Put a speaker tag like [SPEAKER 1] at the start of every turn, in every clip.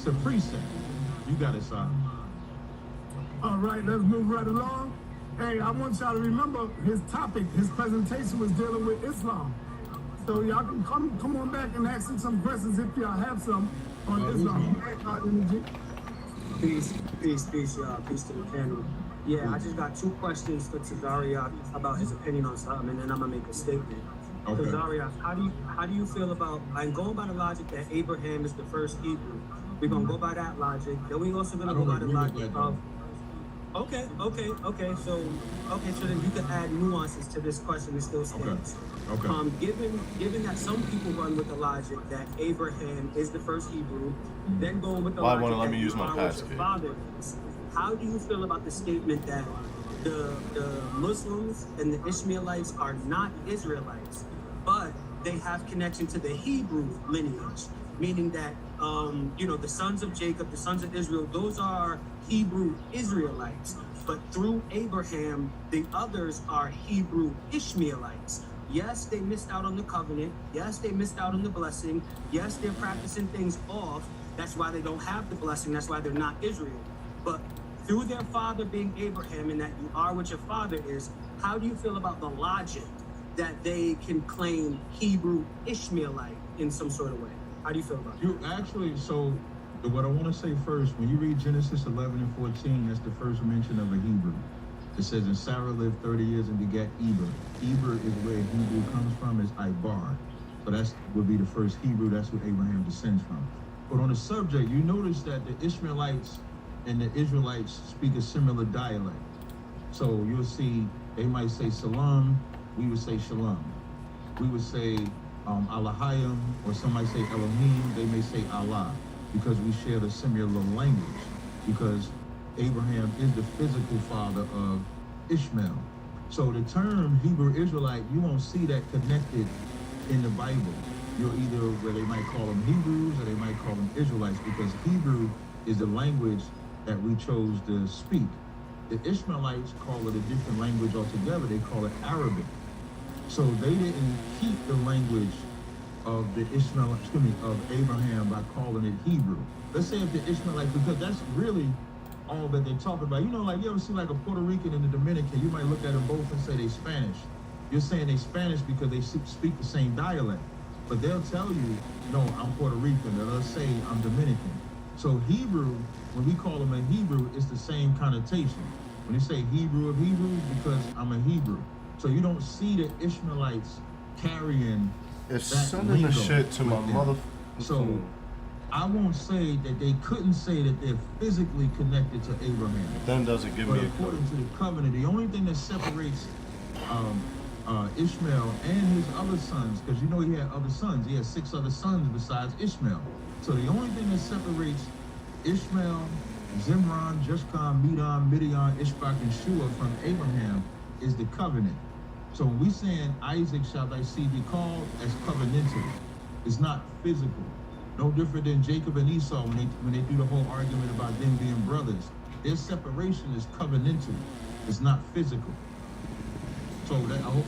[SPEAKER 1] It's a precept. You got it, son.
[SPEAKER 2] All right, let's move right along. Hey, I want y'all to remember his topic, his presentation was dealing with Islam. So y'all can come on back and ask him some questions if y'all have some on Islam.
[SPEAKER 3] Peace, y'all. Peace to the panel. Yeah, I just got 2 questions for Tazariak about his opinion on something, and then I'm gonna make a statement.
[SPEAKER 1] Okay.
[SPEAKER 3] Tazariak, how do you feel about, I'm going by the logic that Abraham is the first Hebrew. We're gonna go by that logic. Then we also gonna go by the logic of. Okay. So then you can add nuances to this question. It still stands.
[SPEAKER 1] Okay.
[SPEAKER 3] Given that some people run with the logic that Abraham is the first Hebrew, then going with the logic
[SPEAKER 4] let
[SPEAKER 3] that
[SPEAKER 4] me use my
[SPEAKER 3] your father is, how do you feel about the statement that the Muslims and the Ishmaelites are not Israelites, but they have connection to the Hebrew lineage, meaning that the sons of Jacob, the sons of Israel, those are Hebrew Israelites, but through Abraham, the others are Hebrew Ishmaelites. Yes, they missed out on the covenant. Yes, they missed out on the blessing. Yes, they're practicing things off. That's why they don't have the blessing. That's why they're not Israel. But through their father being Abraham and that you are what your father is, how do you feel about the logic that they can claim Hebrew Ishmaelite in some sort of way? How do you feel about that?
[SPEAKER 1] So what I want to say first, when you read Genesis 11 and 14, that's the first mention of a Hebrew. It says, and Sarah lived 30 years and begat Eber. Eber is where Hebrew comes from, is Ibar. So that would be the first Hebrew. That's where Abraham descends from. But on the subject, you notice that the Ishmaelites and the Israelites speak a similar dialect. So you'll see, they might say salam, we would say shalom. We would say Allahayim, or some might say Elohim, they may say Allah, because we share the similar language, because Abraham is the physical father of Ishmael. So the term Hebrew Israelite, you won't see that connected in the Bible. You're either where they might call them Hebrews or they might call them Israelites, because Hebrew is the language that we chose to speak. The Ishmaelites call it a different language altogether. They call it Arabic. So they didn't keep the language of of Abraham by calling it Hebrew. Let's say if the Ishmaelites, because that's really all that they talk about. Like you ever see like a Puerto Rican and a Dominican, you might look at them both and say they Spanish. You're saying they Spanish because they speak the same dialect. But they'll tell you, no, I'm Puerto Rican, or they'll say I'm Dominican. So Hebrew, when we call them a Hebrew, it's the same connotation. When they say Hebrew of Hebrews, because I'm a Hebrew. So you don't see the Ishmaelites carrying
[SPEAKER 4] it's
[SPEAKER 1] that
[SPEAKER 4] sending the shit to my mother.
[SPEAKER 1] So I won't say that they couldn't say that they're physically connected to Abraham.
[SPEAKER 4] Then does it give
[SPEAKER 1] but
[SPEAKER 4] me a
[SPEAKER 1] according to the covenant, the only thing that separates Ishmael and his other sons, because he had other sons. He had 6 other sons besides Ishmael. So the only thing that separates Ishmael, Zimran, Jeshkan, Medan, Midian, Ishbak, and Shua from Abraham is the covenant. So when we saying Isaac shall thy seed be called, as covenantal. It's not physical. No different than Jacob and Esau when they do the whole argument about them being brothers. Their separation is covenantal. It's not physical. So I hope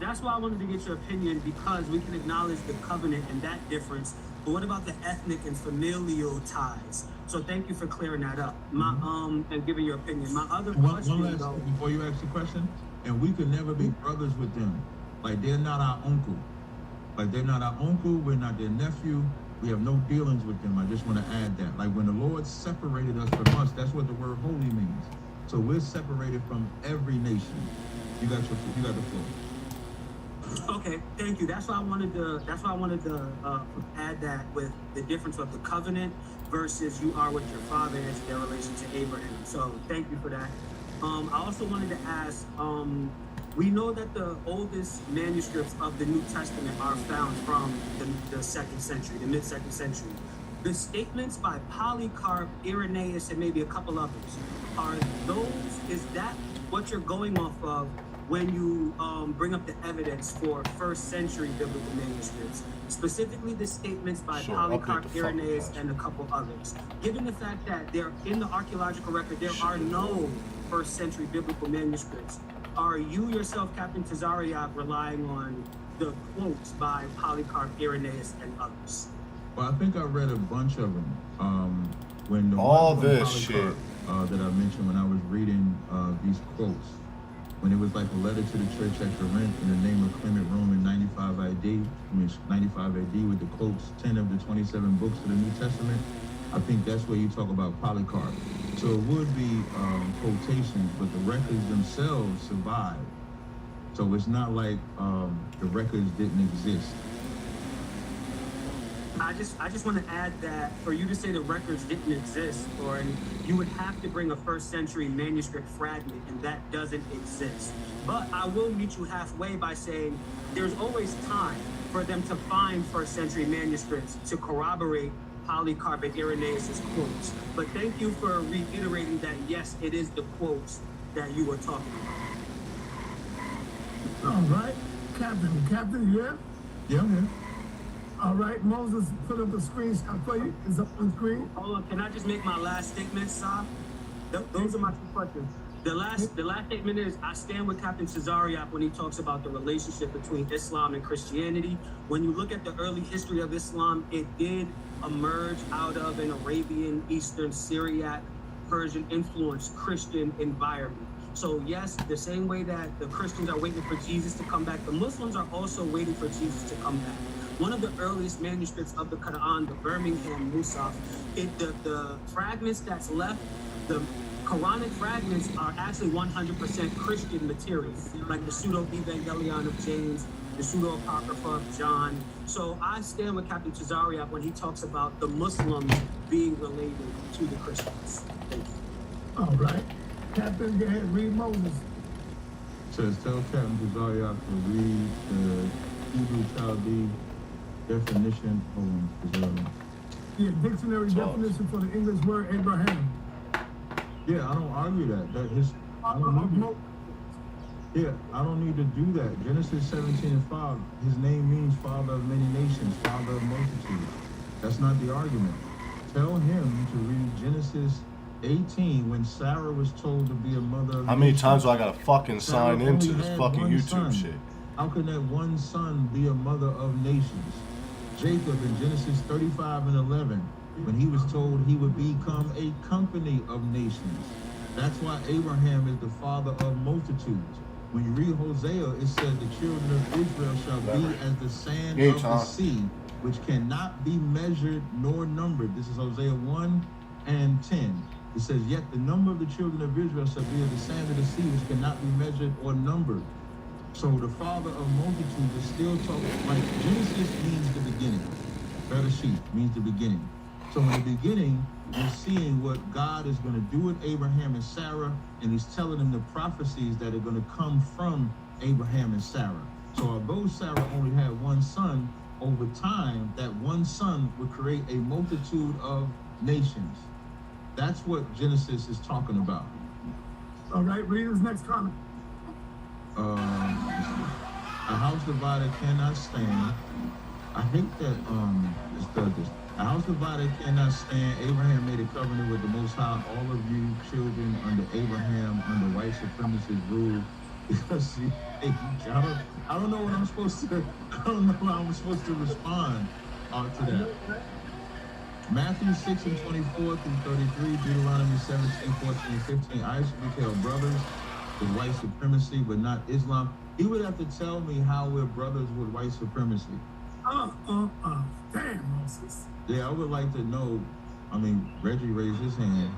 [SPEAKER 3] that's why I wanted to get your opinion, because we can acknowledge the covenant and that difference. But what about the ethnic and familial ties? So thank you for clearing that up. And giving your opinion. My other question,
[SPEAKER 1] one last thing before you ask the question, and we could never be brothers with them. Like they're not our uncle. We're not their nephew. We have no dealings with them. I just want to add that. Like when the Lord separated us from us, that's what the word holy means. So we're separated from every nation. You got the floor.
[SPEAKER 3] Okay, thank you. That's why I wanted to add that with the difference of the covenant versus you are what your father is in their relation to Abraham. So thank you for that. I also wanted to ask, we know that the oldest manuscripts of the New Testament are found from the 2nd century, the mid-2nd century. The statements by Polycarp, Irenaeus, and maybe a couple others, is that what you're going off of when you bring up the evidence for 1st century biblical manuscripts, specifically the statements by Polycarp, Irenaeus, and a couple others? Given the fact that they're in the archaeological record, there are no 1st century biblical manuscripts. Are you yourself, Captain Tazariak, relying on the quotes by Polycarp, Irenaeus, and others?
[SPEAKER 1] Well, I think I read a bunch of them. When the
[SPEAKER 4] All
[SPEAKER 1] one from
[SPEAKER 4] this
[SPEAKER 1] Polycarp,
[SPEAKER 4] shit.
[SPEAKER 1] that I mentioned when I was reading these quotes, when it was like a letter to the church at Corinth in the name of Clement Rome in 95 AD, 95 AD with the quotes, 10 of the 27 books of the New Testament, I think that's where you talk about Polycarp. So it would be quotations, but the records themselves survive. So it's not like the records didn't exist.
[SPEAKER 3] I just want to add that for you to say the records didn't exist, or you would have to bring a first century manuscript fragment, and that doesn't exist. But I will meet you halfway by saying there's always time for them to find first century manuscripts to corroborate Polycarp and Irenaeus' quotes. But thank you for reiterating that, yes, it is the quotes that you were talking about.
[SPEAKER 2] All right, Captain, you there?
[SPEAKER 1] Yeah, I'm here.
[SPEAKER 2] All right, Moses put up a screenshot for you. It's up on the screen.
[SPEAKER 3] Hold on, can I just make my last statement, Sa? Those are my two questions. The last statement is, I stand with Captain Cesariak when he talks about the relationship between Islam and Christianity. When you look at the early history of Islam, it did emerge out of an Arabian, Eastern, Syriac, Persian influenced Christian environment. So yes, the same way that the Christians are waiting for Jesus to come back, the Muslims are also waiting for Jesus to come back. One of the earliest manuscripts of the Quran, the Birmingham Musaf, the fragments that's left, the Quranic fragments are actually 100% Christian material, like the Pseudo-Evangelion of James, the Pseudo-Apocrypha of John. So I stand with Captain Cesariak when he talks about the Muslims being related to the Christians. Thank you.
[SPEAKER 2] All right, Captain, go ahead, read Moses.
[SPEAKER 1] It says, tell Captain Cesariak to read the Hebrew Chaldee definition of
[SPEAKER 2] Yeah, dictionary definition for the English word Abraham.
[SPEAKER 1] Yeah, I don't argue that. I don't need to do that. Genesis 17:5, his name means father of many nations, father of multitudes. That's not the argument. Tell him to read Genesis 18 when Sarah was told to be a mother of
[SPEAKER 4] How many
[SPEAKER 1] nations.
[SPEAKER 4] times do I gotta fucking sign
[SPEAKER 1] Sarah
[SPEAKER 4] into
[SPEAKER 1] only
[SPEAKER 4] this
[SPEAKER 1] had
[SPEAKER 4] fucking
[SPEAKER 1] one
[SPEAKER 4] YouTube
[SPEAKER 1] son.
[SPEAKER 4] shit?
[SPEAKER 1] How can that one son be a mother of nations? Jacob in Genesis 35 and 11, when he was told he would become a company of nations. That's why Abraham is the father of multitudes. When you read Hosea, it says the children of Israel shall be as the sand of the sea, which cannot be measured nor numbered. This is Hosea 1 and 10. It says, yet the number of the children of Israel shall be as the sand of the sea, which cannot be measured or numbered. So the father of multitudes is still talking, like Genesis means the beginning. Bereshit means the beginning. So in the beginning, we're seeing what God is going to do with Abraham and Sarah, and he's telling them the prophecies that are going to come from Abraham and Sarah. So although Sarah only had one son, over time, that one son would create a multitude of nations. That's what Genesis is talking about.
[SPEAKER 2] All right, read his next comment.
[SPEAKER 1] A house divided cannot stand. I hate that this does this. A house divided cannot stand. Abraham made a covenant with the Most High. All of you children under Abraham, under white supremacist rule. Because see, I don't know what I'm supposed to. I don't know how I'm supposed to respond to that. Matthew 6 and 24 through 33, Deuteronomy 17, 14, and 15. I should be called brothers with white supremacy, but not Islam. He would have to tell me how we're brothers with white supremacy.
[SPEAKER 2] Damn, Moses.
[SPEAKER 1] Yeah, I would like to know. I mean, Reggie raised his hand.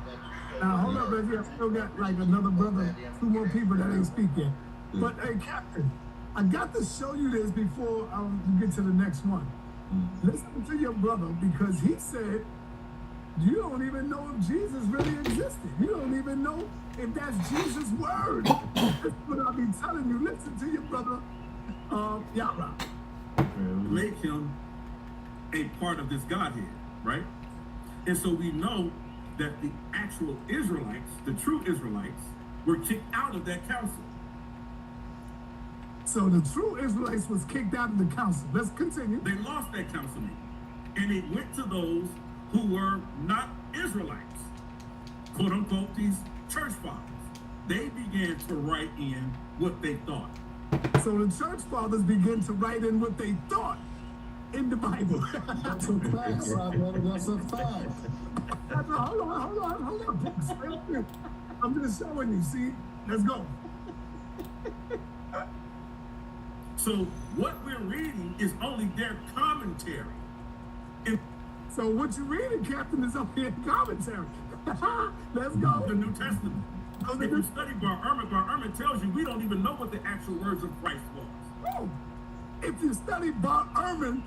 [SPEAKER 2] Now, hold up, Reggie. I still got like another brother, two more people that ain't speak yet.
[SPEAKER 1] Yeah.
[SPEAKER 2] But, hey, Captain, I got to show you this before you get to the next one. Listen to your brother, because he said, you don't even know if Jesus really existed. You don't even know if that's Jesus' word. That's what I'll be telling you. Listen to your brother, Yara.
[SPEAKER 5] Make him a part of this Godhead, right? And so we know that the actual Israelites, the true Israelites, were kicked out of that council.
[SPEAKER 2] So the true Israelites was kicked out of the council. Let's continue.
[SPEAKER 5] They lost that council meeting, and it went to those who were not Israelites, quote unquote, these church fathers. They began to write in what they thought.
[SPEAKER 2] So the church fathers began to write in what they thought. in the Bible.
[SPEAKER 6] That's a fact, brother. That's a fact.
[SPEAKER 2] Hold on. I'm just showing you. See, let's go.
[SPEAKER 5] So what we're reading is only their commentary.
[SPEAKER 2] So what you reading, Captain, is only a commentary. Let's go.
[SPEAKER 5] The New Testament. If you study Bar Ehrman tells you we don't even know what the actual words of Christ was.
[SPEAKER 2] Oh, if you study Bar Ehrman,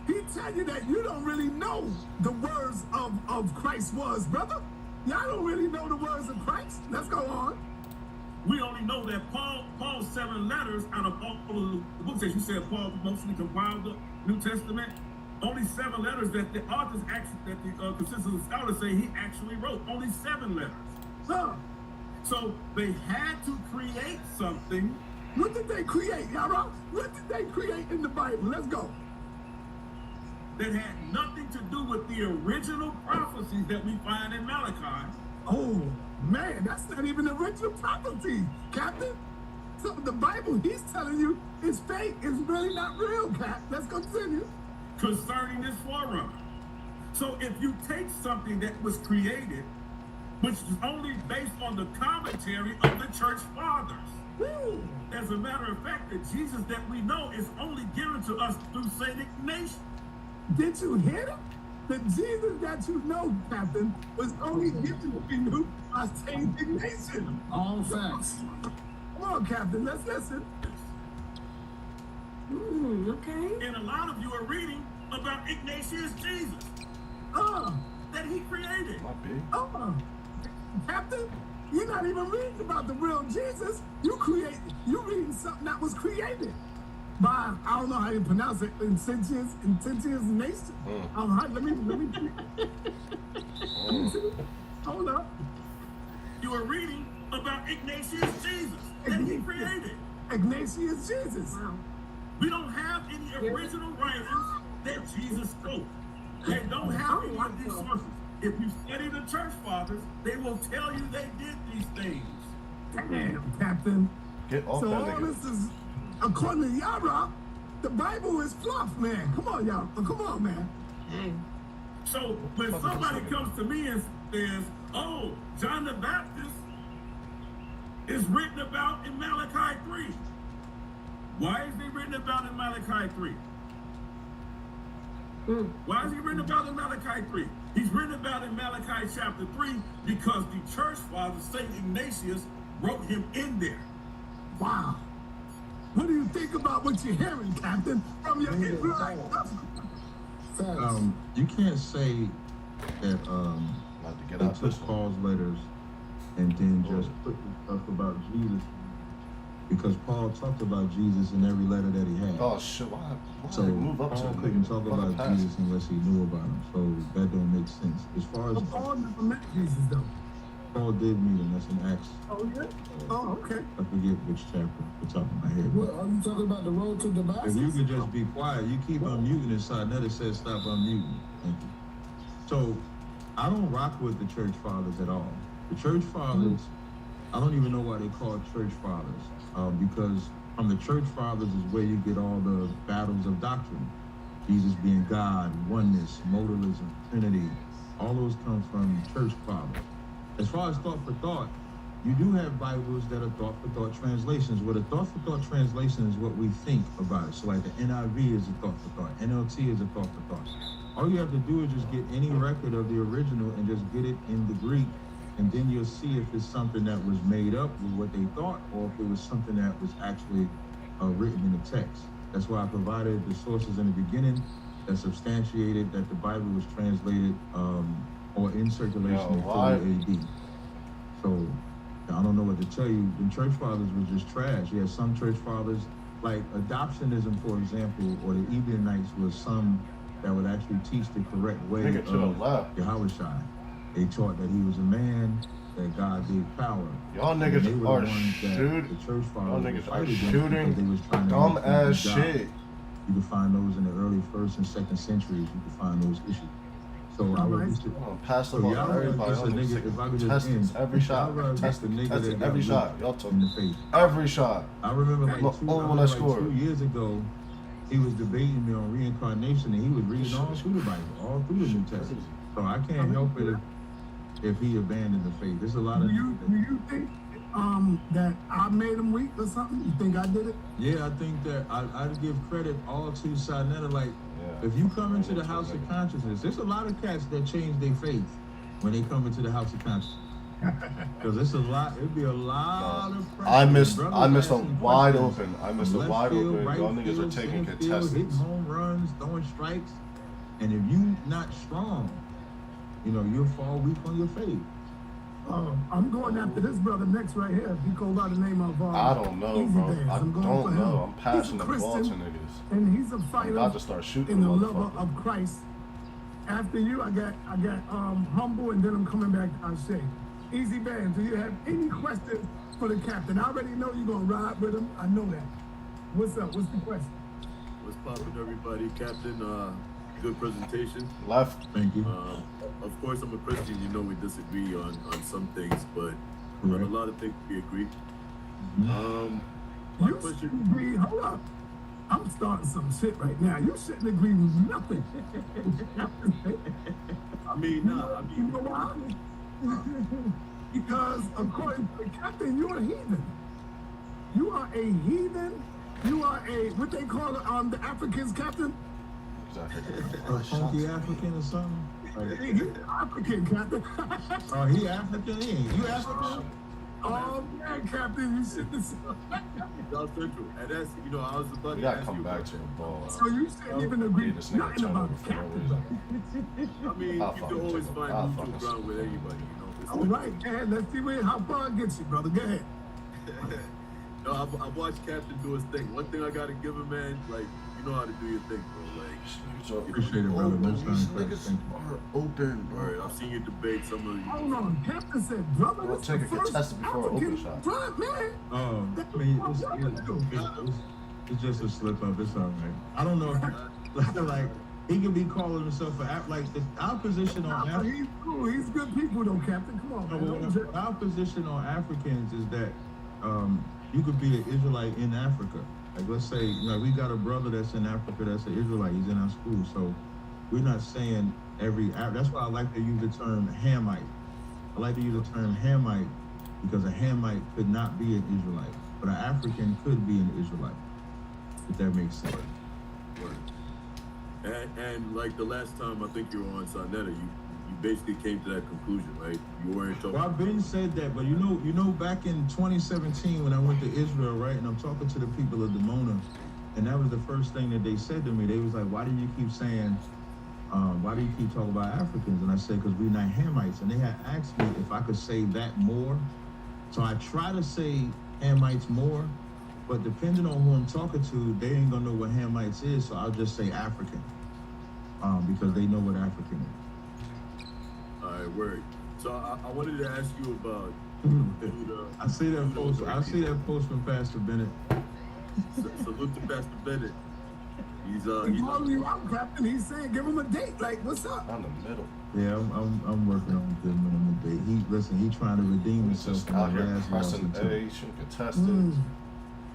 [SPEAKER 2] he tell you that you don't really know the words of Christ was, brother. Y'all don't really know the words of Christ. Let's go on.
[SPEAKER 5] We only know that Paul's 7 letters out of all of the books, as you said, Paul mostly compiled the New Testament. Only 7 letters that the authors actually, that the consensus of scholars say he actually wrote. Only 7 letters.
[SPEAKER 2] Huh.
[SPEAKER 5] So they had to create something.
[SPEAKER 2] What did they create, y'all? What did they create in the Bible? Let's go.
[SPEAKER 5] That had nothing to do with the original prophecies that we find in Malachi.
[SPEAKER 2] Oh, man, that's not even the original prophecy, Captain. So the Bible he's telling you is fake. It's really not real, Cap. Let's continue.
[SPEAKER 5] Concerning this forerunner. So if you take something that was created, which is only based on the commentary of the church fathers.
[SPEAKER 2] Woo.
[SPEAKER 5] As a matter of fact, the Jesus that we know is only given to us through St. Ignatius.
[SPEAKER 2] Did you hear them? The Jesus that you know, Captain, was only given to you by St. Ignatius.
[SPEAKER 6] All facts.
[SPEAKER 2] Come on, Captain, let's listen.
[SPEAKER 7] Okay.
[SPEAKER 5] And a lot of you are reading about Ignatius Jesus that he created.
[SPEAKER 4] Might be.
[SPEAKER 2] Captain, you're not even reading about the real Jesus. You reading something that was created by, I don't know how you pronounce it, Incentius Nation. Let me see. Hold up.
[SPEAKER 5] You are reading about Ignatius Jesus that he created.
[SPEAKER 2] Ignatius Jesus.
[SPEAKER 7] Wow.
[SPEAKER 5] We don't have any original writings that Jesus spoke. They don't have any of these sources. If you study the church fathers, they will tell you they did these things.
[SPEAKER 2] Damn, Captain.
[SPEAKER 4] Get off
[SPEAKER 2] So
[SPEAKER 4] that
[SPEAKER 2] all
[SPEAKER 4] nigga.
[SPEAKER 2] this is, according to Yara, the Bible is fluff, man. Come on, y'all. Come on, man.
[SPEAKER 5] So when somebody comes to me and says, oh, John the Baptist is written about in Malachi 3. Why is he written about in Malachi 3? Why is he written about in Malachi 3? He's written about in Malachi chapter 3 because the church father, St. Ignatius, wrote him in there.
[SPEAKER 2] Wow. What do you think about what you're hearing, Captain, from your Israelite?
[SPEAKER 6] Facts.
[SPEAKER 1] You can't say that
[SPEAKER 4] About to get
[SPEAKER 1] they
[SPEAKER 4] out this
[SPEAKER 1] took
[SPEAKER 4] one.
[SPEAKER 1] Paul's letters and then just put the stuff about Jesus, because Paul talked about Jesus in every letter that he had.
[SPEAKER 4] Oh shit! Why
[SPEAKER 1] So
[SPEAKER 4] they move up to
[SPEAKER 1] Paul
[SPEAKER 4] the
[SPEAKER 1] couldn't
[SPEAKER 4] nigga?
[SPEAKER 1] talk
[SPEAKER 4] Fucking
[SPEAKER 1] about
[SPEAKER 4] pass.
[SPEAKER 1] Jesus unless he knew about him. So that don't make sense. As far as
[SPEAKER 2] But Paul never met Jesus, though.
[SPEAKER 1] Paul did meet him, that's in Acts.
[SPEAKER 2] Oh, yeah? Oh, okay.
[SPEAKER 1] I forget which chapter off the top of my head.
[SPEAKER 6] What, are you talking about the road to
[SPEAKER 1] If
[SPEAKER 6] Damascus?
[SPEAKER 1] you could just be quiet, you keep unmuting inside. Now it says stop unmuting. Thank you. So I don't rock with the church fathers at all. The church fathers, I don't even know why they call it church fathers, because from the church fathers is where you get all the battles of doctrine. Jesus being God, oneness, modalism, Trinity, all those come from church fathers. As far as thought for thought, you do have Bibles that are thought for thought translations, where the thought for thought translation is what we think about it. So like the NIV is a thought for thought, NLT is a thought for thought. All you have to do is just get any record of the original and just get it in the Greek, and then you'll see if it's something that was made up with what they thought, or if it was something that was actually written in the text. That's why I provided the sources in the beginning that substantiated that the Bible was translated or in circulation in 40 AD. So I don't know what to tell you. The church fathers was just trash. You had some church fathers, like adoptionism, for example, or the Ebionites was some that would actually teach the correct way
[SPEAKER 4] Nigga to the
[SPEAKER 1] of
[SPEAKER 4] left.
[SPEAKER 1] Yahushua. They taught that he was a man, that God gave power.
[SPEAKER 4] Y'all
[SPEAKER 1] And
[SPEAKER 4] niggas
[SPEAKER 1] they were the
[SPEAKER 4] are
[SPEAKER 1] ones that
[SPEAKER 4] shooting.
[SPEAKER 1] the church fathers
[SPEAKER 4] Y'all
[SPEAKER 1] would
[SPEAKER 4] niggas
[SPEAKER 1] fight
[SPEAKER 4] are
[SPEAKER 1] against
[SPEAKER 4] shooting
[SPEAKER 1] because they was trying to
[SPEAKER 4] dumb
[SPEAKER 1] make them
[SPEAKER 4] ass
[SPEAKER 1] God.
[SPEAKER 4] shit.
[SPEAKER 1] You can find those in the early 1st and 2nd centuries. You can find those issues. So I would used to.
[SPEAKER 4] I'm gonna pass the
[SPEAKER 1] So
[SPEAKER 4] ball
[SPEAKER 1] y'all
[SPEAKER 4] to everybody.
[SPEAKER 1] just a
[SPEAKER 4] Y'all niggas
[SPEAKER 1] nigga,
[SPEAKER 4] sick
[SPEAKER 1] if I
[SPEAKER 4] of
[SPEAKER 1] could just
[SPEAKER 4] testings
[SPEAKER 1] end,
[SPEAKER 4] every shot.
[SPEAKER 1] y'all rather just a nigga
[SPEAKER 4] Testing
[SPEAKER 1] that
[SPEAKER 4] every
[SPEAKER 1] got
[SPEAKER 4] shot.
[SPEAKER 1] looked
[SPEAKER 4] Y'all talk
[SPEAKER 1] in the face.
[SPEAKER 4] Every shot.
[SPEAKER 1] I remember like,
[SPEAKER 4] The only one that scored.
[SPEAKER 1] 2 years ago, he was debating me on reincarnation, and he was reading all through the Bible, all through the New Testament. So I can't help it if he abandoned the faith. There's a lot of
[SPEAKER 2] Do you think that I made him weak or something? You think I did it?
[SPEAKER 1] Yeah, I think that I'd give credit all to Sinetta. Like, if you come into the house of consciousness, there's a lot of cats that change their faith when they come into the house of consciousness. Because it's a lot. It'd be a lot of pressure.
[SPEAKER 4] I missed a
[SPEAKER 1] Brothers
[SPEAKER 4] wide
[SPEAKER 1] asking
[SPEAKER 4] open. I missed a
[SPEAKER 1] left
[SPEAKER 4] wide
[SPEAKER 1] field,
[SPEAKER 4] open.
[SPEAKER 1] right
[SPEAKER 4] Y'all niggas
[SPEAKER 1] field,
[SPEAKER 4] are taking
[SPEAKER 1] center field, hitting
[SPEAKER 4] contestants.
[SPEAKER 1] home runs, throwing strikes, and if you not strong, you know, you'll fall weak on your faith.
[SPEAKER 2] I'm going after this brother next right here. He goes by the name of
[SPEAKER 4] I don't know,
[SPEAKER 2] Easy
[SPEAKER 4] bro.
[SPEAKER 2] Bears.
[SPEAKER 4] I
[SPEAKER 2] I'm
[SPEAKER 4] don't
[SPEAKER 2] going for him.
[SPEAKER 4] know. I'm
[SPEAKER 2] He's a
[SPEAKER 4] passing the ball to
[SPEAKER 2] Christian,
[SPEAKER 4] niggas.
[SPEAKER 2] and he's a
[SPEAKER 4] I'm
[SPEAKER 2] fighter
[SPEAKER 4] about to start shooting
[SPEAKER 2] and a
[SPEAKER 4] the
[SPEAKER 2] lover
[SPEAKER 4] motherfucker.
[SPEAKER 2] of Christ. After you, I got humble, and then I'm coming back to Ashe. Easy Bears, do you have any questions for the captain? I already know you're gonna ride with him. I know that. What's up? What's the question?
[SPEAKER 7] What's poppin', everybody? Captain, good presentation.
[SPEAKER 4] Left.
[SPEAKER 1] Thank you.
[SPEAKER 7] Of course, I'm a Christian. You know we disagree on some things, but on a lot of things we agree. My
[SPEAKER 2] You
[SPEAKER 7] question.
[SPEAKER 2] shouldn't agree. Hold up. I'm starting some shit right now. You shouldn't agree with nothing.
[SPEAKER 7] I mean, nah. I
[SPEAKER 2] You
[SPEAKER 7] mean,
[SPEAKER 2] know why? Because according to the captain, you're a heathen. You are a heathen. You are a what they call the Africans, captain.
[SPEAKER 4] Exactly.
[SPEAKER 1] A funky African or something? Like,
[SPEAKER 2] He's African, captain.
[SPEAKER 1] oh, he African? He ain't. You African?
[SPEAKER 2] Oh man, captain, you should have said.
[SPEAKER 7] South Central, and that's I was about
[SPEAKER 4] We
[SPEAKER 7] to
[SPEAKER 4] gotta
[SPEAKER 7] ask
[SPEAKER 4] come
[SPEAKER 7] you
[SPEAKER 4] back
[SPEAKER 7] about
[SPEAKER 4] to the ball.
[SPEAKER 2] So you shouldn't even agree
[SPEAKER 4] This
[SPEAKER 2] with
[SPEAKER 4] nigga
[SPEAKER 2] nothing
[SPEAKER 4] turn
[SPEAKER 2] about
[SPEAKER 4] over
[SPEAKER 2] the
[SPEAKER 4] for no
[SPEAKER 2] captain.
[SPEAKER 4] reason.
[SPEAKER 7] I mean,
[SPEAKER 4] I'll
[SPEAKER 7] you
[SPEAKER 4] fucking
[SPEAKER 7] can always
[SPEAKER 4] take
[SPEAKER 7] find
[SPEAKER 4] I'll
[SPEAKER 7] neutral
[SPEAKER 4] fucking
[SPEAKER 7] ground with anybody. It's
[SPEAKER 2] All right, man. Let's see how far it gets you, brother. Go ahead.
[SPEAKER 7] No, I've watched Captain do his thing. One thing I gotta give him, man, like you know how to do your thing, bro. Like,
[SPEAKER 1] Appreciate it, brother. Most times, thank
[SPEAKER 4] Niggas
[SPEAKER 1] you.
[SPEAKER 4] are open,
[SPEAKER 7] all right,
[SPEAKER 4] bro.
[SPEAKER 7] I've seen you debate some of you.
[SPEAKER 2] Hold on, captain said, brother,
[SPEAKER 4] Well,
[SPEAKER 2] this
[SPEAKER 4] take
[SPEAKER 2] the
[SPEAKER 4] a
[SPEAKER 2] first
[SPEAKER 4] contestant before an open
[SPEAKER 2] African
[SPEAKER 4] shot.
[SPEAKER 2] drug, man.
[SPEAKER 1] Oh, I mean, it's just a slip up. It's all right. I don't know. Like, he can be calling himself our position on
[SPEAKER 2] Nah,
[SPEAKER 1] Africans.
[SPEAKER 2] he's cool. He's good people, though, captain. Come on, man.
[SPEAKER 1] Our position on Africans is that you could be an Israelite in Africa. Like, let's say, we got a brother that's in Africa that's an Israelite. He's in our school. So we're not saying that's why I like to use the term Hamite. I like to use the term Hamite because a Hamite could not be an Israelite, but an African could be an Israelite, if that makes sense.
[SPEAKER 7] And like the last time I think you were on Sonetta, you basically came to that conclusion, right? You weren't talking.
[SPEAKER 1] Well, I've been said that, but you know, back in 2017 when I went to Israel, right, and I'm talking to the people of Dimona, and that was the first thing that they said to me. They was like, "Why do you keep saying? Why do you keep talking about Africans?" And I said, "Because we're not Hamites." And they had asked me if I could say that more. So I try to say Hamites more, but depending on who I'm talking to, they ain't gonna know what Hamites is. So I'll just say African, because they know what African is.
[SPEAKER 7] All right, word. So I wanted to ask you about.
[SPEAKER 1] I see that post. I see that post from Pastor Bennett.
[SPEAKER 7] Salute to Pastor Bennett. He's
[SPEAKER 2] He's calling you out, captain. He's saying, give him a date. Like, what's up?
[SPEAKER 4] Down the middle.
[SPEAKER 1] Yeah, I'm working on giving him a date. He trying to redeem
[SPEAKER 4] He's
[SPEAKER 1] himself
[SPEAKER 4] just
[SPEAKER 1] from
[SPEAKER 4] out
[SPEAKER 1] the
[SPEAKER 4] here
[SPEAKER 1] last
[SPEAKER 4] pressing
[SPEAKER 1] loss.
[SPEAKER 4] A, shooting contestants.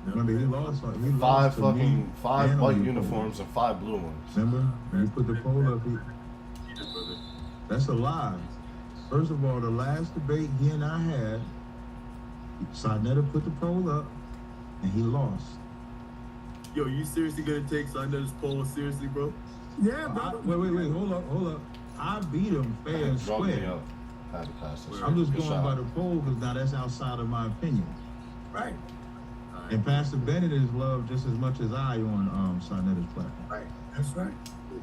[SPEAKER 1] Remember, he lost.
[SPEAKER 4] Five
[SPEAKER 1] to me
[SPEAKER 4] five
[SPEAKER 1] and
[SPEAKER 4] white
[SPEAKER 1] on the
[SPEAKER 4] uniforms and 5 blue ones.
[SPEAKER 1] Remember, when you put the poll up,
[SPEAKER 7] brother.
[SPEAKER 1] that's a lie. First of all, the last debate he and I had, Sonetta put the poll up, and he lost.
[SPEAKER 7] Yo, you seriously gonna take Sonetta's poll seriously, bro?
[SPEAKER 2] Yeah, brother.
[SPEAKER 1] Wait, hold up. I beat him fair and
[SPEAKER 4] Drug me
[SPEAKER 1] square.
[SPEAKER 4] up. Had to pass this.
[SPEAKER 1] I'm just
[SPEAKER 4] Good
[SPEAKER 1] going
[SPEAKER 4] shot.
[SPEAKER 1] by the poll because now that's outside of my opinion.
[SPEAKER 2] Right,
[SPEAKER 1] And Pastor Bennett is loved just as much as I on Sonetta's platform.
[SPEAKER 2] right. That's right.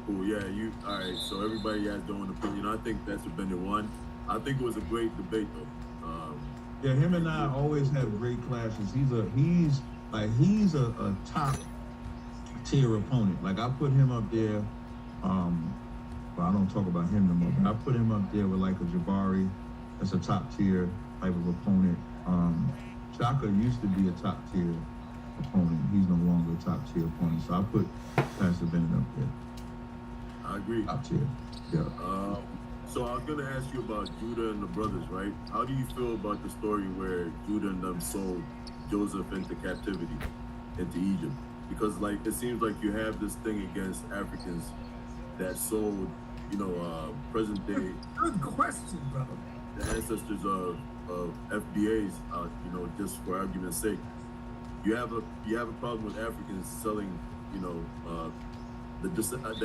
[SPEAKER 7] Cool. Yeah, all right. So everybody has their own opinion. I think Pastor Bennett won. I think it was a great debate, though.
[SPEAKER 1] Yeah, him and I always have great clashes. He's a top tier opponent. Like I put him up there. Well, I don't talk about him no more. But I put him up there with like a Jabari. That's a top tier type of opponent. Chaka used to be a top tier opponent. He's no longer a top tier opponent. So I put Pastor Bennett up there.
[SPEAKER 7] I agree.
[SPEAKER 1] Top tier. Yeah.
[SPEAKER 7] So I was gonna ask you about Judah and the brothers, right? How do you feel about the story where Judah and them sold Joseph into captivity, into Egypt? because like it seems like you have this thing against Africans that sold, present day
[SPEAKER 2] Good question, brother.
[SPEAKER 7] the ancestors of FBAs, just for argument's sake. You have a problem with Africans selling, the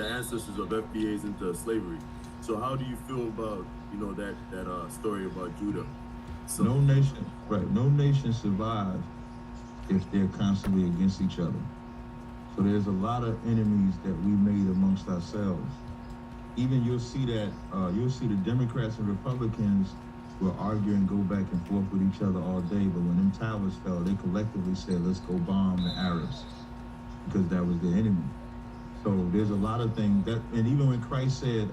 [SPEAKER 7] ancestors of FBAs into slavery. So how do you feel about that story about Judah? So,
[SPEAKER 1] No nation survives if they're constantly against each other. So there's a lot of enemies that we made amongst ourselves. Even you'll see the Democrats and Republicans will argue and go back and forth with each other all day, but when them towers fell, they collectively said, let's go bomb the Arabs, because that was the enemy. So there's a lot of things and even when Christ said,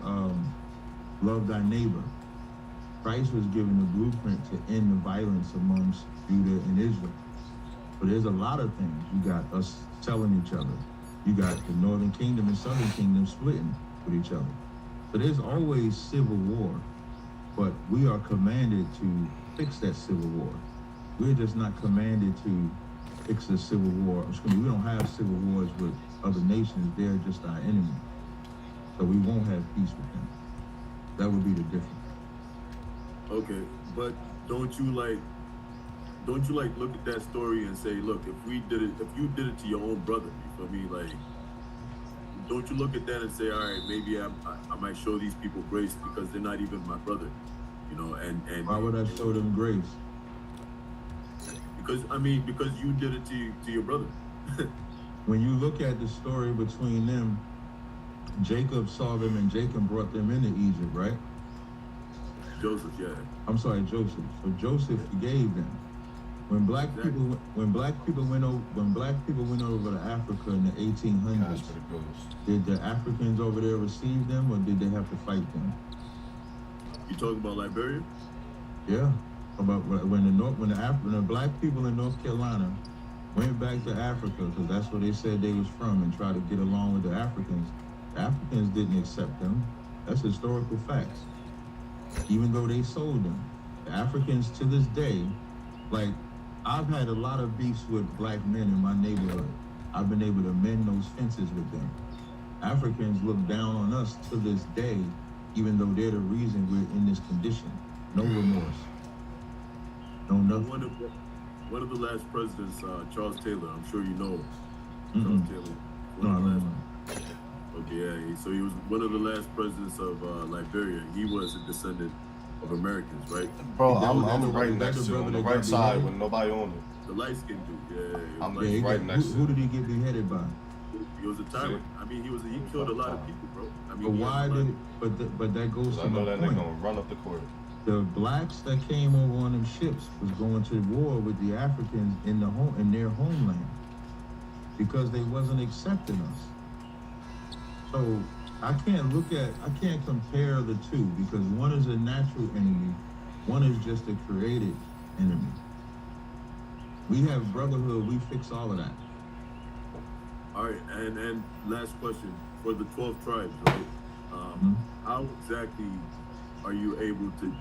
[SPEAKER 1] love thy neighbor, Christ was given the blueprint to end the violence amongst Judah and Israel. But there's a lot of things. You got us telling each other. You got the northern kingdom and southern kingdom splitting with each other. So there's always civil war, but we are commanded to fix that civil war. We're just not commanded to fix the civil war. We don't have civil wars with other nations. They're just our enemy. So we won't have peace with them. That would be the difference.
[SPEAKER 7] okay, but don't you look at that story and say, look, if you did it to your own brother, you feel me? Like, don't you look at that and say, all right, maybe I might show these people grace because they're not even my brother, and
[SPEAKER 1] Why would I show them grace?
[SPEAKER 7] Because you did it to your brother.
[SPEAKER 1] When you look at the story between them, Jacob saw them and Jacob brought them into Egypt, right?
[SPEAKER 7] Joseph, yeah.
[SPEAKER 1] I'm sorry, Joseph. So Joseph forgave them. When black people went over to Africa in the 1800s, did the Africans over there receive them, or did they have to fight them?
[SPEAKER 7] You talking about Liberia?
[SPEAKER 1] Yeah, about when the black people in North Carolina went back to Africa, because that's where they said they was from, and tried to get along with the Africans didn't accept them. That's historical facts. Even though they sold them, the Africans to this day, like, I've had a lot of beefs with black men in my neighborhood. I've been able to mend those fences with them. Africans look down on us to this day, even though they're the reason we're in this condition. No remorse. No nothing.
[SPEAKER 7] One of the last presidents, Charles Taylor, I'm sure you know
[SPEAKER 1] Mm-mm.
[SPEAKER 7] Charles Taylor.
[SPEAKER 1] No, I don't know.
[SPEAKER 7] Okay, yeah. So he was one of the last presidents of Liberia. He was a descendant of Americans, right?
[SPEAKER 4] Bro,
[SPEAKER 1] That was
[SPEAKER 4] I'm
[SPEAKER 1] the-
[SPEAKER 4] right
[SPEAKER 1] that
[SPEAKER 4] next
[SPEAKER 1] the
[SPEAKER 4] to him,
[SPEAKER 1] brother
[SPEAKER 4] on the
[SPEAKER 1] that
[SPEAKER 4] right
[SPEAKER 1] got
[SPEAKER 4] side
[SPEAKER 1] beheaded?
[SPEAKER 4] with nobody on it.
[SPEAKER 7] The light skinned dude. Yeah.
[SPEAKER 4] I'm
[SPEAKER 7] Like,
[SPEAKER 1] Yeah,
[SPEAKER 4] right next to
[SPEAKER 1] who
[SPEAKER 4] him.
[SPEAKER 1] did he get beheaded by?
[SPEAKER 7] he was a tyrant. I mean, he killed a lot of people, bro. I mean,
[SPEAKER 1] But
[SPEAKER 7] he
[SPEAKER 1] why
[SPEAKER 7] had a lot
[SPEAKER 1] did? But that goes
[SPEAKER 4] 'Cause
[SPEAKER 1] to
[SPEAKER 4] I know
[SPEAKER 1] my
[SPEAKER 4] that nigga
[SPEAKER 1] point.
[SPEAKER 4] gonna run up the court.
[SPEAKER 1] The blacks that came over on them ships was going to war with the Africans in their homeland because they wasn't accepting us. So I can't compare the two, because one is a natural enemy, one is just a created enemy. We have brotherhood, we fix all of that.
[SPEAKER 7] All right, and last question for the 12 tribes, right? How exactly are you able to?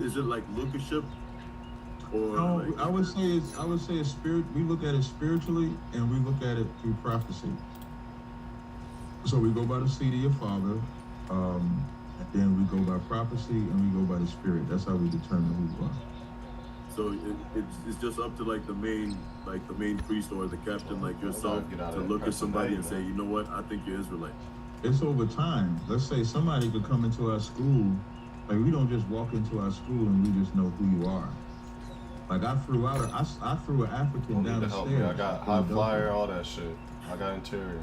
[SPEAKER 7] Is it like lookership, or?
[SPEAKER 1] No,
[SPEAKER 7] like,
[SPEAKER 1] I would say it's spirit. We look at it spiritually, and we look at it through prophecy. So we go by the seed of your father, and then we go by prophecy, and we go by the spirit. That's how we determine who we are.
[SPEAKER 7] So it's just up to like the main priest or the captain, like yourself,
[SPEAKER 4] Get out
[SPEAKER 7] to
[SPEAKER 4] of
[SPEAKER 7] look at somebody and
[SPEAKER 4] Pennsylvania,
[SPEAKER 7] say, you know what, I think you're Israelite.
[SPEAKER 1] It's over time. Let's say somebody could come into our school. Like, we don't just walk into our school and we just know who you are. Like, I threw an African
[SPEAKER 4] Don't
[SPEAKER 1] down
[SPEAKER 4] need
[SPEAKER 1] the
[SPEAKER 4] to help
[SPEAKER 1] stairs.
[SPEAKER 4] me. I got high flyer, all that shit. I got interior.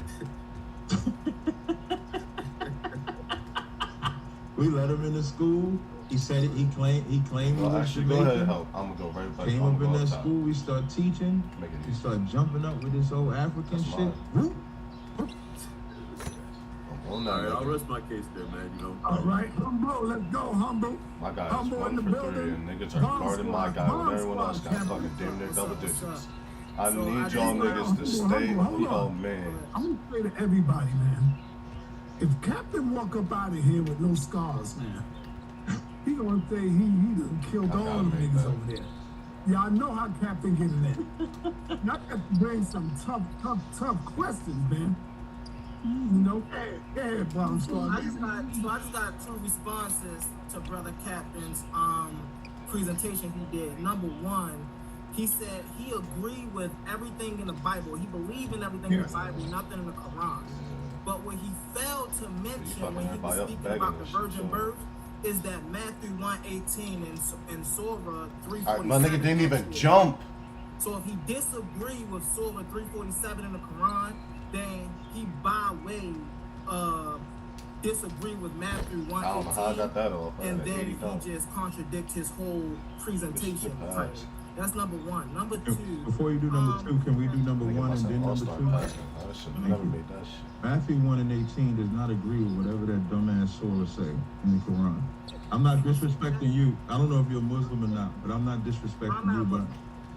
[SPEAKER 1] We let him into school. He said it. He claimed he
[SPEAKER 4] Well,
[SPEAKER 1] was
[SPEAKER 4] actually, go ahead
[SPEAKER 1] Jamaican.
[SPEAKER 4] and help. I'm gonna go right back.
[SPEAKER 1] Came
[SPEAKER 4] I'm
[SPEAKER 1] up in
[SPEAKER 4] gonna
[SPEAKER 1] that
[SPEAKER 4] go up top.
[SPEAKER 1] school. We start teaching.
[SPEAKER 4] Make it
[SPEAKER 1] We
[SPEAKER 4] easy.
[SPEAKER 1] start jumping up with this old African
[SPEAKER 4] That's
[SPEAKER 1] shit.
[SPEAKER 4] mine.
[SPEAKER 1] Whoop.
[SPEAKER 4] I'm on
[SPEAKER 7] All
[SPEAKER 4] that
[SPEAKER 7] right, I'll
[SPEAKER 4] nigga.
[SPEAKER 7] rest my case there, man.
[SPEAKER 2] All right, humble, let's go, humble.
[SPEAKER 4] My guy is
[SPEAKER 2] Humble in the
[SPEAKER 4] 1 for 3,
[SPEAKER 2] building.
[SPEAKER 4] and niggas are
[SPEAKER 2] Bomb
[SPEAKER 4] guarding my
[SPEAKER 2] squad,
[SPEAKER 4] guy when
[SPEAKER 2] bomb
[SPEAKER 4] everyone else
[SPEAKER 2] squad,
[SPEAKER 4] got
[SPEAKER 2] Captain.
[SPEAKER 4] fucking damn near double digits. I
[SPEAKER 6] So
[SPEAKER 4] need
[SPEAKER 6] I
[SPEAKER 4] y'all
[SPEAKER 6] just-
[SPEAKER 4] niggas to stay.
[SPEAKER 2] Hold on.
[SPEAKER 4] Oh man,
[SPEAKER 2] I'm gonna say to everybody, man, if Captain walk up out of here with no scars, man, he gonna say he done killed
[SPEAKER 4] I
[SPEAKER 2] all
[SPEAKER 4] gotta
[SPEAKER 2] them
[SPEAKER 4] make
[SPEAKER 2] niggas
[SPEAKER 4] that.
[SPEAKER 2] over there. Yeah, I know how Captain getting that. Y'all got to bring some tough questions, man. You know, hey, Brown Star.
[SPEAKER 8] I just got two responses to Brother Captain's presentation he did. Number one, he said he agreed with everything in the Bible. He believed in everything in the Bible, nothing in the Quran. But what he failed to mention when he was speaking about the virgin birth is that Matthew 1:18 and Surah 3:47.
[SPEAKER 4] My nigga didn't even jump.
[SPEAKER 8] So if he disagreed with Surah 3:47 in the Quran, then he by way disagree with Matthew 1:18.
[SPEAKER 4] I don't know how I got that off.
[SPEAKER 8] And then he just contradicts his whole presentation. Type. That's number one. Number two.
[SPEAKER 1] Before you do number two, can we do number one and then number two?
[SPEAKER 4] I should never made that shit.
[SPEAKER 1] Matthew 1 and 18 does not agree with whatever that dumbass surah say in the Quran. I'm not disrespecting you. I don't know if you're a Muslim or not, but I'm not disrespecting you. But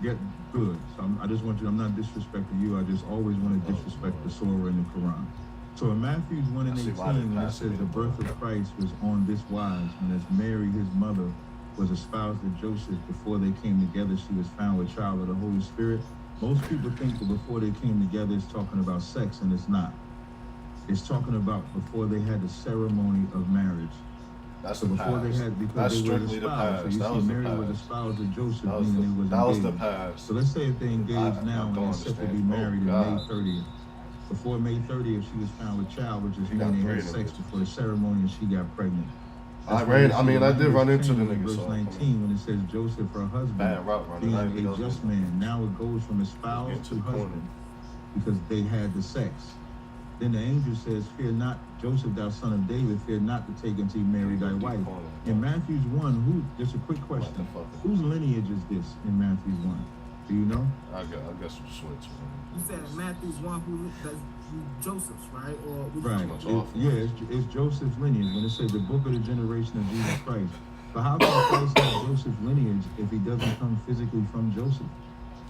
[SPEAKER 1] get good. So I just want you. I'm not disrespecting you. I just always want to disrespect the surah in the Quran. So in Matthew 1 and 18, when it says the birth of Christ was on this wise, when as Mary, his mother, was espoused to Joseph before they came together, she was found with child of the Holy Spirit. Most people think that before they came together it's talking about sex, and it's not. It's talking about before they had the ceremony of marriage.
[SPEAKER 4] That's
[SPEAKER 1] so
[SPEAKER 4] the
[SPEAKER 1] before
[SPEAKER 4] past.
[SPEAKER 1] they had, because
[SPEAKER 4] That's
[SPEAKER 1] they were
[SPEAKER 4] strictly the
[SPEAKER 1] espoused.
[SPEAKER 4] past.
[SPEAKER 1] So
[SPEAKER 4] That
[SPEAKER 1] you
[SPEAKER 4] was
[SPEAKER 1] see,
[SPEAKER 4] the
[SPEAKER 1] Mary
[SPEAKER 4] past.
[SPEAKER 1] was espoused to Joseph,
[SPEAKER 4] That was
[SPEAKER 1] meaning
[SPEAKER 4] the,
[SPEAKER 1] they was
[SPEAKER 4] that was
[SPEAKER 1] engaged.
[SPEAKER 4] the past.
[SPEAKER 1] So let's say if they engaged now and they're set to be married in May 30th. Before May 30th, she was found with child, which is meaning they had sex before the ceremony and she got pregnant.
[SPEAKER 4] I did run into the nigga.
[SPEAKER 1] Verse 19, when it says Joseph, her husband, being a just man. Now it goes from espoused to husband because they had the sex. Then the angel says, fear not, Joseph, thou son of David, fear not to take unto Mary thy wife. In Matthew's 1, just a quick question, whose lineage is this in Matthew's 1? Do you know?
[SPEAKER 4] I guess we'll switch.
[SPEAKER 8] You said in Matthew's 1 that's Joseph's, right? Or
[SPEAKER 1] right. It's Joseph's lineage. When it says the book of the generation of Jesus Christ. But how can Christ have Joseph's lineage if he doesn't come physically from Joseph?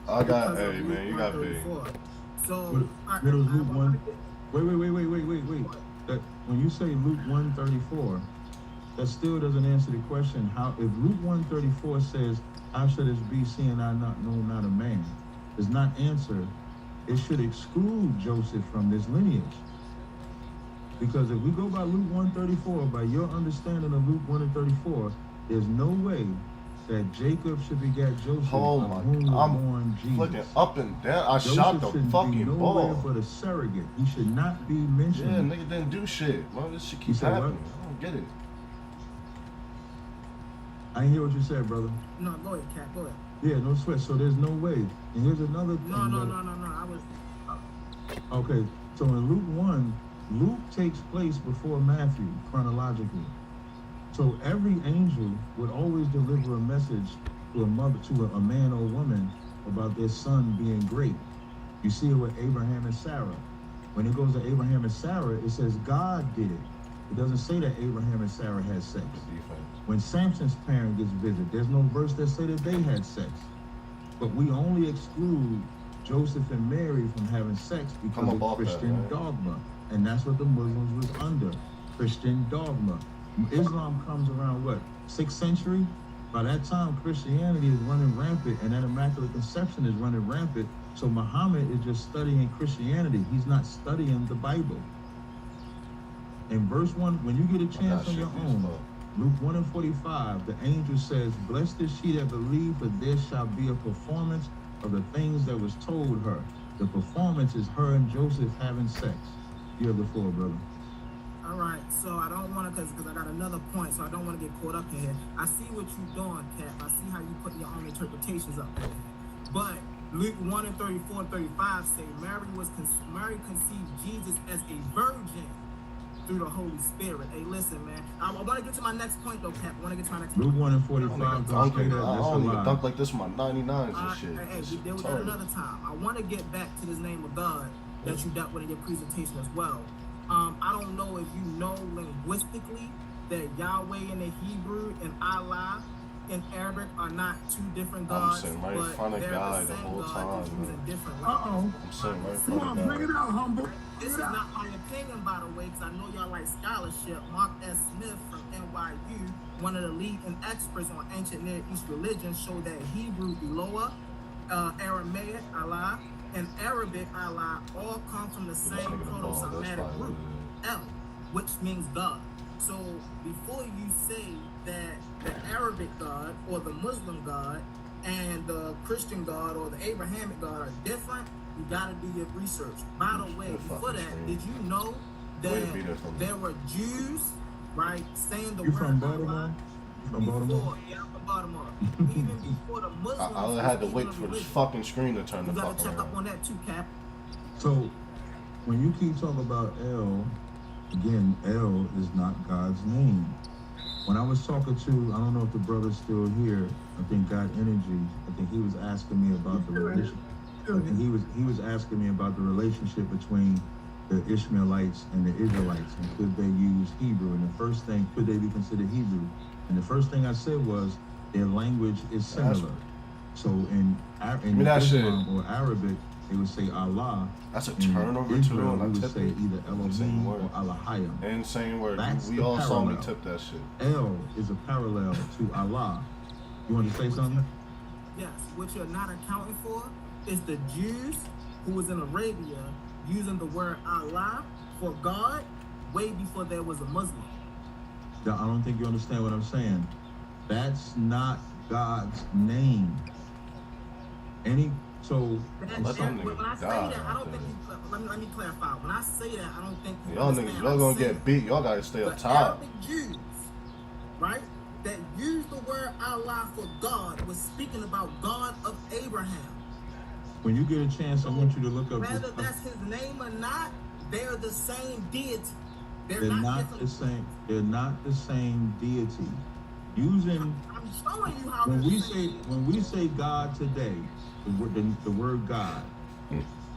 [SPEAKER 4] Hey man, you got big.
[SPEAKER 8] So
[SPEAKER 1] what is Luke 1? Wait. That when you say Luke 1:34, that still doesn't answer the question. How if Luke 1:34 says, how should this be seeing I not know not a man? Does not answer. It should exclude Joseph from this lineage. Because if we go by Luke 1:34, by your understanding of Luke 1:34, there's no way that Jacob should beget Joseph,
[SPEAKER 4] oh
[SPEAKER 1] of whom was born Jesus.
[SPEAKER 4] Flicking up and down. I
[SPEAKER 1] Joseph
[SPEAKER 4] shot the fucking
[SPEAKER 1] be
[SPEAKER 4] ball.
[SPEAKER 1] But a surrogate. He should not be mentioned.
[SPEAKER 4] Yeah, nigga didn't do shit. Well, this shit keeps happening. I don't get it.
[SPEAKER 1] I didn't hear what you said, brother.
[SPEAKER 8] No, go ahead, Cat. Go ahead.
[SPEAKER 1] Yeah, no sweat. So there's no way. And here's another thing.
[SPEAKER 8] No. I was.
[SPEAKER 1] Okay, so in Luke 1, Luke takes place before Matthew chronologically. So every angel would always deliver a message to a mother, to a man or woman about their son being great. You see it with Abraham and Sarah. When it goes to Abraham and Sarah, it says God did it. It doesn't say that Abraham and Sarah had sex. When Samson's parent gets visited, there's no verse that say that they had sex. But we only exclude Joseph and Mary from having sex because of Christian dogma. And that's what the Muslims was under, Christian dogma. Islam comes around, what, 6th century? By that time, Christianity is running rampant, and that Immaculate Conception is running rampant. So Muhammad is just studying Christianity. He's not studying the Bible. In verse 1, when you get a chance on your own, Luke 1:45, the angel says, blessed is she that believed, for there shall be a performance of the things that was told her. The performance is her and Joseph having sex. You have the floor, brother.
[SPEAKER 8] All right, so I don't want to, because I got another point, so I don't want to get caught up in here. I see what you're doing, Cap. I see how you put your own interpretations up there. But Luke 1:34-35 say Mary conceived Jesus as a virgin through the Holy Spirit. Hey, listen, man. I want to get to my next point, though, Cap. I want to get to my next point.
[SPEAKER 1] Luke 1:45.
[SPEAKER 4] I don't even dunk like this with my 99s and shit.
[SPEAKER 8] Hey, we deal with that another time. I want to get back to this name of God that you dealt with in your presentation as well. I don't know if you know linguistically that Yahweh in the Hebrew and Allah and Arabic are not two different
[SPEAKER 4] I'm
[SPEAKER 8] gods,
[SPEAKER 4] sitting right in
[SPEAKER 8] but
[SPEAKER 4] front of
[SPEAKER 8] they're
[SPEAKER 4] God
[SPEAKER 8] the
[SPEAKER 4] the
[SPEAKER 8] same
[SPEAKER 4] whole
[SPEAKER 8] God
[SPEAKER 4] time,
[SPEAKER 8] just using
[SPEAKER 4] man.
[SPEAKER 8] different
[SPEAKER 2] Uh-oh.
[SPEAKER 8] languages.
[SPEAKER 4] I'm sitting right in
[SPEAKER 2] Come
[SPEAKER 4] front
[SPEAKER 2] on,
[SPEAKER 4] of
[SPEAKER 2] bring it
[SPEAKER 4] God.
[SPEAKER 2] out, humble.
[SPEAKER 8] This is not my opinion, by the way, because I know y'all like scholarship. Mark S. Smith from NYU, one of the leading experts on ancient Near East religions, showed that Hebrew, Eloah, Aramaic, Allah, and Arabic, Allah, all come from the same
[SPEAKER 4] nigga the ball, that's
[SPEAKER 8] Proto-Semitic
[SPEAKER 4] probably
[SPEAKER 8] root,
[SPEAKER 4] what
[SPEAKER 8] El, which means God. So before you say that the Arabic God or the Muslim God and the Christian God or the Abrahamic God are different, you gotta do your research. By the way,
[SPEAKER 4] You're
[SPEAKER 8] before
[SPEAKER 4] fucking
[SPEAKER 8] that, did you know
[SPEAKER 4] Way to
[SPEAKER 8] that
[SPEAKER 4] be there from
[SPEAKER 8] there were Jews, right, saying the
[SPEAKER 1] You
[SPEAKER 8] word
[SPEAKER 1] from Baltimore?
[SPEAKER 8] Allah
[SPEAKER 1] You from Baltimore?
[SPEAKER 8] before, yeah, I'm from Baltimore. Even before the Muslims
[SPEAKER 4] I had to
[SPEAKER 8] was
[SPEAKER 4] wait
[SPEAKER 8] even a
[SPEAKER 4] for this
[SPEAKER 8] religion.
[SPEAKER 4] fucking screen to turn
[SPEAKER 8] You
[SPEAKER 4] the
[SPEAKER 8] gotta
[SPEAKER 4] fuck
[SPEAKER 8] check up
[SPEAKER 4] around.
[SPEAKER 8] on that too, Cap.
[SPEAKER 1] So, when you keep talking about El, again, El is not God's name. When I was talking to, I don't know if the brother's still here, I think God Energy, I think he was asking me about the relationship. And he was asking me about the relationship between the Ishmaelites and the Israelites, and could they use Hebrew? And the first thing, could they be considered Hebrew? And the first thing I said was their language is similar. So in
[SPEAKER 4] that
[SPEAKER 1] Islam
[SPEAKER 4] shit-
[SPEAKER 1] or Arabic, they would say Allah.
[SPEAKER 4] That's a
[SPEAKER 1] In
[SPEAKER 4] turnover
[SPEAKER 1] Israel,
[SPEAKER 4] too, and
[SPEAKER 1] we
[SPEAKER 4] I
[SPEAKER 1] would
[SPEAKER 4] tipped
[SPEAKER 1] say
[SPEAKER 4] it.
[SPEAKER 1] either
[SPEAKER 4] Same
[SPEAKER 1] Elohim
[SPEAKER 4] word.
[SPEAKER 1] or Allahayim.
[SPEAKER 4] Insane word.
[SPEAKER 1] That's
[SPEAKER 4] We
[SPEAKER 1] the
[SPEAKER 4] all saw me
[SPEAKER 1] parallel.
[SPEAKER 4] tip that shit.
[SPEAKER 1] El is a parallel to Allah. You want to say something?
[SPEAKER 8] Yes, what you're not accounting for is the Jews who was in Arabia using the word Allah for God way before there was a Muslim.
[SPEAKER 1] I don't think you understand what I'm saying. That's not God's name. So
[SPEAKER 4] Let them
[SPEAKER 8] When I
[SPEAKER 4] niggas
[SPEAKER 8] say
[SPEAKER 4] die
[SPEAKER 8] that, I
[SPEAKER 4] out
[SPEAKER 8] don't think
[SPEAKER 4] there.
[SPEAKER 8] you, let me clarify. When I say that, I don't think you
[SPEAKER 4] Y'all
[SPEAKER 8] understand.
[SPEAKER 4] niggas, y'all gonna get beat. Y'all gotta stay up
[SPEAKER 8] The
[SPEAKER 4] top.
[SPEAKER 8] Arabic Jews, right, that used the word Allah for God was speaking about God of Abraham.
[SPEAKER 1] when you get a chance, I want you to look up.
[SPEAKER 8] Whether that's his name or not, they're the same deity.
[SPEAKER 1] They're not the
[SPEAKER 8] different.
[SPEAKER 1] same. They're not the same deity. Using
[SPEAKER 8] I'm showing you how
[SPEAKER 1] when
[SPEAKER 8] they're
[SPEAKER 1] we
[SPEAKER 8] the same.
[SPEAKER 1] say God today, the word God,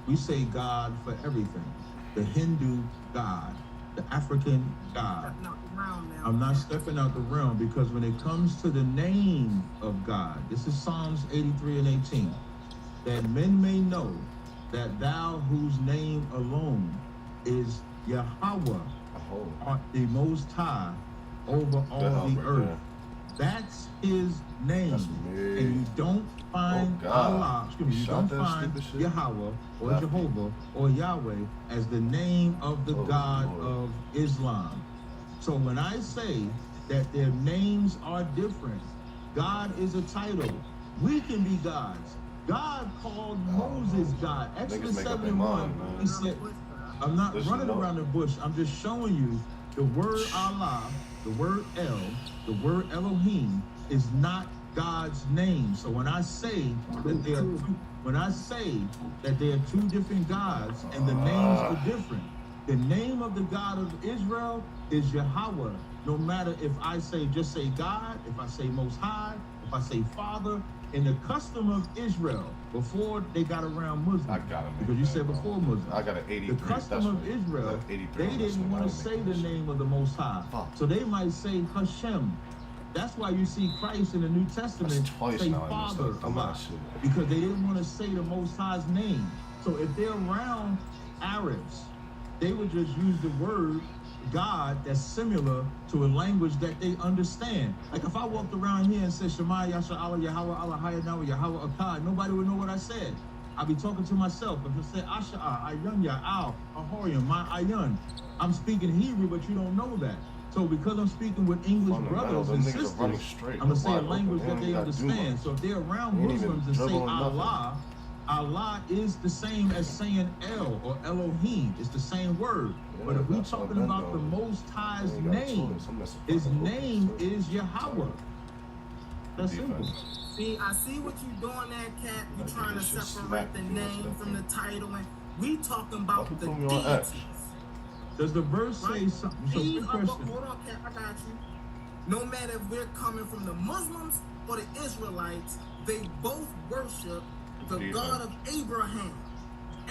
[SPEAKER 1] we say God for everything. The Hindu God, the African God.
[SPEAKER 8] Stepping out the realm now.
[SPEAKER 1] I'm not stepping out the realm, because when it comes to the name of God, this is Psalms 83 and 18, that men may know that thou whose name alone is Yahweh, art the most high over all the earth. That's his name.
[SPEAKER 4] That's me.
[SPEAKER 1] And you don't find
[SPEAKER 4] God.
[SPEAKER 1] Allah, excuse me, you
[SPEAKER 4] Shot
[SPEAKER 1] don't
[SPEAKER 4] that
[SPEAKER 1] find
[SPEAKER 4] stupid shit.
[SPEAKER 1] Yahweh or
[SPEAKER 4] Lefty.
[SPEAKER 1] Jehovah or Yahweh as the name of the
[SPEAKER 4] Oh,
[SPEAKER 1] God
[SPEAKER 4] Lord.
[SPEAKER 1] of Islam. So when I say that their names are different, God is a title. We can be gods. God called Moses God. Exodus
[SPEAKER 4] make up their
[SPEAKER 1] 71,
[SPEAKER 4] mind, man.
[SPEAKER 1] he said, I'm not
[SPEAKER 4] Listen
[SPEAKER 1] running
[SPEAKER 4] up.
[SPEAKER 1] around the bush. I'm just showing you the word Allah, the word El, the word Elohim is not God's name. So when I say that there are two different gods and the names are different, the name of the God of Israel is Yahweh. No matter if I just say God, if I say Most High, if I say Father. In the custom of Israel, before they got around Muslims,
[SPEAKER 4] I gotta make
[SPEAKER 1] because you
[SPEAKER 4] that,
[SPEAKER 1] said
[SPEAKER 4] bro.
[SPEAKER 1] before Muslims,
[SPEAKER 4] I got an 83.
[SPEAKER 1] the custom of Israel, they didn't want to say the name of the Most High.
[SPEAKER 4] Fuck.
[SPEAKER 1] So they might say Hashem. That's why you see Christ in the New Testament
[SPEAKER 4] That's twice
[SPEAKER 1] say
[SPEAKER 4] now I missed
[SPEAKER 1] Father
[SPEAKER 4] that
[SPEAKER 1] a
[SPEAKER 4] dumbass
[SPEAKER 1] lot,
[SPEAKER 4] shit.
[SPEAKER 1] because they didn't want to say the Most High's name. So if they're around Arabs, they would just use the word God that's similar to a language that they understand. Like if I walked around here and said Shema Yasha Allah Yahweh Allah Hayanawa Yahweh Akkad, nobody would know what I said. I'd be talking to myself. If I said Asha'a, Ayun Ya'al, Ahorian, my Ayun, I'm speaking Hebrew, but you don't know that. So because I'm speaking with English brothers and sisters, I'm gonna say a language that they understand. So if they're around Muslims and say Allah, Allah is the same as saying El or Elohim. It's the same word. But if we're talking about the Most High's name, his name is Yahweh. That's simple.
[SPEAKER 8] See, I see what you're doing there, Cat. You're trying to separate the name from the title, and we talking about the deities.
[SPEAKER 1] Does the verse say something? So
[SPEAKER 8] These
[SPEAKER 1] good
[SPEAKER 8] are,
[SPEAKER 1] question.
[SPEAKER 8] hold on, Cat, I got you. No matter if we're coming from the Muslims or the Israelites, they both worship the God of Abraham.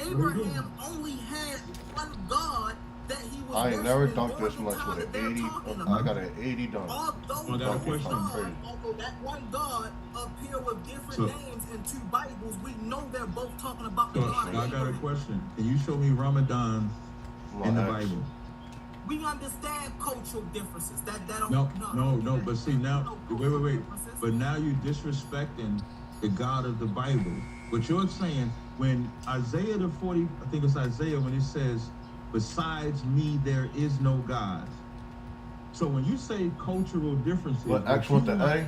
[SPEAKER 8] Abraham only had one God that he was
[SPEAKER 4] I ain't never
[SPEAKER 8] worshiping
[SPEAKER 4] dunked this
[SPEAKER 8] during the
[SPEAKER 4] much
[SPEAKER 8] time
[SPEAKER 4] with
[SPEAKER 8] that
[SPEAKER 4] an
[SPEAKER 8] they're
[SPEAKER 4] 80.
[SPEAKER 8] talking
[SPEAKER 4] I
[SPEAKER 8] about.
[SPEAKER 4] got an 80 dunk.
[SPEAKER 8] Although
[SPEAKER 1] I got a question.
[SPEAKER 8] although that one God appear with different
[SPEAKER 1] So-
[SPEAKER 8] names in two Bibles, we know they're both talking about the
[SPEAKER 1] So,
[SPEAKER 8] God of
[SPEAKER 1] I got a
[SPEAKER 8] Abraham.
[SPEAKER 1] question. Can you show me Ramadan in the Bible?
[SPEAKER 8] We understand cultural differences. That don't
[SPEAKER 1] No. But see now, wait.
[SPEAKER 8] differences.
[SPEAKER 1] But now you disrespecting the God of the Bible. What you're saying when Isaiah the 40, I think it's Isaiah when it says, "Besides me there is no God." So when you say cultural differences,
[SPEAKER 4] What,
[SPEAKER 1] what
[SPEAKER 4] X with
[SPEAKER 1] you
[SPEAKER 4] the
[SPEAKER 1] want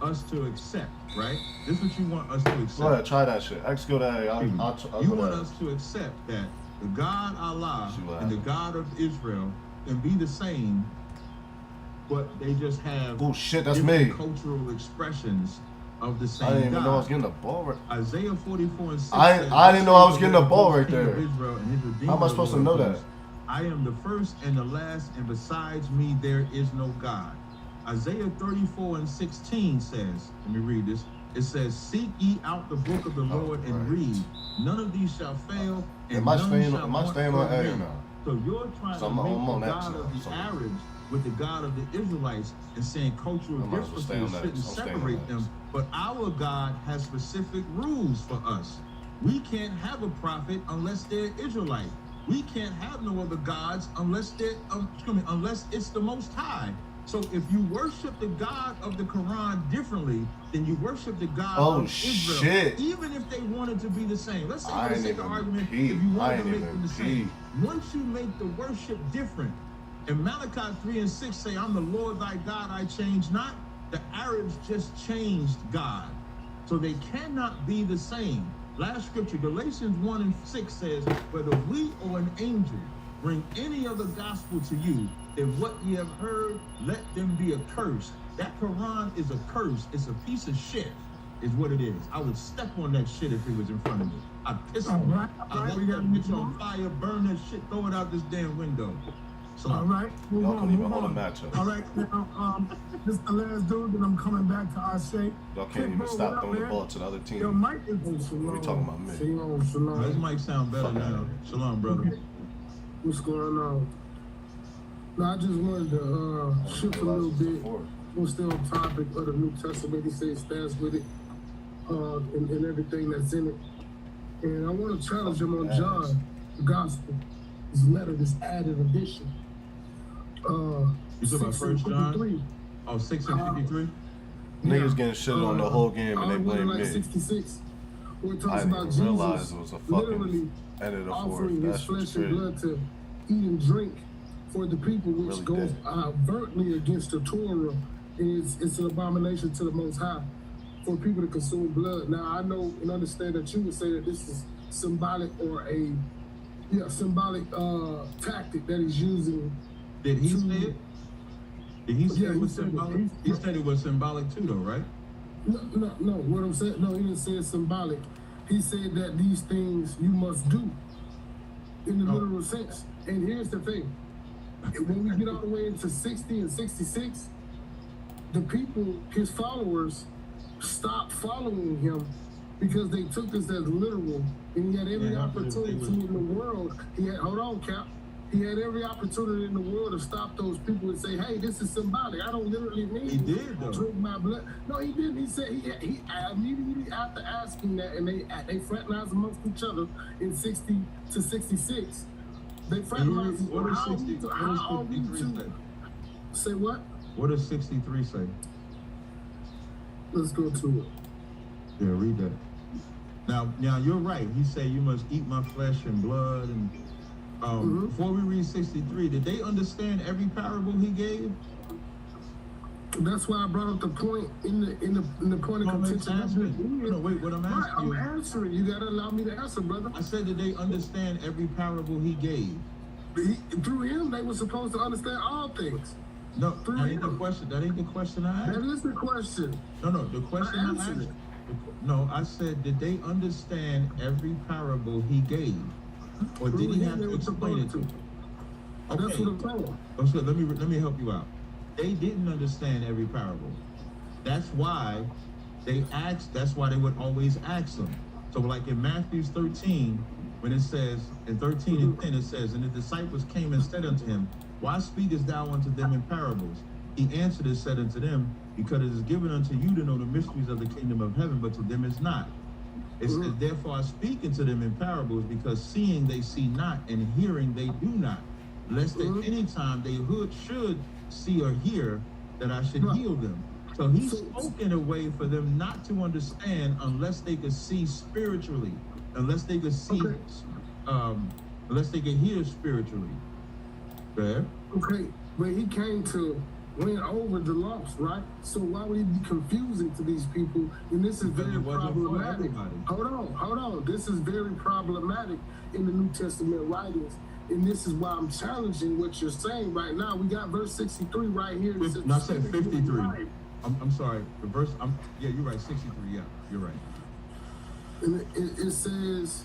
[SPEAKER 4] A?
[SPEAKER 1] us to accept, right? This is what you want us to accept.
[SPEAKER 4] Go ahead, try that shit. X go to A. I'll
[SPEAKER 1] You
[SPEAKER 4] go
[SPEAKER 1] want
[SPEAKER 4] to
[SPEAKER 1] us to accept that the God Allah
[SPEAKER 4] See what
[SPEAKER 1] and the
[SPEAKER 4] happens.
[SPEAKER 1] God of Israel can be the same, but they just have
[SPEAKER 4] Oh shit, that's
[SPEAKER 1] different
[SPEAKER 4] me.
[SPEAKER 1] cultural expressions of the same
[SPEAKER 4] I didn't even know I was
[SPEAKER 1] God.
[SPEAKER 4] getting the ball right.
[SPEAKER 1] Isaiah 44:6.
[SPEAKER 4] I
[SPEAKER 1] says,
[SPEAKER 4] didn't know I was getting the ball
[SPEAKER 1] King
[SPEAKER 4] right there.
[SPEAKER 1] of Israel and his Redeemer,
[SPEAKER 4] How am I supposed to
[SPEAKER 1] Lord
[SPEAKER 4] know
[SPEAKER 1] of
[SPEAKER 4] that?
[SPEAKER 1] hosts. I am the first and the last, and besides me there is no God. Isaiah 34:16 says, let me read this. It says, "Seek ye out the book of the Lord and
[SPEAKER 4] right.
[SPEAKER 1] read. None of these shall fail, and
[SPEAKER 4] Am I
[SPEAKER 1] none
[SPEAKER 4] staying-
[SPEAKER 1] shall
[SPEAKER 4] am I
[SPEAKER 1] want
[SPEAKER 4] staying
[SPEAKER 1] for
[SPEAKER 4] on A
[SPEAKER 1] me."
[SPEAKER 4] now?
[SPEAKER 1] So you're trying
[SPEAKER 4] So
[SPEAKER 1] to make
[SPEAKER 4] I'm on
[SPEAKER 1] the
[SPEAKER 4] X
[SPEAKER 1] God
[SPEAKER 4] now,
[SPEAKER 1] of the
[SPEAKER 4] so-
[SPEAKER 1] Arabs with the God of the Israelites and saying cultural
[SPEAKER 4] I might as well stay on
[SPEAKER 1] differences
[SPEAKER 4] X.
[SPEAKER 1] shouldn't
[SPEAKER 4] I'm staying on
[SPEAKER 1] separate
[SPEAKER 4] X.
[SPEAKER 1] them. But our God has specific rules for us. We can't have a prophet unless they're Israelite. We can't have no other gods unless they're unless it's the Most High. So if you worship the God of the Quran differently than you worship the God
[SPEAKER 4] Oh,
[SPEAKER 1] of Israel,
[SPEAKER 4] shit.
[SPEAKER 1] even if they wanted to be the same, let's say
[SPEAKER 4] I
[SPEAKER 1] for the
[SPEAKER 4] ain't
[SPEAKER 1] sake of
[SPEAKER 4] even
[SPEAKER 1] argument,
[SPEAKER 4] peep.
[SPEAKER 1] if you
[SPEAKER 4] I
[SPEAKER 1] wanted
[SPEAKER 4] ain't
[SPEAKER 1] to make
[SPEAKER 4] even
[SPEAKER 1] them the same, once you make the worship different, and Malachi 3:6 say, "I'm the Lord thy God, I change not." The Arabs just changed God, so they cannot be the same. Last scripture, Galatians 1:6 says, "Whether we or an angel bring any other gospel to you than what ye have heard, let them be accursed." That Quran is a curse. It's a piece of shit, is what it is. I would step on that shit if it was in front of me. I'd piss on it. I'd
[SPEAKER 2] we
[SPEAKER 1] light
[SPEAKER 2] gotta
[SPEAKER 1] that bitch
[SPEAKER 2] move
[SPEAKER 1] on
[SPEAKER 2] on.
[SPEAKER 1] fire, burn that shit, throw it out this damn window. So,
[SPEAKER 2] All right, move
[SPEAKER 4] Y'all
[SPEAKER 2] on,
[SPEAKER 4] couldn't even
[SPEAKER 2] move
[SPEAKER 4] hold a
[SPEAKER 2] on.
[SPEAKER 4] matchup.
[SPEAKER 2] All right, now, this is the last dude, and I'm coming back to our shape.
[SPEAKER 4] Y'all can't even stop throwing the ball to the other team.
[SPEAKER 2] Your mic is
[SPEAKER 4] What are we talking about, me?
[SPEAKER 2] Shalom.
[SPEAKER 1] this might sound better now. Shalom, brother.
[SPEAKER 2] Okay. What's going on? No, I just wanted to shift a little bit. We're still on topic of the New Testament. He says stands with it, and everything that's in it. And I want to challenge him on John, the Gospel, his letter, this added edition.
[SPEAKER 1] You talking about 1 John?
[SPEAKER 2] 6:53.
[SPEAKER 1] Oh, 6 and 53?
[SPEAKER 4] Niggas getting shit on the whole game and they
[SPEAKER 2] I went
[SPEAKER 4] blame
[SPEAKER 2] like
[SPEAKER 4] me.
[SPEAKER 2] 66. Where it
[SPEAKER 4] I
[SPEAKER 2] talks
[SPEAKER 4] didn't
[SPEAKER 2] about
[SPEAKER 4] even realize
[SPEAKER 2] Jesus
[SPEAKER 4] it was a
[SPEAKER 2] literally
[SPEAKER 4] fucking end of the fourth.
[SPEAKER 2] offering his
[SPEAKER 4] That's
[SPEAKER 2] flesh
[SPEAKER 4] what's
[SPEAKER 2] and
[SPEAKER 4] crazy.
[SPEAKER 2] blood to eat and drink for the people, which
[SPEAKER 4] Really
[SPEAKER 2] goes
[SPEAKER 4] did.
[SPEAKER 2] overtly against the Torah. It's an abomination to the Most High for people to consume blood. Now I know and understand that you would say that this is symbolic or a symbolic tactic that he's using.
[SPEAKER 1] Did he
[SPEAKER 2] to-
[SPEAKER 1] say it? Did he say
[SPEAKER 2] Yeah,
[SPEAKER 1] it
[SPEAKER 2] he
[SPEAKER 1] was
[SPEAKER 2] said it.
[SPEAKER 1] symbolic? He said it was symbolic too, though, right?
[SPEAKER 2] No. What I'm saying, no, he didn't say it's symbolic. He said that these things you must do in the literal sense. And here's the thing: when we get all the way into 60 and 66, the people, his followers, stopped following him because they took this as literal. And he had every
[SPEAKER 1] Yeah,
[SPEAKER 2] opportunity in the world. He had, hold on, Cap. He had every opportunity in the world to stop those people and say, "Hey, this is symbolic. I don't literally mean
[SPEAKER 1] He did, though.
[SPEAKER 2] drink my blood." No, he didn't. He said he immediately after asking that, and they fraternized amongst each other in 60 to 66. They fraternized.
[SPEAKER 1] What does
[SPEAKER 2] How are we
[SPEAKER 1] 63
[SPEAKER 2] to
[SPEAKER 1] say?
[SPEAKER 2] say what?
[SPEAKER 1] What does 63 say?
[SPEAKER 2] Let's go to it.
[SPEAKER 1] Yeah, read that. Now you're right. He said you must eat my flesh and blood. And before we read 63, did they understand every parable he gave?
[SPEAKER 2] That's why I brought up the point in the point of
[SPEAKER 1] No,
[SPEAKER 2] contention.
[SPEAKER 1] no, wait, what I'm
[SPEAKER 2] Right,
[SPEAKER 1] asking
[SPEAKER 2] I'm
[SPEAKER 1] you,
[SPEAKER 2] answering. You gotta allow me to answer, brother.
[SPEAKER 1] I said that they understand every parable he gave.
[SPEAKER 2] Through him, they were supposed to understand all things.
[SPEAKER 1] No, that ain't the question. That ain't the question I asked.
[SPEAKER 2] That is the question.
[SPEAKER 1] No, the question I
[SPEAKER 2] answered
[SPEAKER 1] asked.
[SPEAKER 2] it.
[SPEAKER 1] No, I said, did they understand every parable he gave, or did he have to explain it to them?
[SPEAKER 2] That's
[SPEAKER 1] Okay.
[SPEAKER 2] what I'm saying.
[SPEAKER 1] Okay, let me help you out. They didn't understand every parable. That's why they asked. That's why they would always ask them. So, like in Matthew 13, when it says in 13 and 10, it says, and the disciples came and said unto him, why speakest thou unto them in parables? He answered and said unto them, because it is given unto you to know the mysteries of the kingdom of heaven, but to them is not. It says, therefore I speak unto them in parables, because seeing they see not, and hearing they do not, lest at any time they should see or hear, that I should heal them. So he spoke in a way for them not to understand unless they could see spiritually, unless they could see, unless they could hear spiritually. Fair?
[SPEAKER 6] Okay, but he came to win over the lost, right? So why would he be confusing to these people? And this is very problematic. Hold on. This is very problematic in the New Testament writings. And this is why I'm challenging what you're saying right now. We got verse 63 right here.
[SPEAKER 1] I said 53. I'm sorry. The verse, yeah, you're right. 63. Yeah, you're right.
[SPEAKER 6] And it says,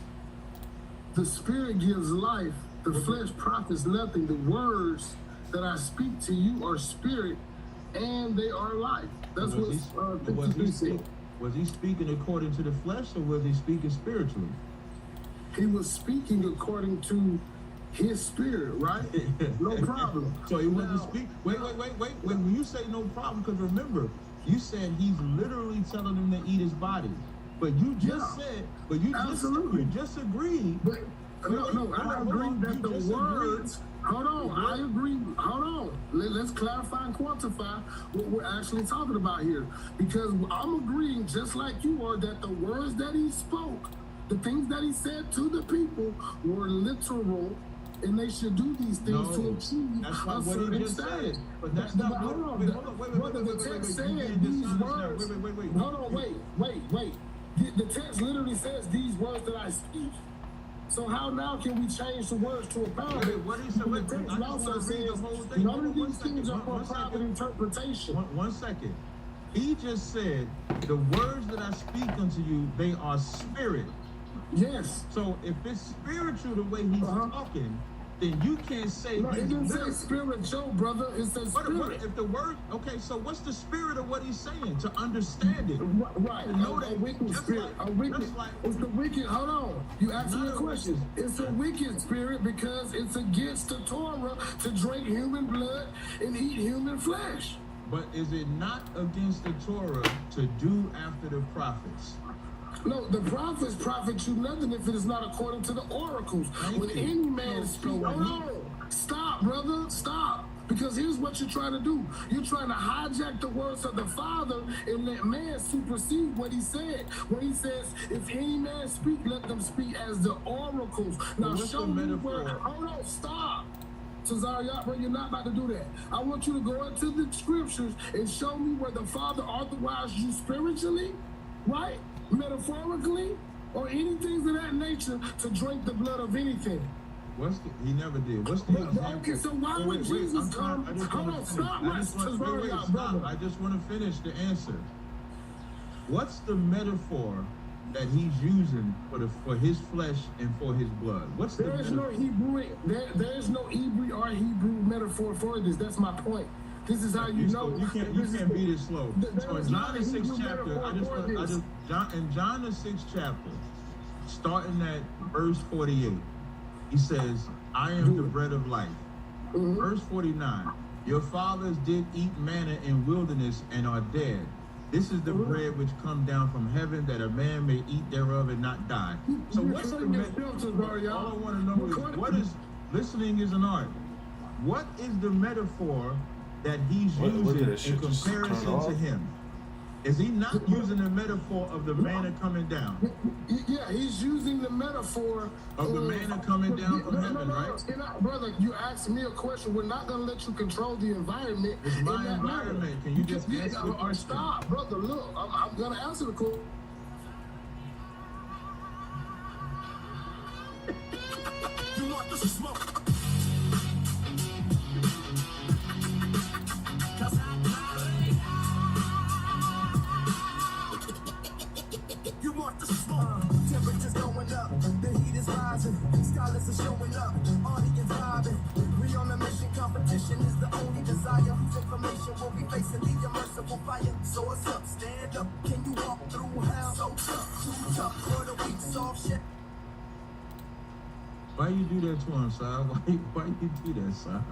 [SPEAKER 6] the spirit gives life, the flesh profits nothing. The words that I speak to you are spirit, and they are life. That's what 53 said.
[SPEAKER 1] Was he speaking according to the flesh, or was he speaking spiritually?
[SPEAKER 6] He was speaking according to his spirit, right? No problem.
[SPEAKER 1] So he wasn't speaking. Wait. When you say no problem, because remember, you said he's literally telling them to eat his body. But you just said, you just agreed.
[SPEAKER 6] But, I agree that the words. Hold on, I agree. Hold on. Let's clarify and quantify what we're actually talking about here. Because I'm agreeing, just like you are, that the words that he spoke, the things that he said to the people were literal, and they should do these things to achieve a certain status.
[SPEAKER 1] But that's not
[SPEAKER 6] what the text said. These words. Hold on, wait. The text literally says these words that I speak. So how now can we change the words to a parable?
[SPEAKER 1] What he said,
[SPEAKER 6] the text also says none of these things are for private interpretation.
[SPEAKER 1] One second. He just said, the words that I speak unto you, they are spirit.
[SPEAKER 6] Yes.
[SPEAKER 1] So if it's spiritual the way he's talking, then you can't say.
[SPEAKER 6] No, it didn't say spiritual, brother. It says spirit.
[SPEAKER 1] What if the word? Okay, so what's the spirit of what he's saying? To understand it,
[SPEAKER 6] right? A wicked spirit. It's the wicked. Hold on. You asked me a question. It's a wicked spirit because it's against the Torah to drink human blood and eat human flesh.
[SPEAKER 1] But is it not against the Torah to do after the prophets?
[SPEAKER 6] No, the prophets profit you nothing if it is not according to the oracles. When any man speaks, hold on, stop, brother, stop. Because here's what you're trying to do. You're trying to hijack the words of the Father and let man supersede what he said. When he says, if any man speak, let them speak as the oracles. Now show me where, hold on, stop. Cesaria, bro, you're not about to do that. I want you to go into the scriptures and show me where the Father authorized you spiritually, right? Metaphorically, or anything of that nature to drink the blood of anything.
[SPEAKER 1] He never did. What's the example?
[SPEAKER 6] Okay, so why would Jesus come? Hold on, stop.
[SPEAKER 1] I just want to finish the answer. What's the metaphor that he's using for his flesh and for his blood? What's the
[SPEAKER 6] There's no Hebrew or Hebrew metaphor for this. That's my point. This is how you know.
[SPEAKER 1] You can't beat it slow. So in John the 6th chapter, in John the 6th chapter, starting at verse 48, he says, I am the bread of life. Verse 49, your fathers did eat manna in wilderness and are dead. This is the bread which come down from heaven, that a man may eat thereof and not die. So what's the metaphor? All I want to know is, listening is an art. What is the metaphor that he's using in comparison to him? Is he not using the metaphor of the manna coming down?
[SPEAKER 6] Yeah, he's using the metaphor
[SPEAKER 1] of the manna coming down from heaven, right?
[SPEAKER 6] Brother, you asked me a question. We're not going to let you control the environment.
[SPEAKER 1] It's my environment. Can you just answer the question?
[SPEAKER 6] Stop, brother. Look, I'm going to answer the question.
[SPEAKER 9] You want this smoke? Temperatures going up, the heat is rising, scholars are showing up, audience vibing. We on a mission, competition is the only desire. Information will be facing the immersible fire. So what's up, stand up, can you walk through hell? So tough, too tough for the weak, soft shit.
[SPEAKER 1] Why you do that to him, Sal? Why you do that, Sal?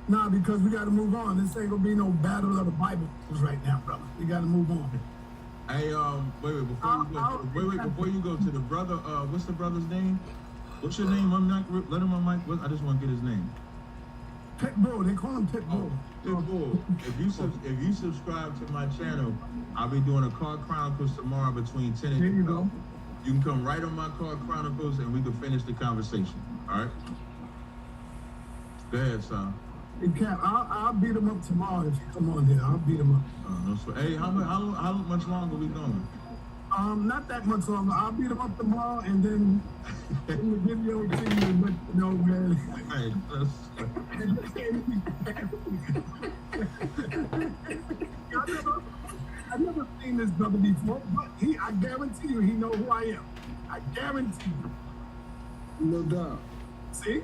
[SPEAKER 2] Nah, because we got to move on. This ain't gonna be no battle of the Bible right now, brother. We got to move on.
[SPEAKER 1] Hey, wait, before you go to the brother, what's the brother's name? What's your name? I'm not, let him on mic. I just want to get his name.
[SPEAKER 2] Pitbull. They call him Pitbull.
[SPEAKER 1] Pitbull. If you subscribe to my channel, I'll be doing a Car Chronicles tomorrow between 10 and 12.
[SPEAKER 2] There you go.
[SPEAKER 1] You can come right on my Car Chronicles and we can finish the conversation. All right? Go ahead, Sal.
[SPEAKER 2] Hey, Cap, I'll beat him up tomorrow if you come on here. I'll beat him up.
[SPEAKER 1] No, so, hey, how much longer we going?
[SPEAKER 2] Not that much longer. I'll beat him up tomorrow and then we'll give you a team and let you know, man.
[SPEAKER 1] Hey,
[SPEAKER 2] I've never seen this brother before, but I guarantee you he know who I am. I guarantee you.
[SPEAKER 6] No doubt.
[SPEAKER 2] See?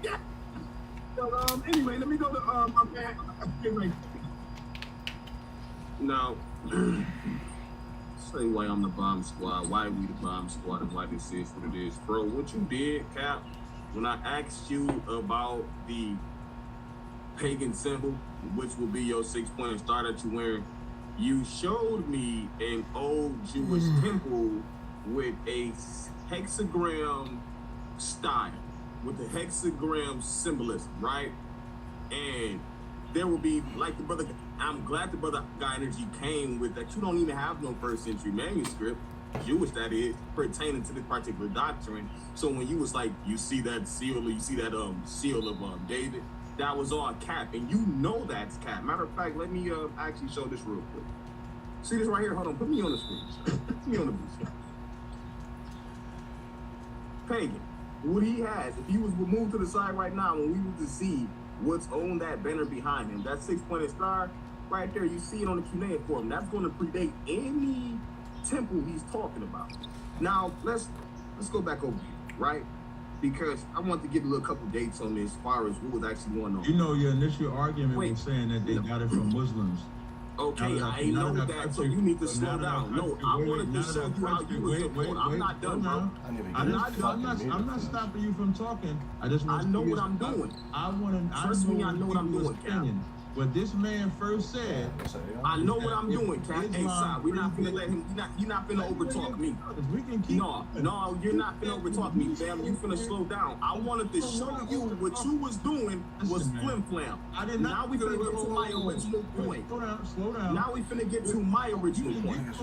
[SPEAKER 2] Yeah. So, anyway, let me go to my man.
[SPEAKER 10] Now, say why I'm the bomb squad, why we the bomb squad, and why this is what it is. Bro, what you did, Cap, when I asked you about the pagan symbol, which will be your 6-point star that you're wearing, you showed me an old Jewish temple with a hexagram style, with the hexagram symbolism, right? And there will be, like the brother, I'm glad the brother Guy Energy came with that. You don't even have no first century manuscript, Jewish that is, pertaining to this particular doctrine. So when you was like, you see that seal, or you see that seal of David, that was all Cap, and you know that's Cap. Matter of fact, let me actually show this real quick. See this right here? Hold on, put me on the screen. Put me on the screen. Pagan, what he has, if he was moved to the side right now, when we were to see what's on that banner behind him, that 6-pointed star right there, you see it on the Q&A forum. That's going to predate any temple he's talking about. Now let's go back over here, right? Because I want to give a little couple dates on this as far as what was actually going on.
[SPEAKER 1] You know, your initial argument was saying that they got it from Muslims.
[SPEAKER 10] Okay, I know that, so you need to slow down. No, I wanted to show you how you was going. I'm not done, bro.
[SPEAKER 1] I'm not stopping you from talking. I just want to
[SPEAKER 10] know what I'm doing. Trust me, I know what I'm doing, Cap.
[SPEAKER 1] What this man first said,
[SPEAKER 10] I know what I'm doing, Cap. Hey, son, we're not gonna let him. You're not gonna overtalk me.
[SPEAKER 1] We can keep.
[SPEAKER 10] No, you're not gonna overtalk me, fam. You finna slow down. I wanted to show you what you was doing was flim flam.
[SPEAKER 1] I did not.
[SPEAKER 10] Now we finna get to my original point.
[SPEAKER 1] Slow down.
[SPEAKER 10] Now we finna get to my original point.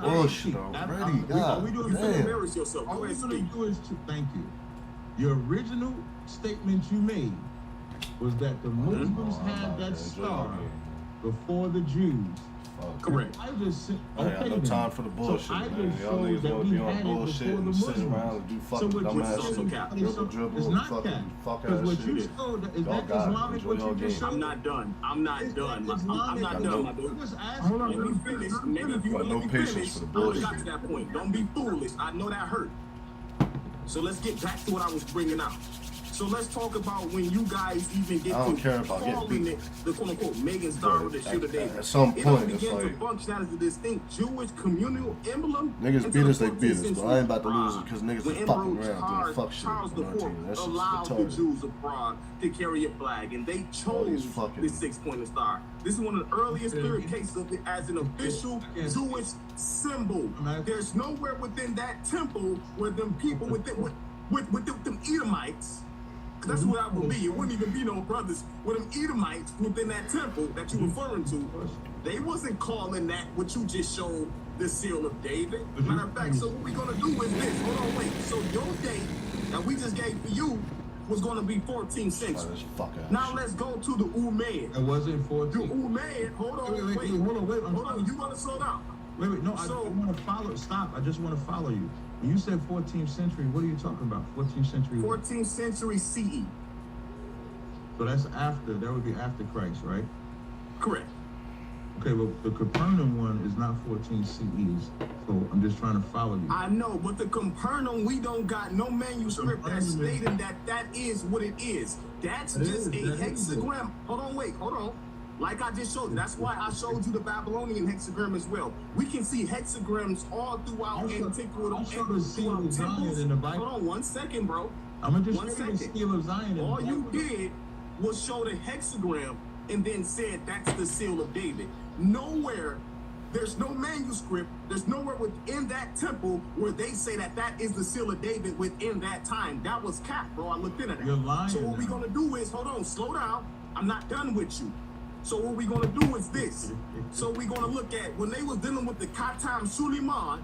[SPEAKER 1] Bullshit already.
[SPEAKER 10] You finna embarrass yourself. Go ahead, speak.
[SPEAKER 1] Thank you. Your original statement you made was that the Muslims had that star before the Jews.
[SPEAKER 10] Correct.
[SPEAKER 1] I just said,
[SPEAKER 4] okay, I got no time for the bullshit,
[SPEAKER 1] so I
[SPEAKER 4] man.
[SPEAKER 1] just
[SPEAKER 4] Y'all
[SPEAKER 1] showed
[SPEAKER 4] niggas
[SPEAKER 1] that
[SPEAKER 4] wanna
[SPEAKER 1] we
[SPEAKER 4] be
[SPEAKER 1] had
[SPEAKER 4] on
[SPEAKER 1] it
[SPEAKER 4] bullshit
[SPEAKER 1] before the
[SPEAKER 4] and sit
[SPEAKER 1] Muslims.
[SPEAKER 4] around and do
[SPEAKER 1] So
[SPEAKER 4] fucking
[SPEAKER 1] what
[SPEAKER 4] dumbass
[SPEAKER 1] you
[SPEAKER 4] shit.
[SPEAKER 10] Cap.
[SPEAKER 4] Dribble,
[SPEAKER 1] it's not
[SPEAKER 4] fucking
[SPEAKER 1] Cap.
[SPEAKER 4] fuck
[SPEAKER 1] Because
[SPEAKER 4] ass
[SPEAKER 1] what
[SPEAKER 4] shit.
[SPEAKER 1] you showed, is
[SPEAKER 4] Y'all
[SPEAKER 1] that
[SPEAKER 4] got it.
[SPEAKER 1] Islamic
[SPEAKER 4] Enjoy
[SPEAKER 1] what
[SPEAKER 4] your
[SPEAKER 1] you just
[SPEAKER 4] game.
[SPEAKER 1] showed?
[SPEAKER 10] I'm not done. I'm not done, my dude.
[SPEAKER 1] Just ask
[SPEAKER 2] Hold on,
[SPEAKER 10] Let me finish. Maybe if you
[SPEAKER 4] Got
[SPEAKER 10] want
[SPEAKER 4] no
[SPEAKER 10] to
[SPEAKER 4] patience
[SPEAKER 10] finish,
[SPEAKER 4] for the
[SPEAKER 10] I
[SPEAKER 4] bullshit.
[SPEAKER 10] got to that point. Don't be foolish. I know that hurt. So let's get back to what I was bringing out. So let's talk about when you guys even get
[SPEAKER 4] I don't
[SPEAKER 10] to
[SPEAKER 4] care about getting
[SPEAKER 10] calling
[SPEAKER 4] beat.
[SPEAKER 10] it the quote-unquote Megan Star with the Shield of David.
[SPEAKER 4] At some
[SPEAKER 10] It
[SPEAKER 4] point,
[SPEAKER 10] began
[SPEAKER 4] it's
[SPEAKER 10] to
[SPEAKER 4] like
[SPEAKER 10] function as a distinct Jewish communal emblem.
[SPEAKER 4] niggas
[SPEAKER 10] until
[SPEAKER 4] beat us,
[SPEAKER 10] the
[SPEAKER 4] they beat us,
[SPEAKER 10] 14th
[SPEAKER 4] but I ain't about to
[SPEAKER 10] century.
[SPEAKER 4] lose it because niggas
[SPEAKER 10] When
[SPEAKER 4] is fucking
[SPEAKER 10] Emperor
[SPEAKER 4] around doing fuck shit.
[SPEAKER 10] Charles
[SPEAKER 4] in 19.
[SPEAKER 10] IV
[SPEAKER 4] That shit's
[SPEAKER 10] allowed the
[SPEAKER 4] retarded.
[SPEAKER 10] Jews of Prague to carry a flag, and they chose
[SPEAKER 4] fucking-
[SPEAKER 10] the 6-pointed star. This is one of the earliest clear cases of it as an official Jewish symbol. There's nowhere within that temple where them people with them Edomites. That's what I would be. It wouldn't even be no brothers with them Edomites within that temple that you're referring to. They wasn't calling that what you just showed the seal of David. Matter of fact, so what we're gonna do is this. Hold on, wait. So your date that we just gave for you was gonna be 14th century. Now let's go to the Umayyad.
[SPEAKER 1] It wasn't 14.
[SPEAKER 10] The Umayyad. Hold on, wait. Hold on. You gotta slow down.
[SPEAKER 1] Wait. No, I want to follow. Stop. I just want to follow you. When you said 14th century, what are you talking about? 14th century?
[SPEAKER 10] 14th century CE.
[SPEAKER 1] So that's after. That would be after Christ, right?
[SPEAKER 10] Correct.
[SPEAKER 1] Okay, well, the Capernaum one is not 14 CEs, so I'm just trying to follow you.
[SPEAKER 10] I know, but the Capernaum, we don't got no manuscript that's stating that is what it is. That's just a hexagram. Hold on. Like I just showed you. That's why I showed you the Babylonian hexagram as well. We can see hexagrams all throughout antiquity.
[SPEAKER 1] Hold on 1 second, bro. I'm gonna just
[SPEAKER 10] One
[SPEAKER 1] show you the
[SPEAKER 10] second.
[SPEAKER 1] seal of Zion.
[SPEAKER 10] All you did was show the hexagram and then said that's the seal of David. Nowhere, there's no manuscript, there's nowhere within that temple where they say that that is the seal of David within that time. That was cap, bro. I looked into that.
[SPEAKER 1] You're lying.
[SPEAKER 10] So what we're gonna do is, hold on, slow down. I'm not done with you. So what we're gonna do is this. So we're gonna look at when they was dealing with the Khatam Suleiman.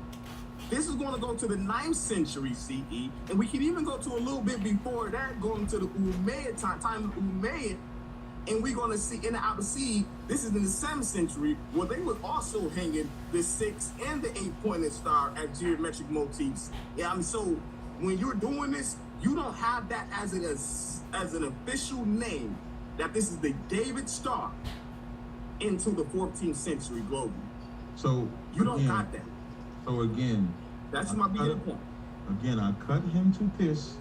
[SPEAKER 10] This is going to go to the 9th century CE, and we can even go to a little bit before that, going to the Umayyad time of Umayyad, and we're going to see in the Abbasid, this is in the 7th century, where they was also hanging the 6 and the 8-pointed star as geometric motifs. Yeah, I mean, so when you're doing this, you don't have that as an official name, that this is the David star into the 14th century globally.
[SPEAKER 1] So
[SPEAKER 10] You don't got that.
[SPEAKER 1] So again,
[SPEAKER 10] That's my big point.
[SPEAKER 1] Again, I cut him to piss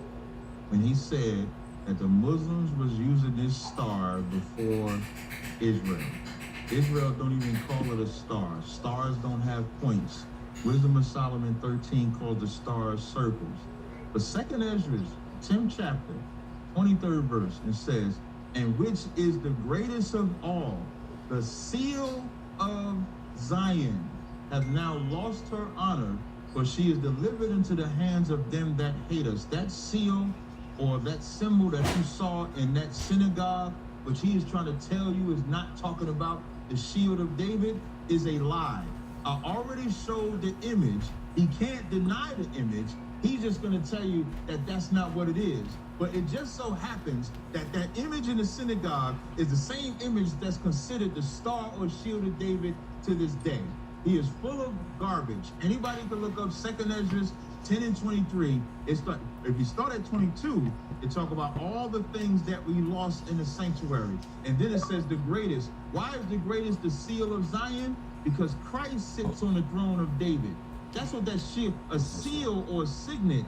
[SPEAKER 1] when he said that the Muslims was using this star before Israel. Israel don't even call it a star. Stars don't have points. Wisdom of Solomon 13 calls the stars circles. But 2nd Ezra, 10th chapter, 23rd verse, it says, and which is the greatest of all, the seal of Zion hath now lost her honor, for she is delivered into the hands of them that hate us. That seal or that symbol that you saw in that synagogue, which he is trying to tell you is not talking about the shield of David, is a lie. I already showed the image. He can't deny the image. He's just going to tell you that that's not what it is. But it just so happens that that image in the synagogue is the same image that's considered the star or shield of David to this day. He is full of garbage. Anybody can look up 2nd Ezra 10 and 23. If you start at 22, it talk about all the things that we lost in the sanctuary. And then it says the greatest. Why is the greatest the seal of Zion? Because Christ sits on the throne of David. That's what that shield, a seal or a signet,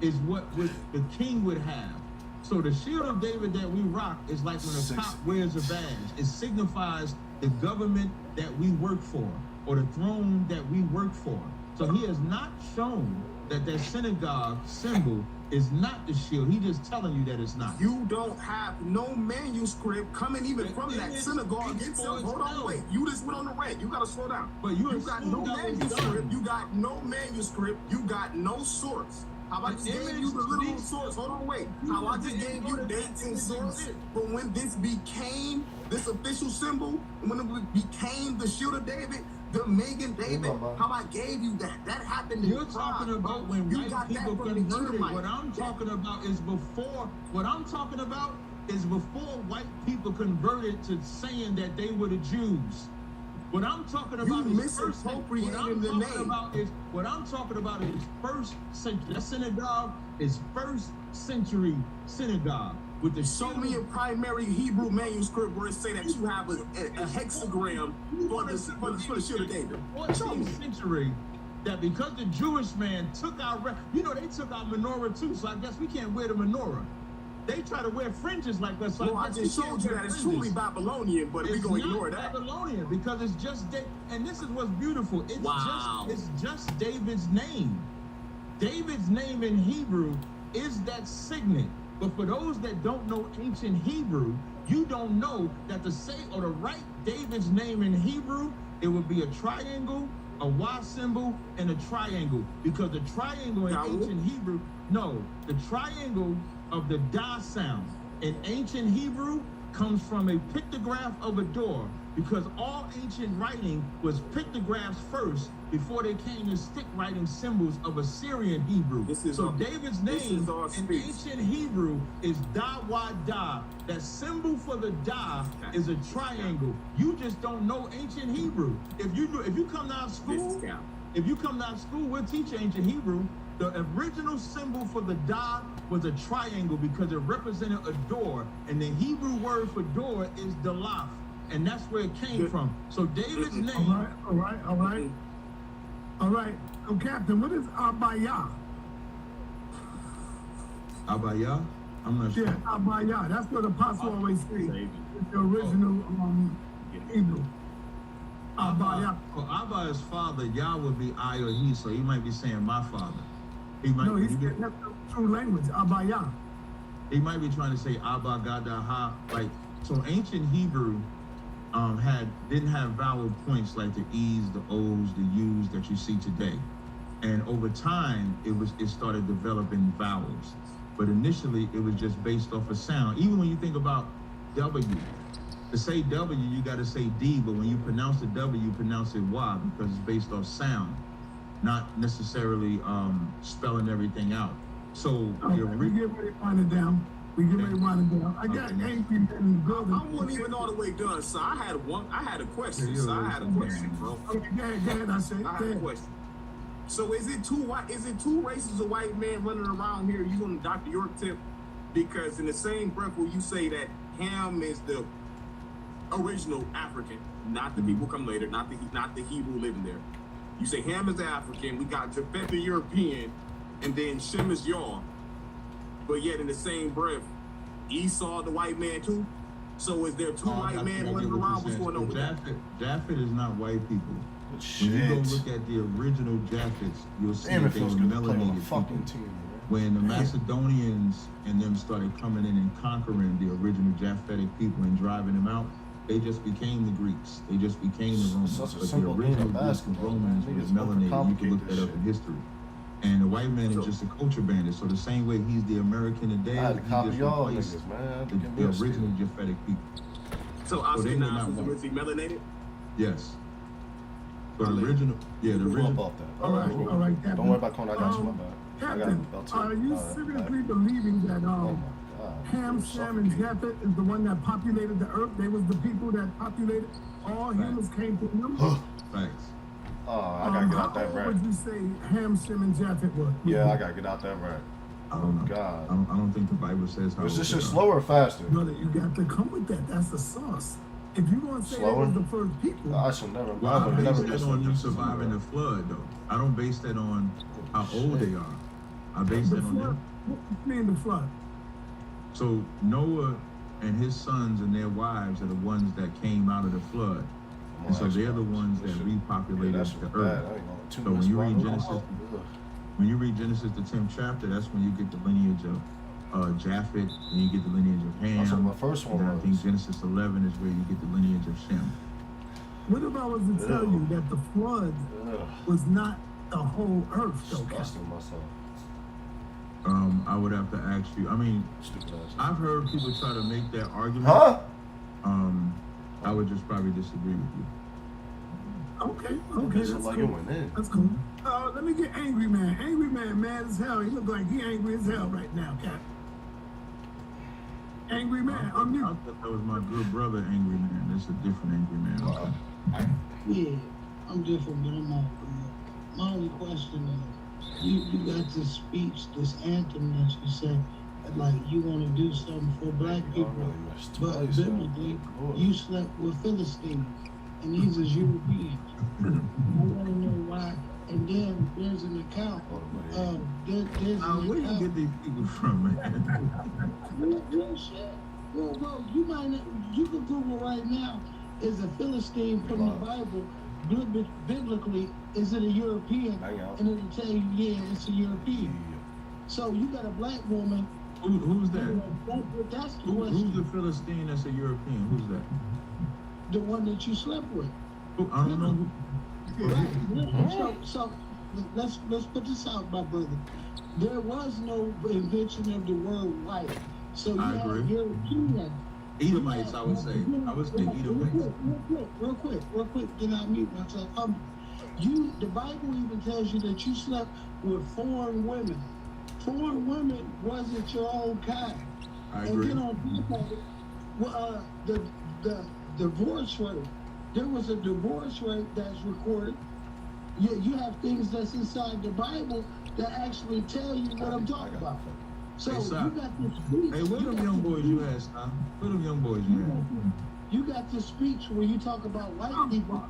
[SPEAKER 1] is what the king would have. So the shield of David that we rock is like when a cop wears a badge. It signifies the government that we work for, or the throne that we work for. So he has not shown that that synagogue symbol is not the shield. He's just telling you that it's not.
[SPEAKER 10] You don't have no manuscript coming even from that synagogue itself. Hold on, wait. You just went on the rant. You gotta slow down.
[SPEAKER 1] But you
[SPEAKER 10] got no manuscript. You got no manuscript. You got no source. How I just gave you the little source. Hold on, wait. How I just gave you dates and source. But when this became this official symbol, when it became the shield of David, the Megan David, how I gave you that. That happened in
[SPEAKER 1] You're talking about when white people converted. What I'm talking about is before. What I'm talking about is before white people converted to saying that they were the Jews. What I'm talking about is first. What I'm talking about is first century. That synagogue is 1st century synagogue. With the
[SPEAKER 10] show me a primary Hebrew manuscript where it say that you have a hexagram for the shield of David.
[SPEAKER 1] 14th century, that because the Jewish man took our, they took our menorah too. So I guess we can't wear the menorah. They try to wear fringes like us. So
[SPEAKER 10] no, I just showed you that it's truly Babylonian, but we're gonna ignore that.
[SPEAKER 1] Babylonian because it's just and this is what's beautiful. It's just David's name. David's name in Hebrew is that signet. But for those that don't know ancient Hebrew, you don't know that to say or to write David's name in Hebrew, it would be a triangle, a Y symbol, and a triangle. Because the triangle in ancient Hebrew, the triangle of the da sound in ancient Hebrew comes from a pictograph of a door. Because all ancient writing was pictographs first before they came to stick writing symbols of Assyrian Hebrew. So David's name in ancient Hebrew is Da-Wa-Da. That symbol for the Da is a triangle. You just don't know ancient Hebrew. If you come down to school, we'll teach you ancient Hebrew. The original symbol for the Da was a triangle because it represented a door, and the Hebrew word for door is Dalaf. And that's where it came from. So David's name.
[SPEAKER 2] All right. So Captain, what is Abaya?
[SPEAKER 1] Abaya? I'm not sure.
[SPEAKER 2] Yeah, Abaya. That's what the apostle always says. It's the original Hebrew. Abaya.
[SPEAKER 1] Well, Abaya's father, Yah would be I or he, so he might be saying my father.
[SPEAKER 2] He said that's the true language, Abaya.
[SPEAKER 1] He might be trying to say Abba Gada Ha. Like, so ancient Hebrew didn't have vowel points like the E's, the O's, the U's that you see today. And over time, it started developing vowels. But initially, it was just based off of sound. Even when you think about W, to say W, you got to say D, but when you pronounce the W, you pronounce it Y because it's based off sound, not necessarily spelling everything out. So
[SPEAKER 2] we get ready to wind it down. I got angry in the building.
[SPEAKER 10] I wasn't even all the way done, so I had a question. So I had a question, bro.
[SPEAKER 2] Okay, go ahead, I said.
[SPEAKER 10] I had a question. So is it two races of white men running around here? You on Dr. York tip? Because in the same breath where you say that Ham is the original African, not the people come later, not the Hebrew living there. You say Ham is the African, we got Japheth the European, and then Shem is Yah. But yet in the same breath, Esau the white man too? So is there two white men running around? What's going on with that?
[SPEAKER 1] Japhet is not white people.
[SPEAKER 4] Shit.
[SPEAKER 1] When you go look at the original Japhets, you'll see that they were melanated people. When the Macedonians and them started coming in and conquering the original Japhetic people and driving them out, they just became the Greeks. They just became the Romans. But the original Greeks and Romans was melanated. You can look that up in history. And the white man is just a culture bandit. So the same way he's the American today, he just replaced the original Japhetic people.
[SPEAKER 10] So Ashkenaz is originally melanated?
[SPEAKER 1] Yes. But the original, the original.
[SPEAKER 2] All right, Captain.
[SPEAKER 4] Don't worry about Conan. I got you, my bad.
[SPEAKER 2] Captain, are you seriously believing that Ham, Shem, and Japheth is the one that populated the earth? They was the people that populated. All humans came from them.
[SPEAKER 1] Thanks.
[SPEAKER 4] I gotta get out that
[SPEAKER 2] How
[SPEAKER 4] right.
[SPEAKER 2] would you say Ham, Shem, and Japheth were?
[SPEAKER 4] Yeah, I gotta get out that right.
[SPEAKER 1] I don't know.
[SPEAKER 4] God.
[SPEAKER 1] I don't think the Bible says how.
[SPEAKER 4] Is this shit slower or faster?
[SPEAKER 2] Brother, you got to come with that. That's the sauce. If you're going to say
[SPEAKER 4] Slower?
[SPEAKER 2] they was the first people.
[SPEAKER 4] I shall never.
[SPEAKER 1] Well, I
[SPEAKER 4] I would
[SPEAKER 1] base
[SPEAKER 4] never
[SPEAKER 1] that
[SPEAKER 4] listen
[SPEAKER 1] on
[SPEAKER 4] to
[SPEAKER 1] them
[SPEAKER 4] this.
[SPEAKER 1] surviving the flood, though. I don't base that on how old they are. I base
[SPEAKER 2] The
[SPEAKER 1] that on
[SPEAKER 2] flood,
[SPEAKER 1] them.
[SPEAKER 2] what do you mean the flood?
[SPEAKER 1] So Noah and his sons and their wives are the ones that came out of the flood. And so they're the ones that repopulated the earth. So when you read Genesis, the 10th chapter, that's when you get the lineage of Japheth, and you get the lineage of Ham.
[SPEAKER 4] That's what my first one
[SPEAKER 1] and I think
[SPEAKER 4] was.
[SPEAKER 1] Genesis 11 is where you get the lineage of Shem.
[SPEAKER 2] What if I was to tell you that the flood was not the whole earth, though?
[SPEAKER 4] Disgusting myself.
[SPEAKER 1] I would have to ask you. I mean,
[SPEAKER 4] Stupid ass.
[SPEAKER 1] I've heard people try to make that argument.
[SPEAKER 4] Huh?
[SPEAKER 1] I would just probably disagree with you.
[SPEAKER 2] Okay,
[SPEAKER 4] This
[SPEAKER 2] that's
[SPEAKER 4] is like
[SPEAKER 2] cool.
[SPEAKER 4] it went in.
[SPEAKER 2] That's cool. Let me get Angry Man. Angry Man, mad as hell. He look like he angry as hell right now, Cap. Angry Man,
[SPEAKER 1] I thought that was my good brother, Angry Man. That's a different Angry Man. Okay.
[SPEAKER 11] Yeah, I'm different, but I'm all good. My only question is, you got this speech, this anthem that you said, like you want to do something for black people, but biblically, you slept with Philistines, and these is Europeans. I want to know why. And then there's an account.
[SPEAKER 1] Where do you get these people from, man?
[SPEAKER 11] Real shit. Well, you might not, you can Google right now. Is a Philistine from the Bible biblically? Is it a European? And it'll tell you, yeah, it's a European. So you got a black woman.
[SPEAKER 1] Who's that?
[SPEAKER 11] That's the question.
[SPEAKER 1] Who's the Philistine that's a European? Who's that?
[SPEAKER 11] The one that you slept with.
[SPEAKER 1] I don't know.
[SPEAKER 11] So let's put this out, my brother. There was no invention of the word white. So you have European.
[SPEAKER 1] Edomites, I would say. I would say Edomites.
[SPEAKER 11] Real quick, get out mute myself. The Bible even tells you that you slept with foreign women. Foreign women wasn't your own kind.
[SPEAKER 1] I agree.
[SPEAKER 11] And then on top of it, the divorce rate. There was a divorce rate that's recorded. You have things that's inside the Bible that actually tell you what I'm talking about. So you got this speech.
[SPEAKER 1] Hey, where them young boys you had, son? Where them young boys you had?
[SPEAKER 11] You got this speech where you talk about white people,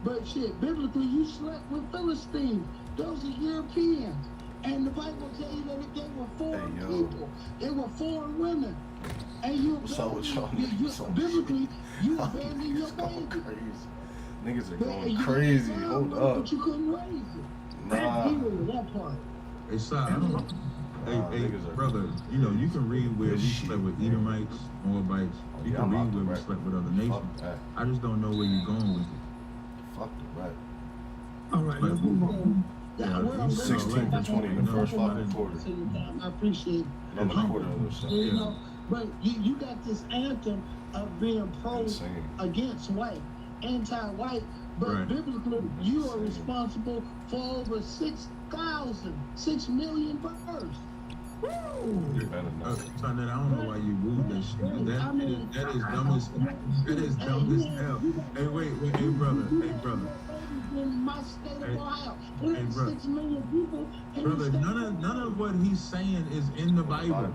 [SPEAKER 11] but shit, biblically you slept with Philistines. Those are Europeans. And the Bible tell you that they were foreign people. They were foreign women. And biblically, you abandoned your baby.
[SPEAKER 4] Niggas are going crazy. Hold up.
[SPEAKER 11] But you couldn't raise it.
[SPEAKER 4] Nah.
[SPEAKER 11] That part.
[SPEAKER 1] Hey, son, hey, brother, you know, you can read where we slept with Edomites, Moabites. You can read where we slept with other nations. I just don't know where you're going with it.
[SPEAKER 7] Fuck the right.
[SPEAKER 2] All right, let's move on.
[SPEAKER 11] Yeah, well,
[SPEAKER 7] 16 to 20 in the first fucking quarter.
[SPEAKER 11] I appreciate it.
[SPEAKER 7] Another quarter of this stuff.
[SPEAKER 11] You know, but you got this anthem of being pro against white, anti-white, but biblically you are responsible for over 6 million births.
[SPEAKER 1] Woo! Son, I don't know why you wooed that shit. That is dumb as hell. Hey, wait, hey, brother.
[SPEAKER 11] In my state of Ohio,
[SPEAKER 1] Hey, brother.
[SPEAKER 11] 6 million people.
[SPEAKER 1] Brother, none of what he's saying is in the Bible.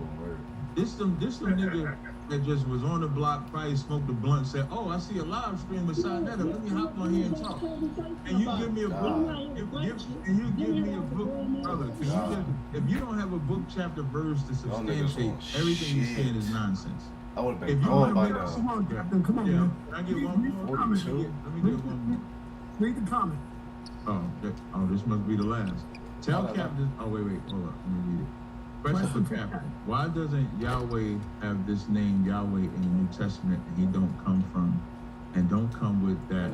[SPEAKER 1] This some nigga that just was on the block, probably smoked a blunt, said, "Oh, I see a live stream beside that. Let me hop on here and talk." And you give me a book. And you give me a book, brother. If you don't have a book, chapter, verse to substantiate everything you're saying is nonsense.
[SPEAKER 7] I would have been gone by now.
[SPEAKER 2] Come on, Captain. Come on,
[SPEAKER 1] Yeah,
[SPEAKER 2] man.
[SPEAKER 1] can I get one more? Let me get one more.
[SPEAKER 2] Read the comment.
[SPEAKER 1] Oh, this must be the last. Tell Captain. Oh, wait, hold up. Let me read it. Question for Captain. Why doesn't Yahweh have this name Yahweh in the New Testament and he don't come with that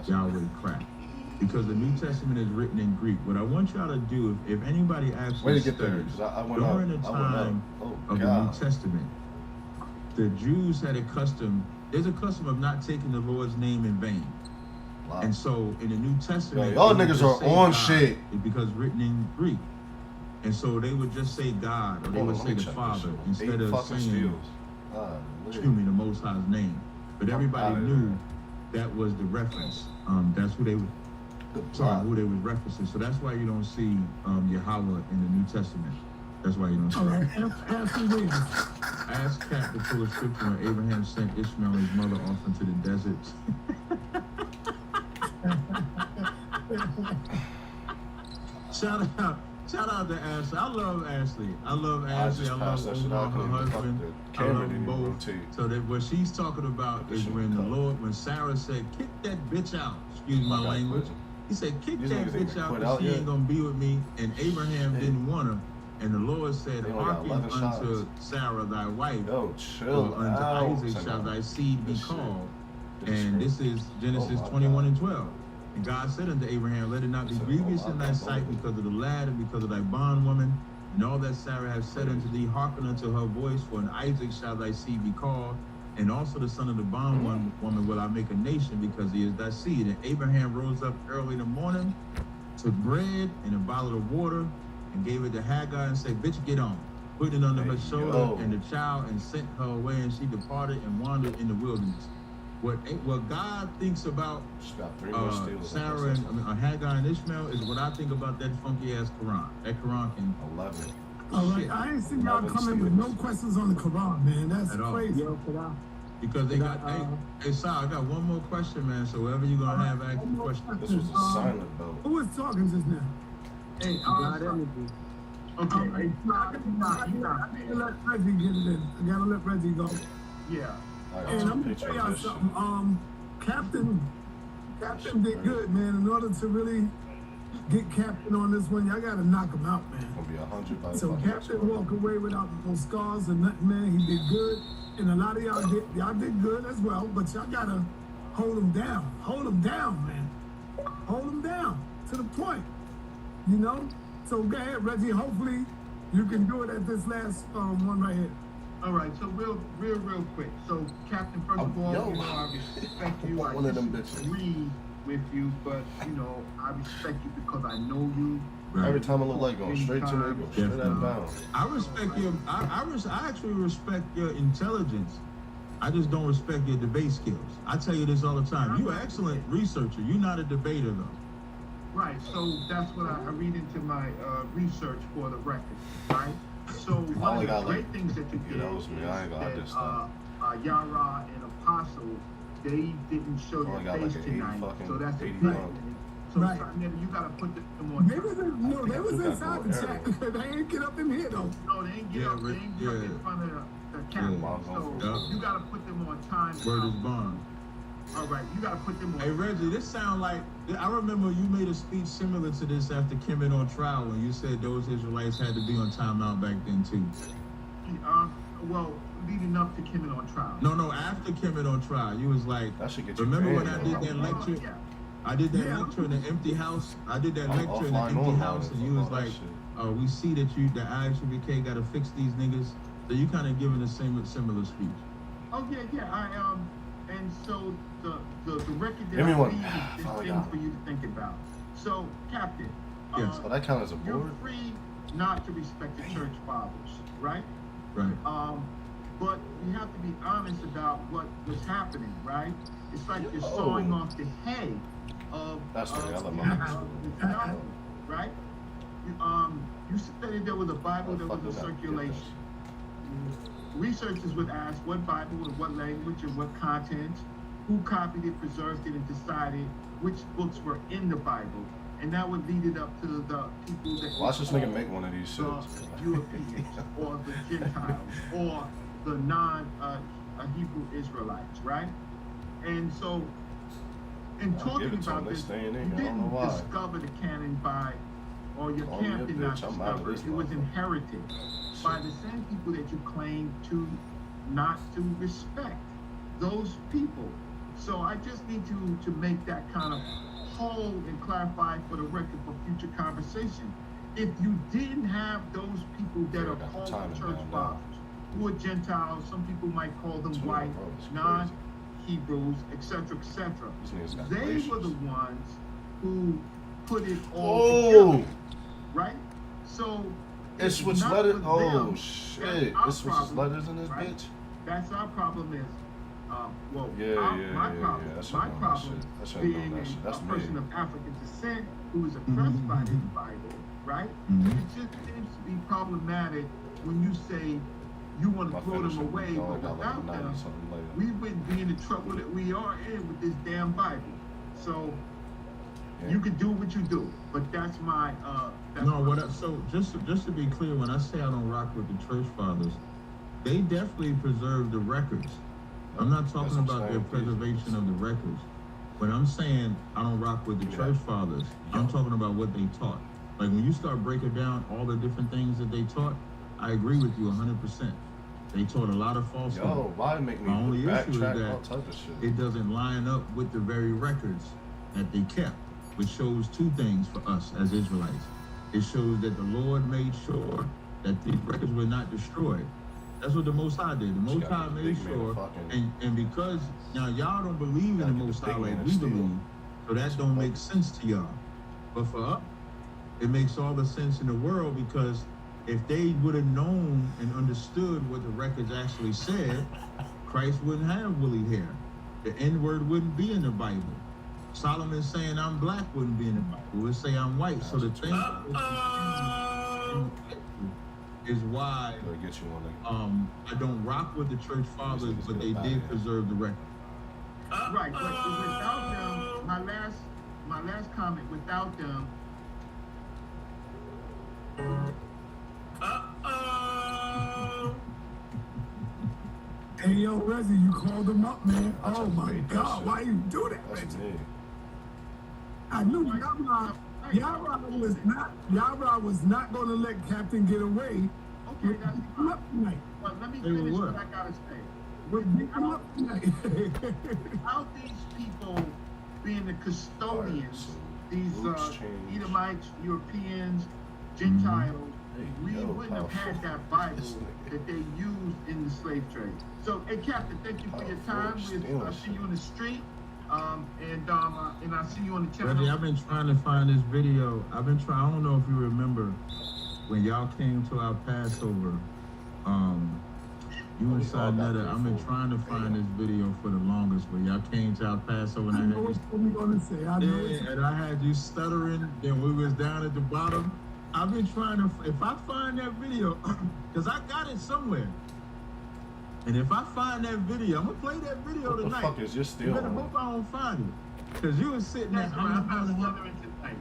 [SPEAKER 1] Yahweh crap? Because the New Testament is written in Greek. What I want y'all to do, if anybody actually studies during the time of the New Testament, the Jews had there's a custom of not taking the Lord's name in vain. Wow. And so in the New Testament,
[SPEAKER 7] y'all niggas are on shit.
[SPEAKER 1] Because written in Greek. And so they would just say God, or they would say the Father, instead of saying, excuse me, the Most High's name. But everybody knew that was the reference. That's who they were referencing. So that's why you don't see Yahweh in the New Testament. That's why you don't see it. Ask Cap to pull a scripture when Abraham sent Ishmael and his mother off into the desert. Shout out to Ashley. I love Ashley. I love her husband. I love them both. So that what she's talking about is when Sarah said, "Kick that bitch out." Excuse my language. He said, "Kick that bitch out, because she ain't gonna be with me." And Abraham didn't want her. And the Lord said, "Hearken unto Sarah thy wife, or unto Isaac shall thy seed be called." And this is Genesis 21:12. And God said unto Abraham, "Let it not be grievous in thy sight because of the lad and because of thy bondwoman, and all that Sarah hath said unto thee, hearken unto her voice, for in Isaac shall thy seed be called, and also the son of the bondwoman will I make a nation, because he is thy seed." And Abraham rose up early in the morning, took bread and a bottle of water, and gave it to Hagar and said, "Bitch, get on." Put it under her shoulder and the child, and sent her away, and she departed and wandered in the wilderness. What God thinks about Sarah and Hagar and Ishmael is what I think about that funky ass Quran. That Quran can
[SPEAKER 7] 11.
[SPEAKER 2] All right, I ain't seen y'all coming with no questions on the Quran, man. That's crazy.
[SPEAKER 1] Because they got, hey, Sal, I got one more question, man. So whoever you gonna have ask the question.
[SPEAKER 7] This was a silent vote.
[SPEAKER 2] Who was talking just now? Hey, okay. I gotta let Reggie get it in. I gotta let Reggie go. Yeah. And I'm gonna tell y'all something. Captain did good, man. In order to really get Captain on this one, y'all gotta knock him out, man.
[SPEAKER 7] Gonna be 100 by
[SPEAKER 2] so Captain walked away without no scars or nothing, man. He did good, and a lot of y'all did good as well. But y'all gotta hold him down. Hold him down, man. Hold him down to the point, you know. So go ahead, Reggie. Hopefully you can do it at this last one right here.
[SPEAKER 12] All right, so real quick. So, Captain, first of all, you know, I respect you. I disagree with you, but, you know, I respect you because I know you.
[SPEAKER 7] Every time I look like going straight to it, go straight out of bounds.
[SPEAKER 1] I respect your, I actually respect your intelligence. I just don't respect your debate skills. I tell you this all the time. You're an excellent researcher. You're not a debater, though.
[SPEAKER 12] Right, so that's what I read into my research for the record, right? So one of the great things that you did is that Yara and Apostle, they didn't show their face tonight, so that's a good thing. So you gotta put them on.
[SPEAKER 2] They was inside the chat. They ain't get up in here though.
[SPEAKER 12] No, they ain't get up. They ain't get up in front of the camera. So you gotta put them on time.
[SPEAKER 1] Word is bond.
[SPEAKER 12] All right, you gotta put them on.
[SPEAKER 1] Hey Reggie, this sound like I remember you made a speech similar to this after Kemet on trial when you said those Israelites had to be on timeout back then too.
[SPEAKER 12] Well, leading up to Kemet on trial.
[SPEAKER 1] No, after Kemet on trial, you was like, remember when I did that lecture?
[SPEAKER 12] Yeah.
[SPEAKER 1] I did that lecture in the empty house. I did that lecture in the empty house, and you was like, we see that the IHBK got to fix these niggas. So you kind of giving the similar speech.
[SPEAKER 12] Oh yeah. And so the record that
[SPEAKER 4] Give me
[SPEAKER 12] I
[SPEAKER 4] one.
[SPEAKER 12] read is things for you to think about. So, Captain,
[SPEAKER 1] yes.
[SPEAKER 4] So that counts as a
[SPEAKER 12] you're
[SPEAKER 4] board?
[SPEAKER 12] free not to respect the church fathers, right?
[SPEAKER 1] Right.
[SPEAKER 12] But you have to be honest about what was happening, right? It's like you're sawing off the head of right? You said that there was a Bible that was in circulation. Researchers would ask what Bible and what language and what content, who copied it, preserved it, and decided which books were in the Bible. And that would lead it up to the people that
[SPEAKER 4] watch this nigga make one of these shits.
[SPEAKER 12] The Europeans or the Gentiles or the non-Hebrew Israelites, right? And so, in talking about this, you didn't discover the canon by, or your camp did not discover it. It was inherited by the same people that you claim to not to respect. Those people. So I just need to make that kind of whole and clarify for the record for future conversation. If you didn't have those people that are called church fathers, who are Gentiles, some people might call them white, non-Hebrews, etc., etc. They were the ones who put it all together, right? So
[SPEAKER 4] it switched letters. Oh shit! It switches letters in this bitch.
[SPEAKER 12] That's our problem. Is my problem being a person of African descent who is oppressed by this Bible, right? It just seems to be problematic when you say you want to throw them away, but without them, we wouldn't be in the trouble that we are in with this damn Bible. So you can do what you do, but that's my
[SPEAKER 1] so just to be clear, when I say I don't rock with the church fathers, they definitely preserve the records. I'm not talking about their preservation of the records. When I'm saying I don't rock with the church fathers, I'm talking about what they taught. Like when you start breaking down all the different things that they taught, I agree with you 100%. They taught a lot of falsehood.
[SPEAKER 4] Why make me
[SPEAKER 1] My only issue is
[SPEAKER 4] all
[SPEAKER 1] that
[SPEAKER 4] type of shit.
[SPEAKER 1] it doesn't line up with the very records that they kept, which shows two things for us as Israelites. It shows that the Lord made sure that these records were not destroyed. That's what the Most High did. The Most High made sure, and because now y'all don't believe in the Most High like we believe, so that don't make sense to y'all. But for us, it makes all the sense in the world, because if they would have known and understood what the records actually said, Christ wouldn't have woolly hair. The N-word wouldn't be in the Bible. Solomon saying I'm black wouldn't be in the Bible. It would say I'm white. So the thing is why I don't rock with the church fathers, but they did preserve the record.
[SPEAKER 12] Right, but without them, my last comment, without them.
[SPEAKER 2] Hey yo, Rezzy, you called him up, man. Oh my God, why you do that, Reggie? I knew Yara was not going to let Captain get away.
[SPEAKER 12] Okay, that's fine. Tonight. But let me finish what I gotta say. How these people being the custodians, these Edomites, Europeans, Gentiles, we wouldn't have had that Bible that they used in the slave trade. So, hey, Captain, thank you for your time. I'll see you in the street. And I see you on the channel.
[SPEAKER 1] Reggie, I've been trying to find this video. I don't know if you remember when y'all came to our Passover. You and Sarnetta, I've been trying to find this video for the longest, but y'all came to our Passover and I know what you're gonna say. And I had you stuttering, then we was down at the bottom. I've been trying to, if I find that video, because I got it somewhere. And if I find that video, I'm gonna play that video tonight.
[SPEAKER 4] What the fuck is your still?
[SPEAKER 1] You better hope I don't find it. Because you was sitting there.
[SPEAKER 12] I'm not stuttering tonight.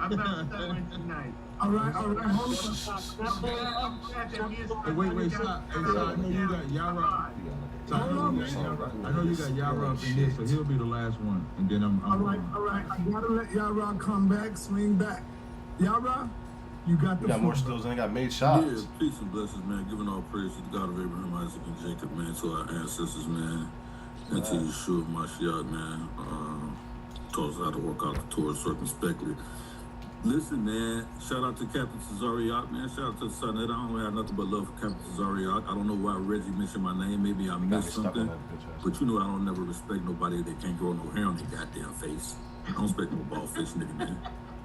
[SPEAKER 12] I'm not stuttering tonight.
[SPEAKER 2] All right, hold on.
[SPEAKER 1] Wait, stop. Hey, I know you got Yara. So I know you got Yara up in here, so he'll be the last one, and then I'm
[SPEAKER 2] all right. I gotta let Yara come back, swing back. Yara, you got the.
[SPEAKER 4] You got more skills than I got made shots.
[SPEAKER 7] Yeah, peace and blessings, man. Giving all praise to the God of Abraham, Isaac, and Jacob, man, to our ancestors, man, and to Yeshua Mashiach, man. Taught us how to work out the Torah circumspectly. Listen, man, shout out to Captain Cesariak, man. Shout out to the son. I don't have nothing but love for Captain Cesariak. I don't know why Reggie mentioned my name. Maybe I missed something. But you know I don't never respect nobody that can't grow no hair on their goddamn face. I don't respect no bald face nigga, man.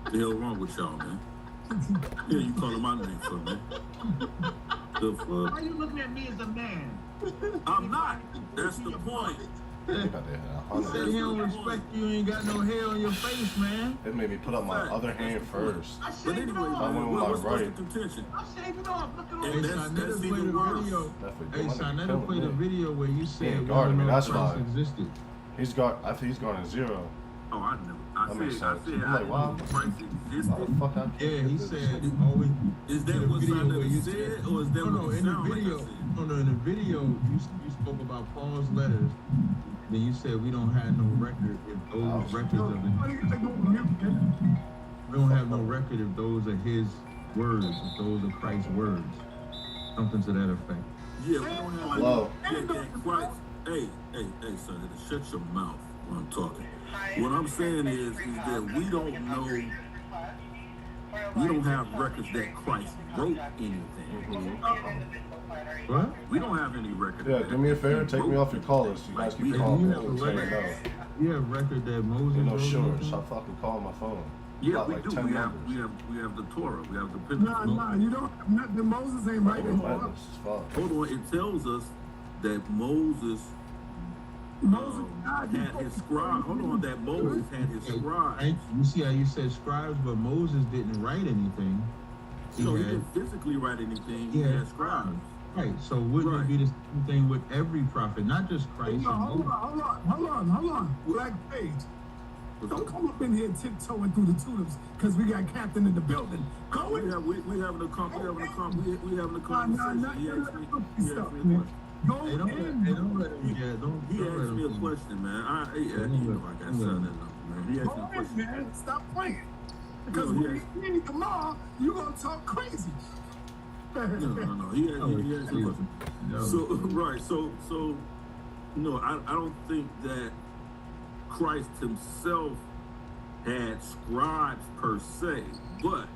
[SPEAKER 7] What the hell wrong with y'all, man? Yeah, you calling my name for me. The fuck?
[SPEAKER 12] Why are you looking at me as a man?
[SPEAKER 7] I'm not. That's the point.
[SPEAKER 1] He said he don't respect you, ain't got no hair on your face, man.
[SPEAKER 4] It made me put up my other hand first.
[SPEAKER 7] But anyway, man, what's the contention?
[SPEAKER 12] I shave it off. Look at all
[SPEAKER 1] Hey,
[SPEAKER 12] this.
[SPEAKER 1] Sonetta played a video. Hey, Sonetta played a video where you said we
[SPEAKER 4] guarding
[SPEAKER 1] don't
[SPEAKER 4] me.
[SPEAKER 1] know
[SPEAKER 4] That's
[SPEAKER 1] Christ
[SPEAKER 4] fine.
[SPEAKER 1] existed.
[SPEAKER 4] I think he's guarding 0.
[SPEAKER 7] Oh, I never.
[SPEAKER 4] That makes sense. I'm like, wow.
[SPEAKER 1] Yeah, he said always.
[SPEAKER 7] Is that what Sonetta said, or is that what
[SPEAKER 1] in the video? No, in the video you spoke about Paul's letters. Then you said we don't have no record if those records of we don't have no record if those are his words, if those are Christ's words. Something to that effect.
[SPEAKER 7] Yeah, we don't have
[SPEAKER 4] Hello.
[SPEAKER 7] Christ. Hey, son, shut your mouth when I'm talking. What I'm saying is that we don't know, we don't have records that Christ wrote anything.
[SPEAKER 1] What?
[SPEAKER 7] We don't have any record.
[SPEAKER 4] Yeah, do me a favor, take me off your call list. You guys keep calling me.
[SPEAKER 1] You have record that Moses
[SPEAKER 4] You know,
[SPEAKER 1] wrote
[SPEAKER 4] sure.
[SPEAKER 1] anything?
[SPEAKER 4] Stop fucking calling my phone.
[SPEAKER 7] Yeah, we
[SPEAKER 4] like
[SPEAKER 7] do.
[SPEAKER 4] 10
[SPEAKER 7] We
[SPEAKER 4] numbers.
[SPEAKER 7] have the Torah. We have the Pentateuch.
[SPEAKER 2] Nah, you don't have nothing. Moses ain't right anymore.
[SPEAKER 7] Hold on, it tells us that Moses had his scribe. Hold on, that Moses had his scribe.
[SPEAKER 1] You see how you said scribes, but Moses didn't write anything.
[SPEAKER 7] He didn't physically write anything. He had scribes.
[SPEAKER 1] Right. So wouldn't it be the same thing with every prophet, not just Christ?
[SPEAKER 2] Hold on. Black Page. Don't come up in here tiptoeing through the tulips because we got Captain in the building. Go
[SPEAKER 7] We having a conversation. He asked me a question.
[SPEAKER 2] Go
[SPEAKER 1] Hey, don't let him.
[SPEAKER 7] He asked me a question, man. I got something in man. He asked me a question.
[SPEAKER 2] Man, stop playing. Because when we meet tomorrow, you're going to talk crazy.
[SPEAKER 7] No. He asked me a question. So, no, I don't think that Christ himself had scribes per se, but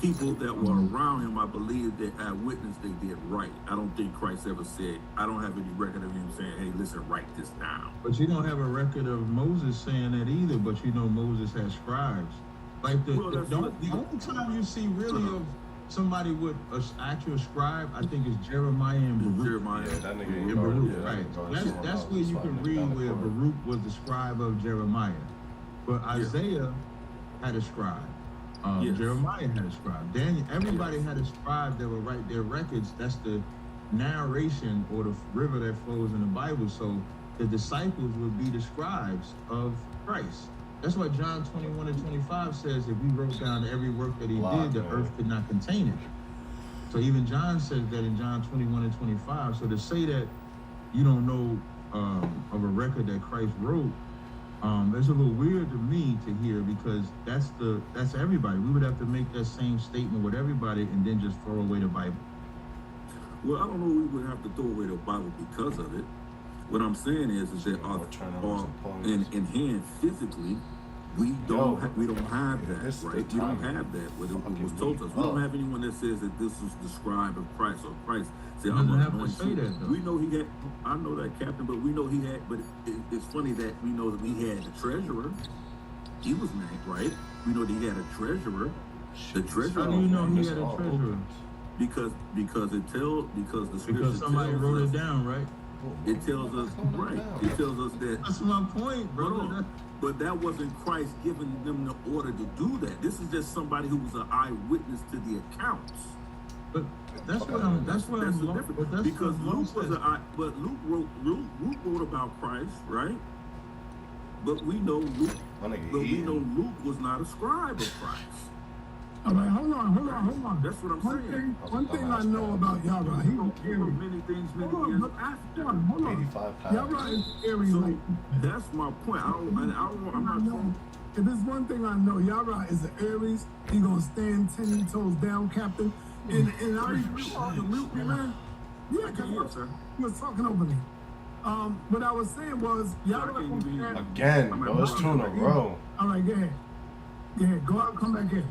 [SPEAKER 7] people that were around him, I believe that I witnessed they did right. I don't think Christ ever said, I don't have any record of him saying, hey, listen, write this down.
[SPEAKER 1] But you don't have a record of Moses saying that either, but you know Moses had scribes. Like the only time you see really of somebody with an actual scribe, I think is Jeremiah and Baruch.
[SPEAKER 7] Jeremiah,
[SPEAKER 4] that nigga
[SPEAKER 1] and Baruch, right. That's where you can read where Baruch was the scribe of Jeremiah. But Isaiah had a scribe. Jeremiah had a scribe. Daniel, everybody had a scribe that would write their records. That's the narration or the river that flows in the Bible. So the disciples would be the scribes of Christ. That's why John 21 and 25 says if we wrote down every work that he did, the earth could not contain it. So even John says that in John 21 and 25. So to say that you don't know of a record that Christ wrote, it's a little weird to me to hear because that's everybody. We would have to make that same statement with everybody and then just throw away the Bible.
[SPEAKER 7] Well, I don't know we would have to throw away the Bible because of it. What I'm saying is that in hand physically, we don't have that, right? We don't have that. What it was told us. We don't have anyone that says that this is the scribe of Christ or Christ.
[SPEAKER 1] I'm gonna have to say that though.
[SPEAKER 7] We know he had. I know that, Captain, but we know he had. But it's funny that we know that he had the treasurer. He was named, right? We know that he had a treasurer. The treasurer.
[SPEAKER 1] How do you know he had a treasurer?
[SPEAKER 7] Because the scripture
[SPEAKER 1] because somebody wrote it down, right?
[SPEAKER 7] It tells us, right? It tells us that.
[SPEAKER 1] That's my point, brother.
[SPEAKER 7] But that wasn't Christ giving them the order to do that. This is just somebody who was an eyewitness to the accounts.
[SPEAKER 1] But that's what I'm. That's what I'm.
[SPEAKER 7] Different. Because Luke was but Luke wrote about Christ, right? But we know Luke. Luke was not a scribe of Christ.
[SPEAKER 2] All right, hold on.
[SPEAKER 7] That's what I'm saying.
[SPEAKER 2] One thing I know about Yara, he was Aries.
[SPEAKER 7] Many things, many
[SPEAKER 2] Hold on,
[SPEAKER 7] years.
[SPEAKER 2] but hold on.
[SPEAKER 4] 85 pounds.
[SPEAKER 2] Yara is Aries.
[SPEAKER 7] So
[SPEAKER 2] like,
[SPEAKER 7] that's my point. I'm not saying.
[SPEAKER 2] if there's one thing I know, Yara is an Aries. He gonna stand 10 toes down, Captain. And I mute me, man. Yeah, because he was talking over me. What I was saying was, Yara gonna stand.
[SPEAKER 4] Again, bro, it's 2 in a row.
[SPEAKER 2] All right, go ahead. Go ahead, go out and come back in.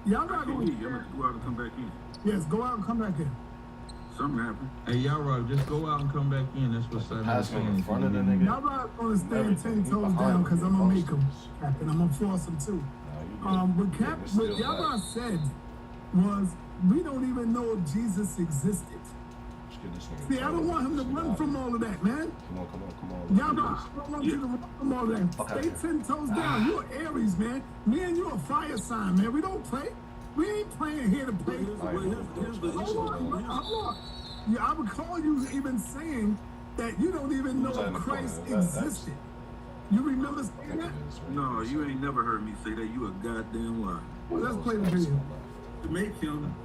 [SPEAKER 2] Y'all gotta
[SPEAKER 7] I'm
[SPEAKER 2] go.
[SPEAKER 7] going to go out and come back in.
[SPEAKER 2] Yes, go out and come back in.
[SPEAKER 7] Something happened.
[SPEAKER 1] Hey, Yara, just go out and come back in. That's what Simon
[SPEAKER 4] Pass
[SPEAKER 1] saying.
[SPEAKER 4] in front of the nigga.
[SPEAKER 2] Y'all not gonna stand 10 toes down because I'm gonna make him, Captain. I'm gonna force him too. What Yara said was, we don't even know if Jesus existed. See, I don't want him to run from all of that, man.
[SPEAKER 4] Come on.
[SPEAKER 2] Yara, I don't want you to run from all of that. Stay 10 toes down. You're Aries, man. Me and you are fire sign, man. We don't play. We ain't playing here to play. Hold on. Yeah, I would call you even saying that you don't even know if Christ existed. You remember saying that?
[SPEAKER 7] No, you ain't never heard me say that. You a goddamn lie.
[SPEAKER 2] Well, let's play the video.
[SPEAKER 5] To make him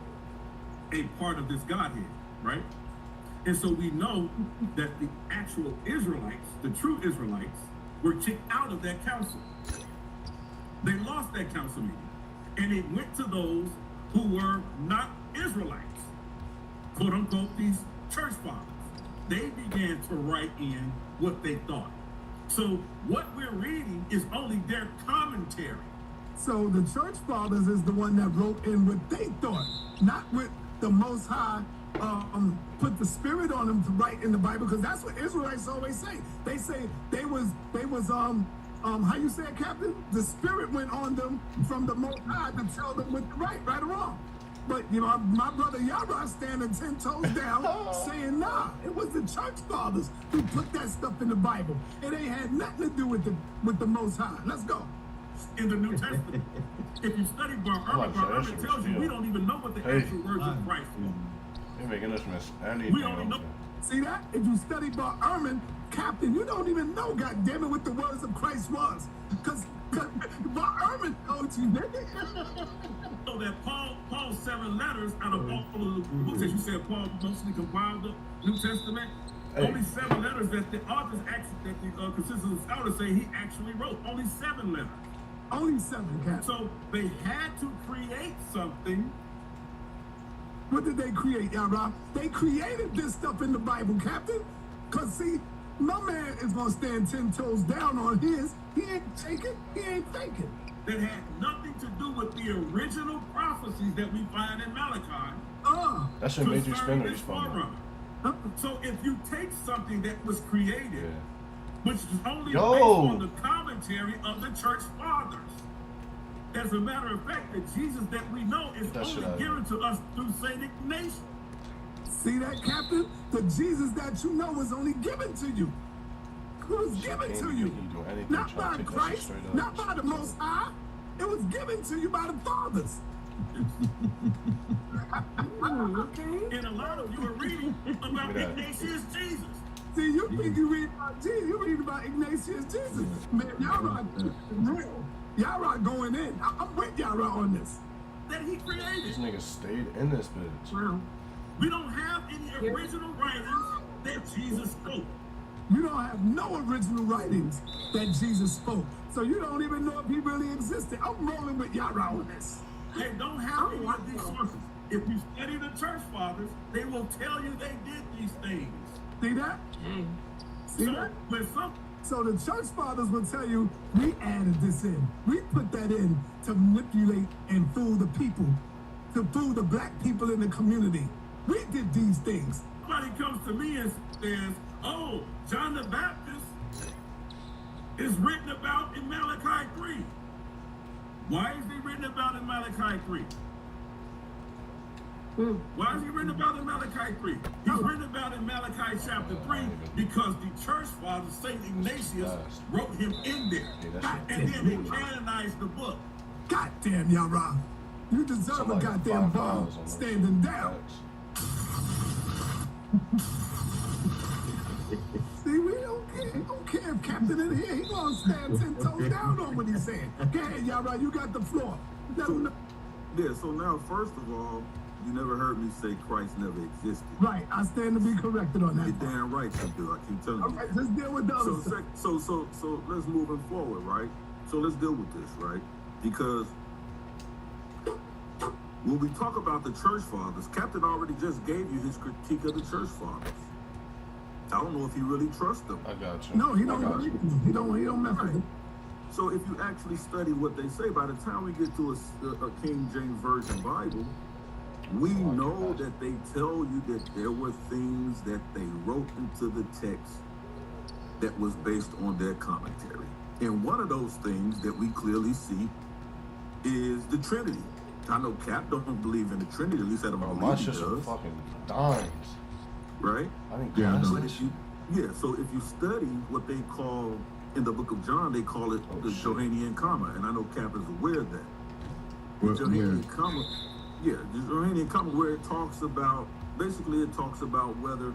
[SPEAKER 5] a part of this Godhead, right? And so we know that the actual Israelites, the true Israelites, were kicked out of that council. They lost that council meeting. And it went to those who were not Israelites, quote unquote, these church fathers. They began to write in what they thought. So what we're reading is only their commentary.
[SPEAKER 2] So the church fathers is the one that wrote in what they thought, not what the Most High put the spirit on them to write in the Bible, because that's what Israelites always say. They say they was how you say it, Captain? The spirit went on them from the Most High to tell them what to write, right or wrong. But you know, my brother Yara standing 10 toes down, saying, nah, it was the church fathers who put that stuff in the Bible. It ain't had nothing to do with the Most High. Let's go.
[SPEAKER 5] In the New Testament, if you study Bar Irma tells you we don't even know what the actual words of Christ were.
[SPEAKER 4] You're making us miss anything.
[SPEAKER 5] We only know.
[SPEAKER 2] See that? If you study Bar Irma, Captain, you don't even know, goddammit, what the words of Christ was. Because Bar Irma told you, nigga.
[SPEAKER 5] So that Paul's 7 letters out of all of the books that you said Paul mostly compiled the New Testament, only 7 letters that the authors actually, that the consensus scholars say he actually wrote. Only 7 letters.
[SPEAKER 2] Only 7, Captain.
[SPEAKER 5] So they had to create something.
[SPEAKER 2] What did they create, Yara? They created this stuff in the Bible, Captain. Because, see, my man is going to stand 10 toes down on his. He ain't shaking, he ain't faking.
[SPEAKER 5] That had nothing to do with the original prophecies that we find in Malachi.
[SPEAKER 4] That should make you spin it.
[SPEAKER 5] So if you take something that was created, which is only based on the commentary of the church fathers, as a matter of fact, the Jesus that we know is only given to us through Saint Ignatius.
[SPEAKER 2] See that, Captain? The Jesus that you know was only given to you. It was given to you. Not by Christ, not by the Most High. It was given to you by the fathers.
[SPEAKER 5] Okay. And a lot of you are reading about Ignatius Jesus.
[SPEAKER 2] See, you think you read about Jesus, you read about Ignatius Jesus. Man, y'all are real. Y'all are going in. I'm with y'all on this.
[SPEAKER 5] That he created.
[SPEAKER 4] These niggas stayed in this bitch.
[SPEAKER 2] Wow.
[SPEAKER 5] We don't have any original writings that Jesus spoke.
[SPEAKER 2] You don't have no original writings that Jesus spoke. So you don't even know if he really existed. I'm rolling with Yara on this.
[SPEAKER 5] They don't have any of these sources. If you study the church fathers, they will tell you they did these things.
[SPEAKER 2] See that? See that? So the church fathers will tell you, we added this in. We put that in to manipulate and fool the people, to fool the black people in the community. We did these things.
[SPEAKER 5] Somebody comes to me and says, oh, John the Baptist is written about in Malachi 3. Why is he written about in Malachi 3? Why is he written about in Malachi 3? He's written about in Malachi chapter 3 because the church father, St. Ignatius, wrote him in there. And then they canonized the book.
[SPEAKER 2] Goddamn, Yara. You deserve a goddamn ball standing down. See, we don't care if Captain in here, he gonna stand 10 toes down on what he's saying. Go ahead, Yara, you got the floor. Let him know.
[SPEAKER 7] Yeah, so now, first of all, you never heard me say Christ never existed.
[SPEAKER 2] Right, I stand to be corrected on that.
[SPEAKER 7] You're damn right you do. I keep telling you.
[SPEAKER 2] All right, let's deal with the other stuff.
[SPEAKER 7] So let's move it forward, right? So let's deal with this, right? Because when we talk about the church fathers, Captain already just gave you his critique of the church fathers. I don't know if he really trusts them.
[SPEAKER 4] I got you.
[SPEAKER 2] No, he don't. He don't mess with it.
[SPEAKER 7] So if you actually study what they say, by the time we get to a King James Version Bible, we know that they tell you that there were things that they wrote into the text that was based on their commentary. And one of those things that we clearly see is the Trinity. I know Cap don't believe in the Trinity, at least I don't believe he does.
[SPEAKER 4] Fucking dimes.
[SPEAKER 7] Right?
[SPEAKER 4] I think
[SPEAKER 7] so if you study what they call in the book of John, they call it the Johannine comma, and I know Cap is aware of that. The Johannine comma, the Johannine comma, where it talks about whether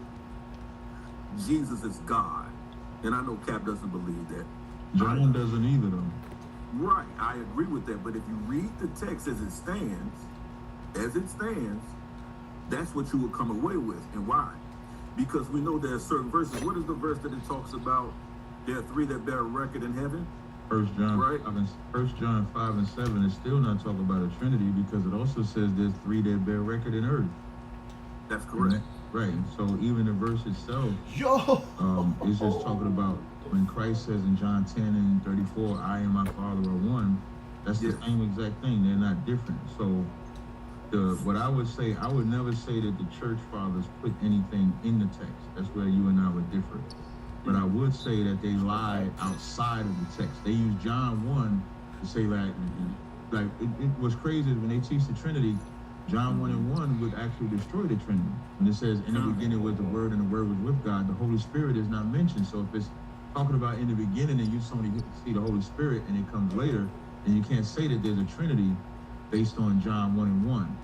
[SPEAKER 7] Jesus is God, and I know Cap doesn't believe that.
[SPEAKER 1] John doesn't either, though.
[SPEAKER 7] Right, I agree with that. But if you read the text as it stands, that's what you will come away with. And why? Because we know there are certain verses. What is the verse that it talks about? There are three that bear record in heaven.
[SPEAKER 1] 1 John 5 and 7 is still not talking about a Trinity, because it also says there's three that bear record in earth.
[SPEAKER 7] That's correct.
[SPEAKER 1] Right. So even the verse itself, is just talking about when Christ says in John 10 and 34, I and my Father are one. That's the same exact thing. They're not different. So what I would say, I would never say that the church fathers put anything in the text. That's where you and I would differ. But I would say that they lied outside of the text. They used John 1 to say like it was crazy when they teach the Trinity. John 1 and 1 would actually destroy the Trinity. When it says in the beginning was the Word and the Word was with God, the Holy Spirit is not mentioned. So if it's talking about in the beginning and you only get to see the Holy Spirit and it comes later, and you can't say that there's a Trinity based on John 1 and 1.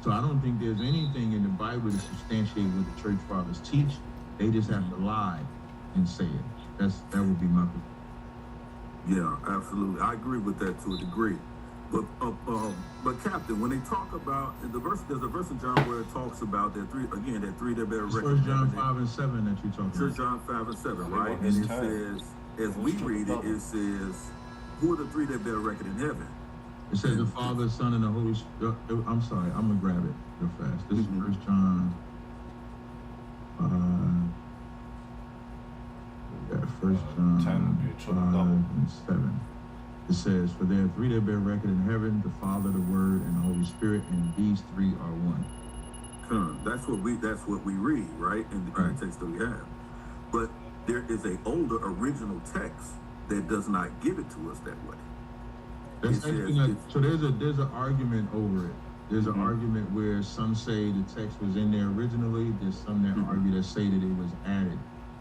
[SPEAKER 1] So I don't think there's anything in the Bible to substantiate what the church fathers teach. They just have to lie and say it. That would be my opinion.
[SPEAKER 7] Yeah, absolutely. I agree with that to a degree. But Captain, when they talk about in the verse, there's a verse in John where it talks about that three that bear record.
[SPEAKER 1] 1 John 5 and 7 that you're talking about.
[SPEAKER 7] 1 John 5 and 7, right? And it says, as we read it, it says, who are the three that bear record in heaven?
[SPEAKER 1] It says the Father, Son, and the Holy Spirit. I'm sorry, I'm gonna grab it real fast. This is 1 John 1 John 5 and 7. It says, for there are three that bear record in heaven, the Father, the Word, and the Holy Spirit, and these three are one.
[SPEAKER 7] That's what we read, right? In the text that we have. But there is an older original text that does not give it to us that way.
[SPEAKER 1] So there's an argument over it. There's an argument where some say the text was in there originally. There's some that argue that say that it was added.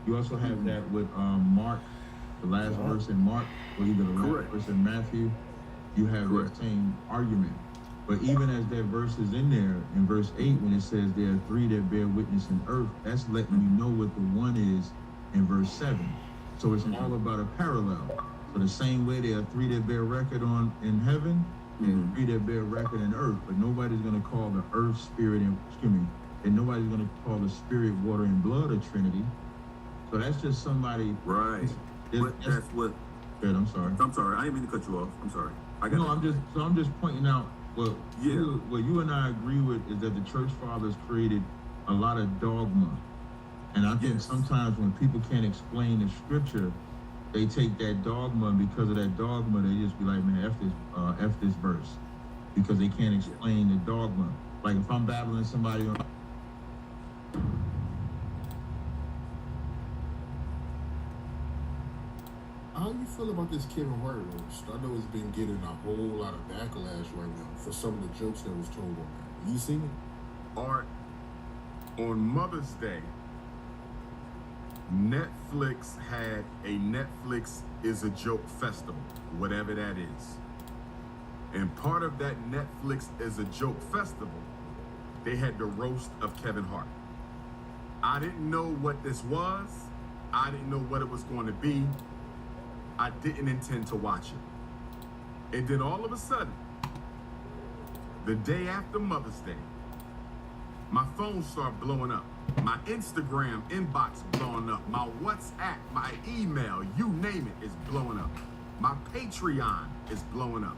[SPEAKER 1] You also have that with Mark, the last verse in Mark, or either the last verse in Matthew. You have that same argument. But even as that verse is in there, in verse 8, when it says there are three that bear witness in earth, that's letting you know what the one is in verse 7. So it's all about a parallel. So the same way there are three that bear record in heaven, and three that bear record in earth, but nobody's going to call the earth, spirit, and nobody's going to call the spirit, water, and blood a Trinity. So that's just somebody.
[SPEAKER 7] Right. That's what.
[SPEAKER 1] Good. I'm sorry.
[SPEAKER 7] I didn't mean to cut you off. I'm sorry.
[SPEAKER 1] I'm just pointing out what you and I agree with is that the church fathers created a lot of dogma, and I think sometimes when people can't explain the scripture, they take that dogma, and because of that dogma, they just be like, man, F this verse, because they can't explain the dogma. Like if I'm battling somebody on.
[SPEAKER 13] How you feel about this Kevin Hart roast? I know it's been getting a whole lot of backlash right now for some of the jokes that was told on that. You seen it?
[SPEAKER 14] Art, on Mother's Day, Netflix had a Netflix is a Joke festival, whatever that is. And part of that Netflix is a Joke festival, they had the roast of Kevin Hart. I didn't know what this was. I didn't know what it was going to be. I didn't intend to watch it. And then all of a sudden, The day after Mother's Day, my phone started blowing up. My Instagram inbox blowing up. My WhatsApp, my email, you name it, is blowing up. My Patreon is blowing up.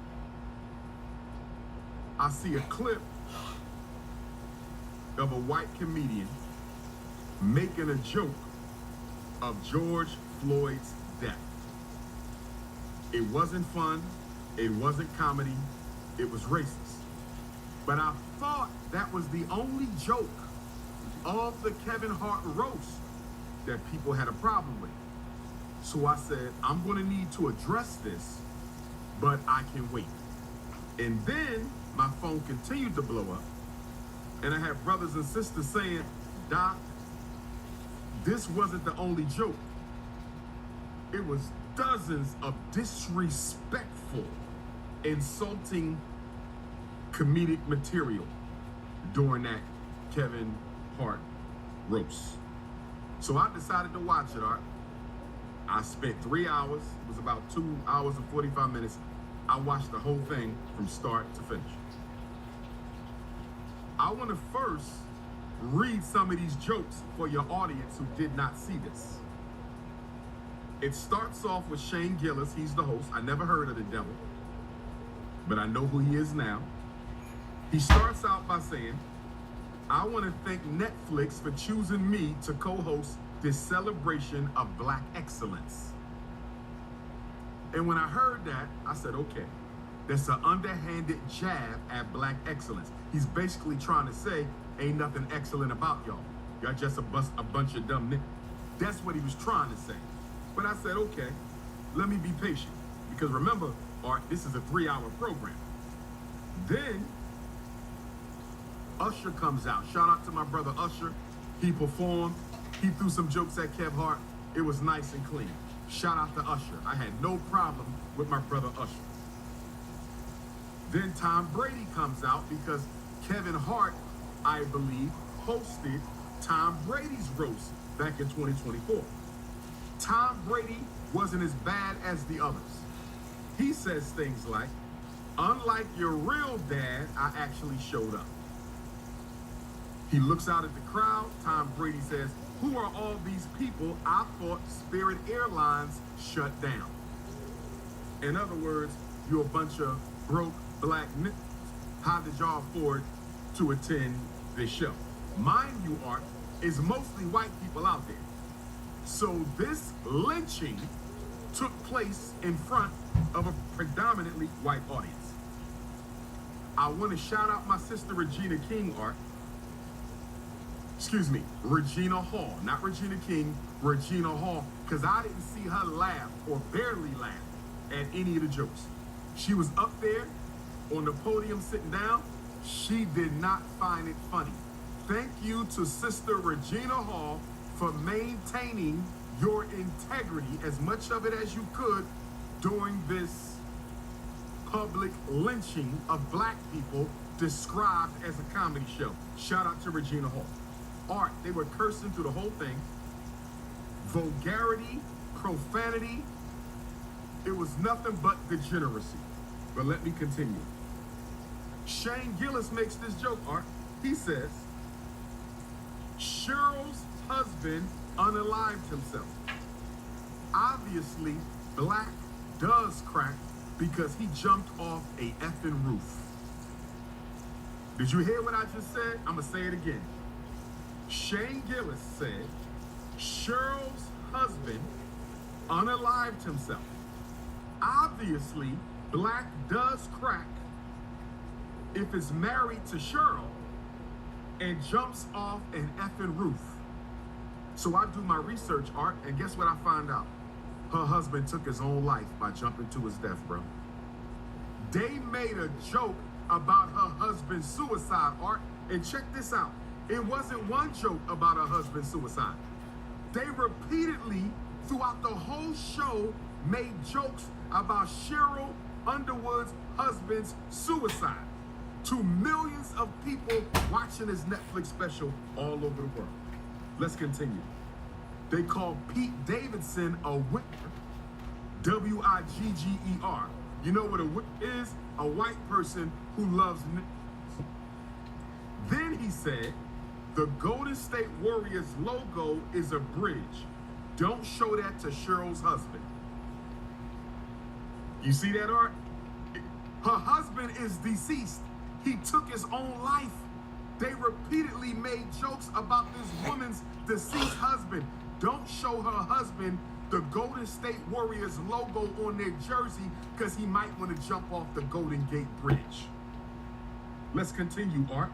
[SPEAKER 14] I see a clip of a white comedian making a joke of George Floyd's death. It wasn't fun. It wasn't comedy. It was racist. But I thought that was the only joke of the Kevin Hart roast that people had a problem with. So I said, I'm going to need to address this, but I can wait. And then my phone continued to blow up, and I had brothers and sisters saying, Doc, this wasn't the only joke. It was dozens of disrespectful, insulting comedic material during that Kevin Hart roast. So I decided to watch it, Art. I spent 3 hours. It was about 2 hours and 45 minutes. I watched the whole thing from start to finish. I want to first read some of these jokes for your audience who did not see this. It starts off with Shane Gillis. He's the host. I never heard of the devil, but I know who he is now. He starts out by saying, I want to thank Netflix for choosing me to co-host this celebration of Black excellence. And when I heard that, I said, okay, that's an underhanded jab at Black excellence. He's basically trying to say, ain't nothing excellent about y'all. Y'all just a bunch of dumb niggas. That's what he was trying to say. But I said, okay, let me be patient. Because remember, Art, this is a 3-hour program. Then Usher comes out. Shout out to my brother Usher. He performed. He threw some jokes at Kev Hart. It was nice and clean. Shout out to Usher. I had no problem with my brother Usher. Then Tom Brady comes out because Kevin Hart, I believe, hosted Tom Brady's roast back in 2024. Tom Brady wasn't as bad as the others. He says things like, unlike your real dad, I actually showed up. He looks out at the crowd. Tom Brady says, who are all these people I thought Spirit Airlines shut down? In other words, you're a bunch of broke black niggas. How did y'all afford to attend this show? Mind you, Art, is mostly white people out there. So this lynching took place in front of a predominantly white audience. I want to shout out my sister Regina King, Art. Excuse me, Regina Hall, not Regina King, Regina Hall, because I didn't see her laugh or barely laugh at any of the jokes. She was up there on the podium sitting down. She did not find it funny. Thank you to Sister Regina Hall for maintaining your integrity, as much of it as you could, during this public lynching of black people described as a comedy show. Shout out to Regina Hall. Art, they were cursing through the whole thing. Vulgarity, profanity. It was nothing but degeneracy. But let me continue. Shane Gillis makes this joke, Art. He says, Cheryl's husband unalived himself. Obviously, Black does crack because he jumped off a effing roof. Did you hear what I just said? I'm going to say it again. Shane Gillis said, Cheryl's husband unalived himself. Obviously, Black does crack if it's married to Cheryl and jumps off an effing roof. So I do my research, Art, and guess what I find out? Her husband took his own life by jumping to his death, bro. They made a joke about her husband's suicide, Art, and check this out. It wasn't one joke about her husband's suicide. They repeatedly, throughout the whole show, made jokes about Cheryl Underwood's husband's suicide to millions of people watching his Netflix special all over the world. Let's continue. They called Pete Davidson a wigger. W-I-G-G-E-R. You know what a wigger is? A white person who loves Then he said, the Golden State Warriors logo is a bridge. Don't show that to Cheryl's husband. You see that, Art? Her husband is deceased. He took his own life. They repeatedly made jokes about this woman's deceased husband. Don't show her husband the Golden State Warriors logo on their jersey because he might want to jump off the Golden Gate Bridge. Let's continue, Art.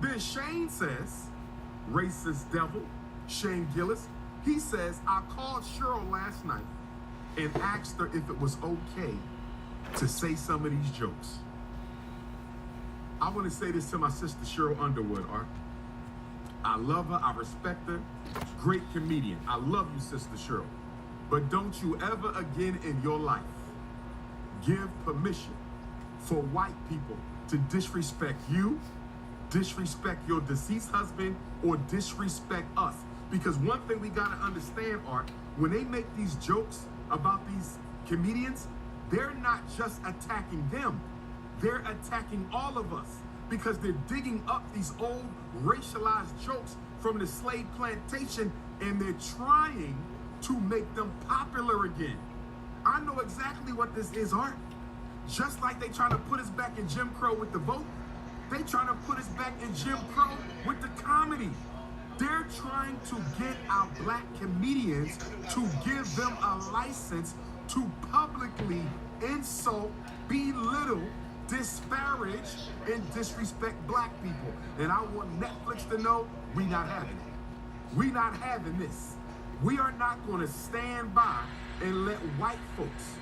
[SPEAKER 14] Then Shane says, racist devil, Shane Gillis, he says, I called Cheryl last night and asked her if it was okay to say some of these jokes. I want to say this to my sister Cheryl Underwood, Art. I love her, I respect her, great comedian. I love you, Sister Cheryl. But don't you ever again in your life give permission for white people to disrespect you, disrespect your deceased husband, or disrespect us. Because one thing we gotta understand, Art, when they make these jokes about these comedians, they're not just attacking them, they're attacking all of us because they're digging up these old racialized jokes from the slave plantation and they're trying to make them popular again. I know exactly what this is, Art. Just like they trying to put us back in Jim Crow with the vote, they trying to put us back in Jim Crow with the comedy. They're trying to get our black comedians to give them a license to publicly insult, belittle, disparage, and disrespect black people. And I want Netflix to know we not having it. We not having this. We are not going to stand by and let white folks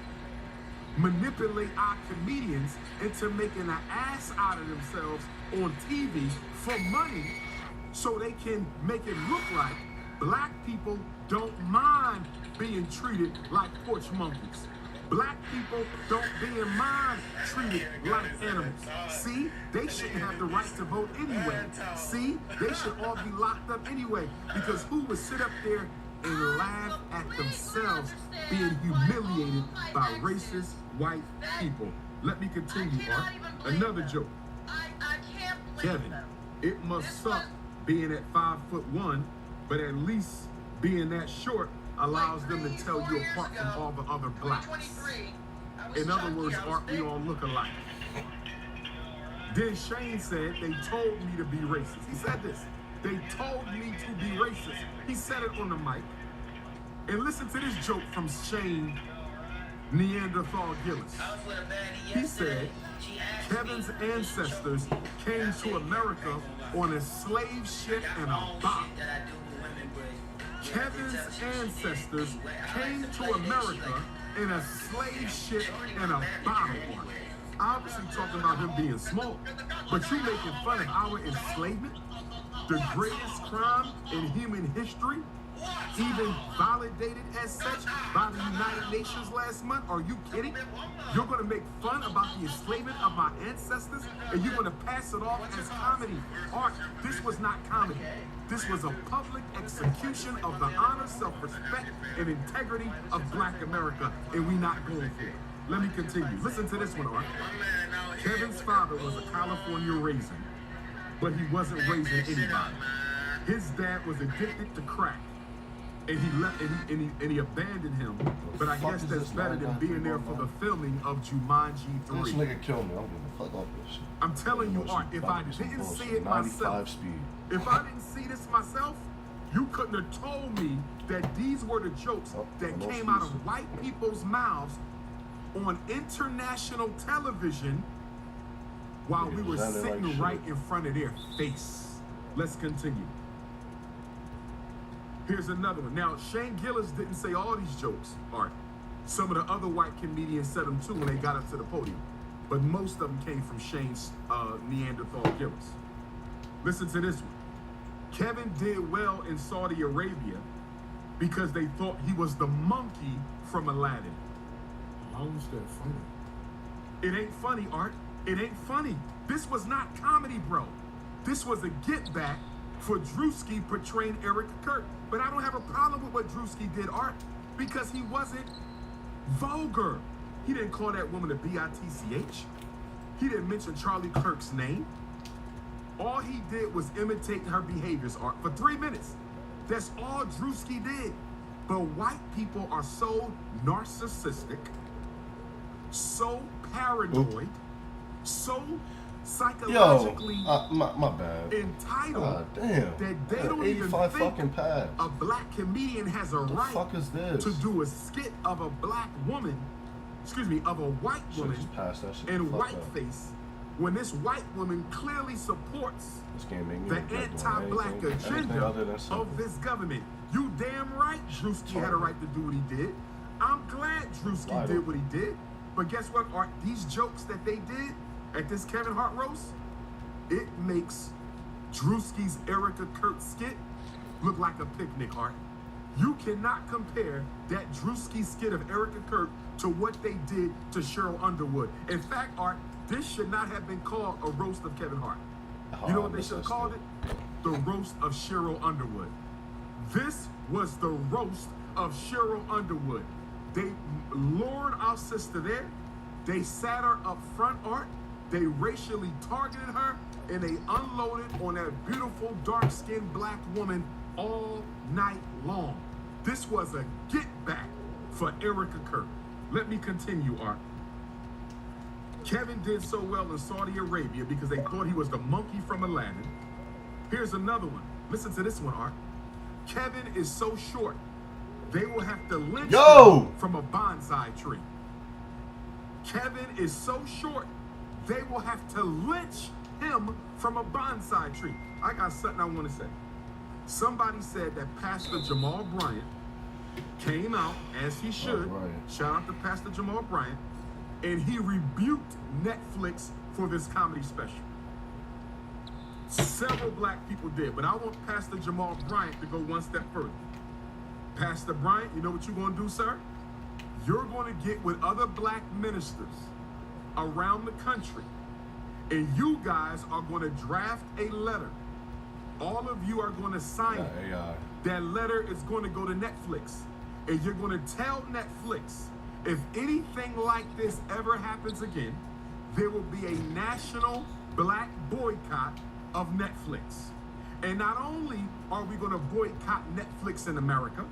[SPEAKER 14] manipulate our comedians into making an ass out of themselves on TV for money so they can make it look like black people don't mind being treated like porch monkeys. Black people don't mind treated like animals. See, they shouldn't have the right to vote anyway. See, they should all be locked up anyway because who would sit up there and laugh at themselves being humiliated by racist white people? Let me continue, Art. Another joke. Kevin, it must suck being at 5'1", but at least being that short allows them to tell you apart from all the other blacks. In other words, Art, we all look alike. Then Shane said, they told me to be racist. He said this. They told me to be racist. He said it on the mic. And listen to this joke from Shane Neanderthal Gillis. He said, Kevin's ancestors came to America on a slave ship and a boat. Kevin's ancestors came to America in a slave ship and a bottle on it. Obviously talking about him being small, but you making fun of our enslavement, the greatest crime in human history, even validated as such by the United Nations last month. Are you kidding? You're going to make fun about the enslavement of my ancestors and you're going to pass it off as comedy. Art, this was not comedy. This was a public execution of the honor, self-respect, and integrity of Black America, and we not going for it. Let me continue. Listen to this one, Art. Kevin's father was a California raisin, but he wasn't raising anybody. His dad was addicted to crack, and he left, and he abandoned him. But I guess that's better than being there for the filming of Jumanji 3.
[SPEAKER 4] This nigga killed me. I'm gonna fuck off this shit.
[SPEAKER 14] I'm telling you, Art, if I didn't see it myself, if I didn't see this myself, you couldn't have told me that these were the jokes that came out of white people's mouths on international television while we were sitting right in front of their face. Let's continue. Here's another one. Now, Shane Gillis didn't say all these jokes, Art. Some of the other white comedians said them too when they got up to the podium. But most of them came from Shane's Neanderthal Gillis. Listen to this one. Kevin did well in Saudi Arabia because they thought he was the monkey from Aladdin.
[SPEAKER 13] How was that funny?
[SPEAKER 14] It ain't funny, Art. It ain't funny. This was not comedy, bro. This was a get back for Drewski portraying Eric Kirk. But I don't have a problem with what Drewski did, Art, because he wasn't vulgar. He didn't call that woman a B-I-T-C-H. He didn't mention Charlie Kirk's name. All he did was imitate her behaviors, Art, for 3 minutes. That's all Drewski did. But white people are so narcissistic, so paranoid, so psychologically
[SPEAKER 4] my bad.
[SPEAKER 14] entitled
[SPEAKER 4] damn.
[SPEAKER 14] that they don't even think a black comedian has a right
[SPEAKER 4] fuck is this?
[SPEAKER 14] to do a skit of a black woman, of a white woman in whiteface, when this white woman clearly supports the anti-black agenda of this government. You damn right Drewski had a right to do what he did. I'm glad Drewski did what he did. But guess what, Art? These jokes that they did at this Kevin Hart roast, it makes Drewski's Erica Kurt skit look like a picnic, Art. You cannot compare that Drewski skit of Erica Kurt to what they did to Cheryl Underwood. In fact, Art, this should not have been called a roast of Kevin Hart. You know what they should have called it? The roast of Cheryl Underwood. This was the roast of Cheryl Underwood. They lured our sister there. They sat her up front, Art. They racially targeted her, and they unloaded on that beautiful, dark-skinned black woman all night long. This was a get back for Erica Kurt. Let me continue, Art. Kevin did so well in Saudi Arabia because they thought he was the monkey from Aladdin. Here's another one. Listen to this one, Art. Kevin is so short, they will have to lynch him from a bonsai tree. Kevin is so short, they will have to lynch him from a bonsai tree. I got something I want to say. Somebody said that Pastor Jamal Bryant came out, as he should, shout out to Pastor Jamal Bryant, and he rebuked Netflix for this comedy special. Several black people did, but I want Pastor Jamal Bryant to go one step further. Pastor Bryant, you know what you're going to do, sir? You're going to get with other black ministers around the country, and you guys are going to draft a letter. All of you are going to sign it. That letter is going to go to Netflix, and you're going to tell Netflix, if anything like this ever happens again, there will be a national black boycott of Netflix. And not only are we going to boycott Netflix in America,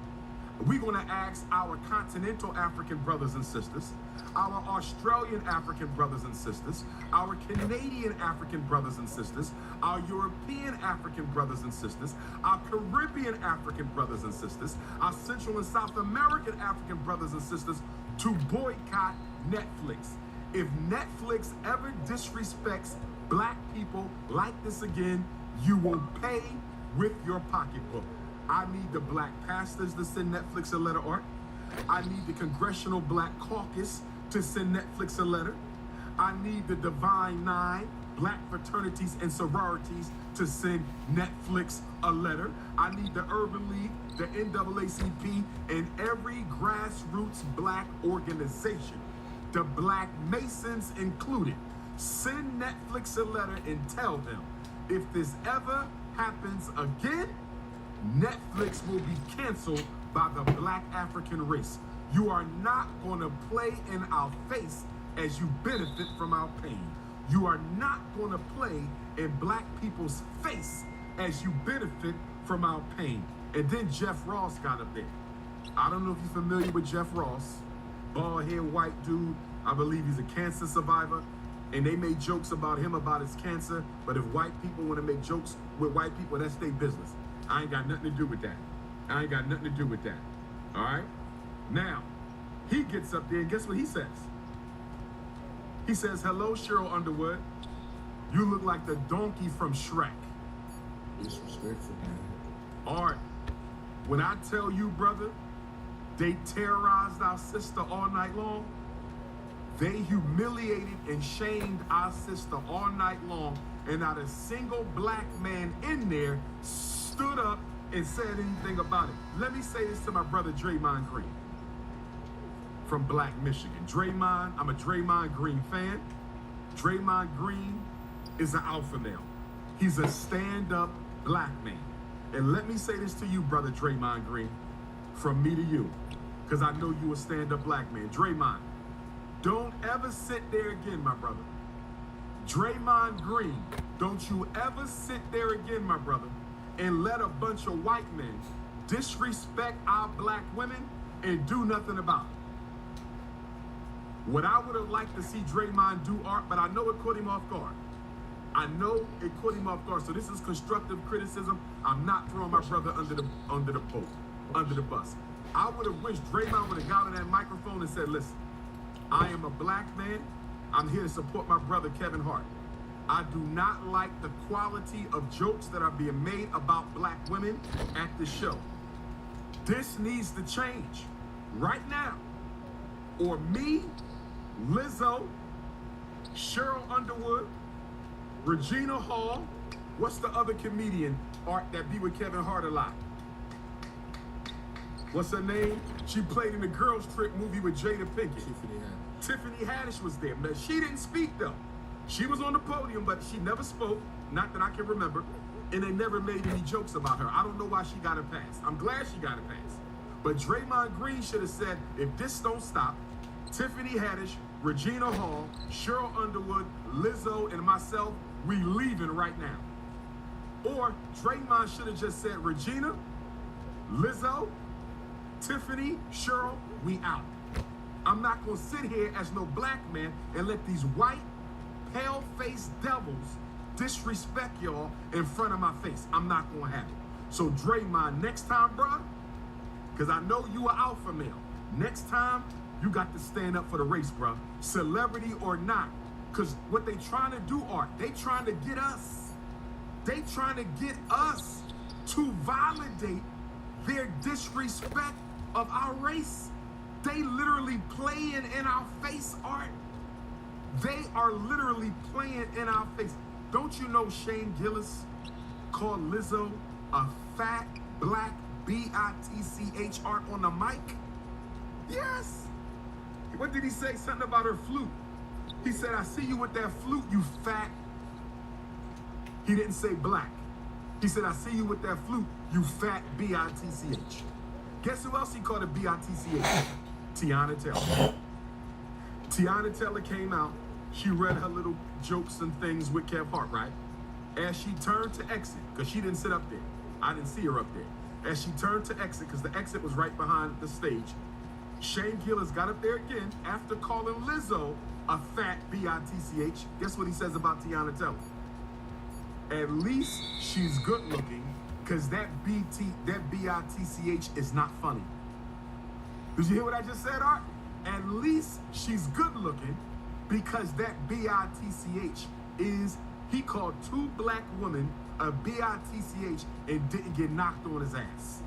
[SPEAKER 14] we're going to ask our continental African brothers and sisters, our Australian African brothers and sisters, our Canadian African brothers and sisters, our European African brothers and sisters, our Caribbean African brothers and sisters, our Central and South American African brothers and sisters to boycott Netflix. If Netflix ever disrespects black people like this again, you will pay with your pocketbook. I need the black pastors to send Netflix a letter, Art. I need the Congressional Black Caucus to send Netflix a letter. I need the Divine Nine, black fraternities and sororities to send Netflix a letter. I need the Urban League, the NAACP, and every grassroots black organization, the Black Masons included. Send Netflix a letter and tell them, if this ever happens again, Netflix will be canceled by the black African race. You are not going to play in our face as you benefit from our pain. You are not going to play in black people's face as you benefit from our pain. And then Jeff Ross got up there. I don't know if you're familiar with Jeff Ross, bald-head white dude. I believe he's a cancer survivor. And they made jokes about him, about his cancer. But if white people want to make jokes with white people, that's their business. I ain't got nothing to do with that. I ain't got nothing to do with that. All right? Now, he gets up there and guess what he says? He says, hello, Cheryl Underwood. You look like the donkey from Shrek.
[SPEAKER 13] Disrespectful, man.
[SPEAKER 14] All right. When I tell you, brother, they terrorized our sister all night long. They humiliated and shamed our sister all night long, and not a single black man in there stood up and said anything about it. Let me say this to my brother Draymond Green from Black Michigan. Draymond, I'm a Draymond Green fan. Draymond Green is an alpha male. He's a stand-up black man. And let me say this to you, brother Draymond Green, from me to you, because I know you a stand-up black man. Draymond, don't ever sit there again, my brother. Draymond Green, don't you ever sit there again, my brother, and let a bunch of white men disrespect our black women and do nothing about it. What I would have liked to see Draymond do, Art, but I know it caught him off guard. I know it caught him off guard. So this is constructive criticism. I'm not throwing my brother under the boat, under the bus. I would have wished Draymond would have got on that microphone and said, listen, I am a black man. I'm here to support my brother Kevin Hart. I do not like the quality of jokes that are being made about black women at the show. This needs to change right now. Or me, Lizzo, Cheryl Underwood, Regina Hall, what's the other comedian, Art, that be with Kevin Hart a lot? What's her name? She played in the Girls Trip movie with Jada Pinkett. Tiffany Haddish was there. Now, she didn't speak though. She was on the podium, but she never spoke, not that I can remember, and they never made any jokes about her. I don't know why she got a pass. I'm glad she got a pass. But Draymond Green should have said, if this don't stop, Tiffany Haddish, Regina Hall, Cheryl Underwood, Lizzo, and myself, we leaving right now. Or Draymond should have just said, Regina, Lizzo, Tiffany, Cheryl, we out. I'm not gonna sit here as no black man and let these white, pale-faced devils disrespect y'all in front of my face. I'm not gonna have it. So Draymond, next time, bruh, because I know you are alpha male, next time, you got to stand up for the race, bruh. Celebrity or not. Because what they trying to do, Art, they trying to get us. They trying to get us to validate their disrespect of our race. They literally playing in our face, Art. They are literally playing in our face. Don't you know Shane Gillis called Lizzo a fat, black, B-I-T-C-H, Art, on the mic? Yes. What did he say? Something about her flute. He said, I see you with that flute, you fat. He didn't say black. He said, I see you with that flute, you fat, B-I-T-C-H. Guess who else he called a B-I-T-C-H? Tiana Taylor. Tiana Taylor came out. She read her little jokes and things with Kev Hart, right? As she turned to exit, because she didn't sit up there. I didn't see her up there. As she turned to exit, because the exit was right behind the stage, Shane Gillis got up there again after calling Lizzo a fat B-I-T-C-H. Guess what he says about Tiana Taylor? At least she's good looking, because that B-I-T-C-H is not funny. Did you hear what I just said, Art? At least she's good looking, because that B-I-T-C-H is, he called two black women a B-I-T-C-H and didn't get knocked on his ass.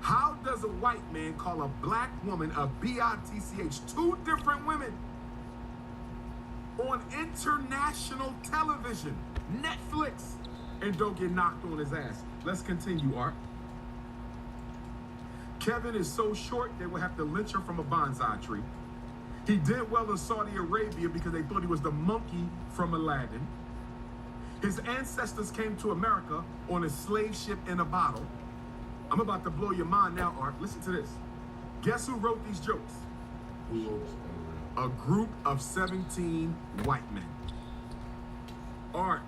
[SPEAKER 14] How does a white man call a black woman a B-I-T-C-H? Two different women on international television, Netflix, and don't get knocked on his ass. Let's continue, Art. Kevin is so short, they will have to lynch him from a bonsai tree. He did well in Saudi Arabia because they thought he was the monkey from Aladdin. His ancestors came to America on a slave ship in a bottle. I'm about to blow your mind now, Art. Listen to this. Guess who wrote these jokes?
[SPEAKER 13] Who wrote?
[SPEAKER 14] A group of 17 white men. Art,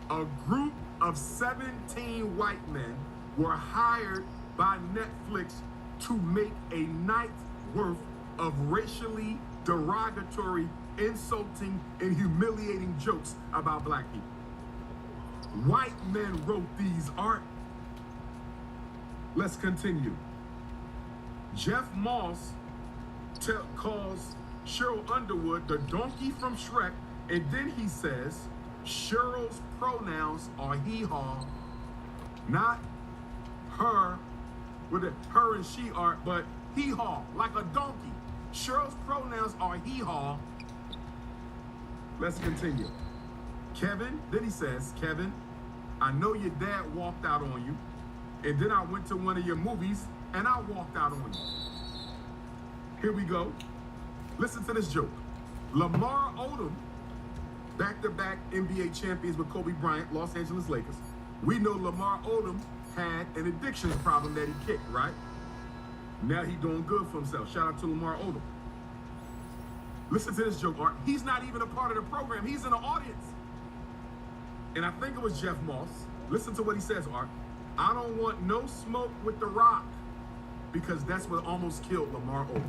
[SPEAKER 14] a group of 17 white men were hired by Netflix to make a night's worth of racially derogatory, insulting, and humiliating jokes about black people. White men wrote these, Art. Let's continue. Jeff Moss calls Cheryl Underwood the donkey from Shrek, and then he says Cheryl's pronouns are he/her, not her, with her and she are, but he/her, like a donkey. Cheryl's pronouns are he/her. Let's continue. Kevin, then he says, Kevin, I know your dad walked out on you, and then I went to one of your movies and I walked out on you. Here we go. Listen to this joke. Lamar Odom, back-to-back NBA champions with Kobe Bryant, Los Angeles Lakers. We know Lamar Odom had an addictions problem that he kicked, right? Now he's doing good for himself. Shout out to Lamar Odom. Listen to this joke, Art. He's not even a part of the program. He's in the audience. and I think it was Jeff Moss. Listen to what he says, Art. I don't want no smoke with The Rock because that's what almost killed Lamar Odom.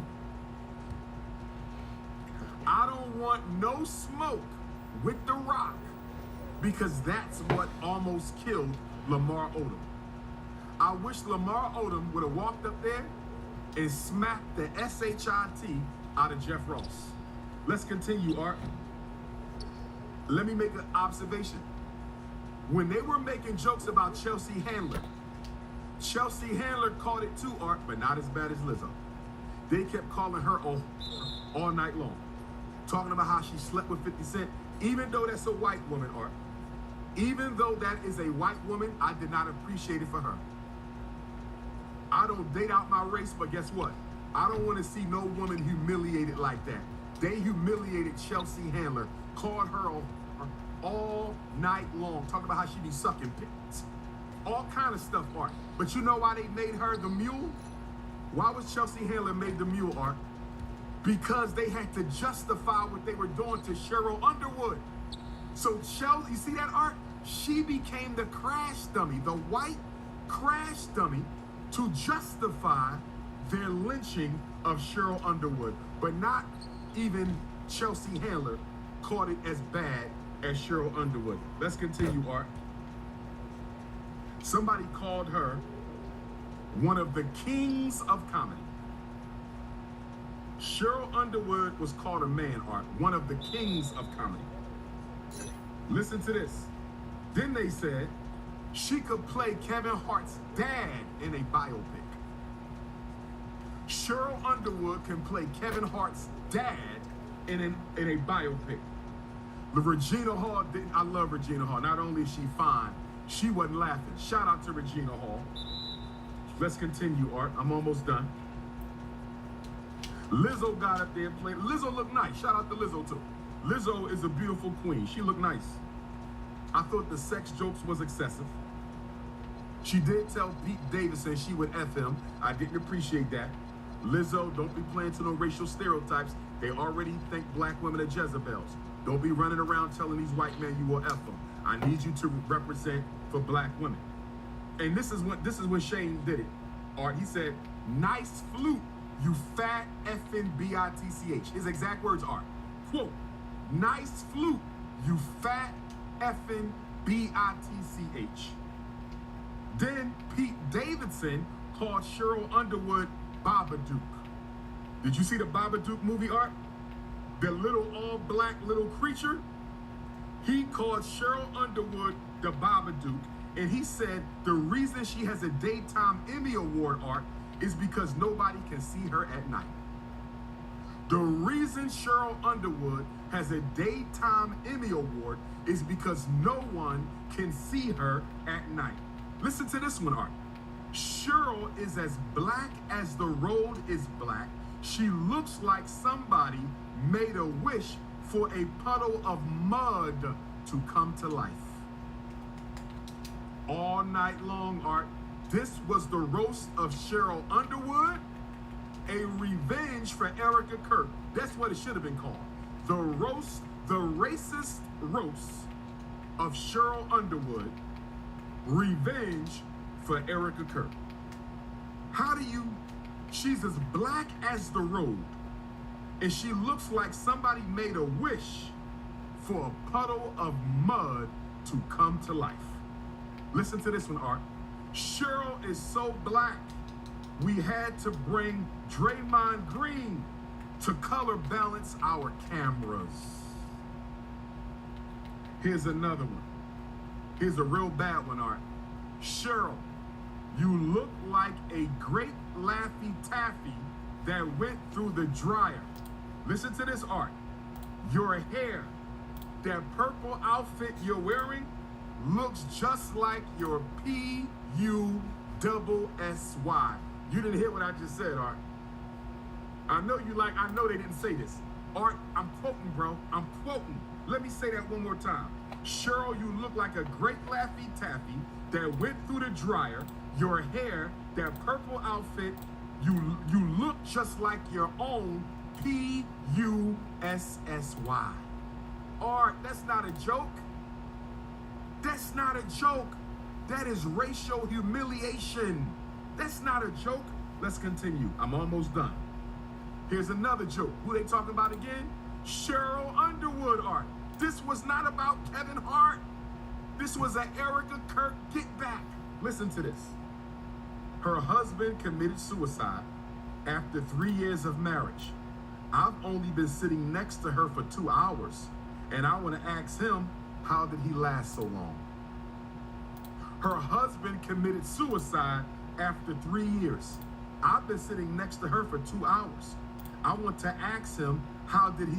[SPEAKER 14] I don't want no smoke with The Rock because that's what almost killed Lamar Odom. I wish Lamar Odom would have walked up there and smacked the SHIT out of Jeff Ross. Let's continue, Art. Let me make an observation. When they were making jokes about Chelsea Handler caught it too, Art, but not as bad as Lizzo. They kept calling her all night long, talking about how she slept with 50 Cent, even though that's a white woman, Art. Even though that is a white woman, I did not appreciate it for her. I don't date out my race, but guess what? I don't want to see no woman humiliated like that. They humiliated Chelsea Handler, called her all night long, talking about how she be sucking pits. All kind of stuff, Art. But you know why they made her the mule? Why was Chelsea Handler made the mule, Art? Because they had to justify what they were doing to Cheryl Underwood. So Chelsea, you see that, Art? She became the crash dummy, the white crash dummy, to justify their lynching of Cheryl Underwood. But not even Chelsea Handler caught it as bad as Cheryl Underwood. Let's continue, Art. Somebody called her one of the kings of comedy. Cheryl Underwood was called a man, Art, one of the kings of comedy. Listen to this. Then they said she could play Kevin Hart's dad in a biopic. Cheryl Underwood can play Kevin Hart's dad in a biopic. The Regina Hall didn't. I love Regina Hall. Not only is she fine, she wasn't laughing. Shout out to Regina Hall. Let's continue, Art. I'm almost done. Lizzo got up there and played. Lizzo looked nice. Shout out to Lizzo too. Lizzo is a beautiful queen. She looked nice. I thought the sex jokes was excessive. She did tell Pete Davidson she would F him. I didn't appreciate that. Lizzo, don't be playing to no racial stereotypes. They already think black women are Jezebels. Don't be running around telling these white men you will F them. I need you to represent for black women. And this is when Shane did it. Art, he said, nice flute, you fat effing bitch. His exact words are, quote, nice flute, you fat effing bitch. Then Pete Davidson called Cheryl Underwood Babadook. Did you see the Babadook movie, Art? The little all-black little creature? He called Cheryl Underwood the Babadook, and he said the reason she has a Daytime Emmy Award, Art, is because nobody can see her at night. The reason Cheryl Underwood has a Daytime Emmy Award is because no one can see her at night. Listen to this one, Art. Cheryl is as black as the road is black. She looks like somebody made a wish for a puddle of mud to come to life. All night long, Art, this was the roast of Cheryl Underwood, a revenge for Erica Kirk. That's what it should have been called. The racist roast of Cheryl Underwood, revenge for Erica Kirk. She's as black as the road, and she looks like somebody made a wish for a puddle of mud to come to life. Listen to this one, Art. Cheryl is so black, we had to bring Draymond Green to color balance our cameras. Here's another one. Here's a real bad one, Art. Cheryl, you look like a great Laffy Taffy that went through the dryer. Listen to this, Art. Your hair, that purple outfit you're wearing, looks just like your P-U-S-S-Y. You didn't hear what I just said, Art. I know they didn't say this. Art, I'm quoting, bro. I'm quoting. Let me say that one more time. Cheryl, you look like a great Laffy Taffy that went through the dryer. Your hair, that purple outfit, you look just like your own P-U-S-S-Y. Art, that's not a joke. That's not a joke. That is racial humiliation. That's not a joke. Let's continue. I'm almost done. Here's another joke. Who they talking about again? Cheryl Underwood art. This was not about Kevin Hart. This was an Erica Kirk get back. Listen to this. Her husband committed suicide after 3 years of marriage. I've only been sitting next to her for 2 hours, and I want to ask him, how did he last so long? Her husband committed suicide after 3 years. I've been sitting next to her for 2 hours. I want to ask him, how did he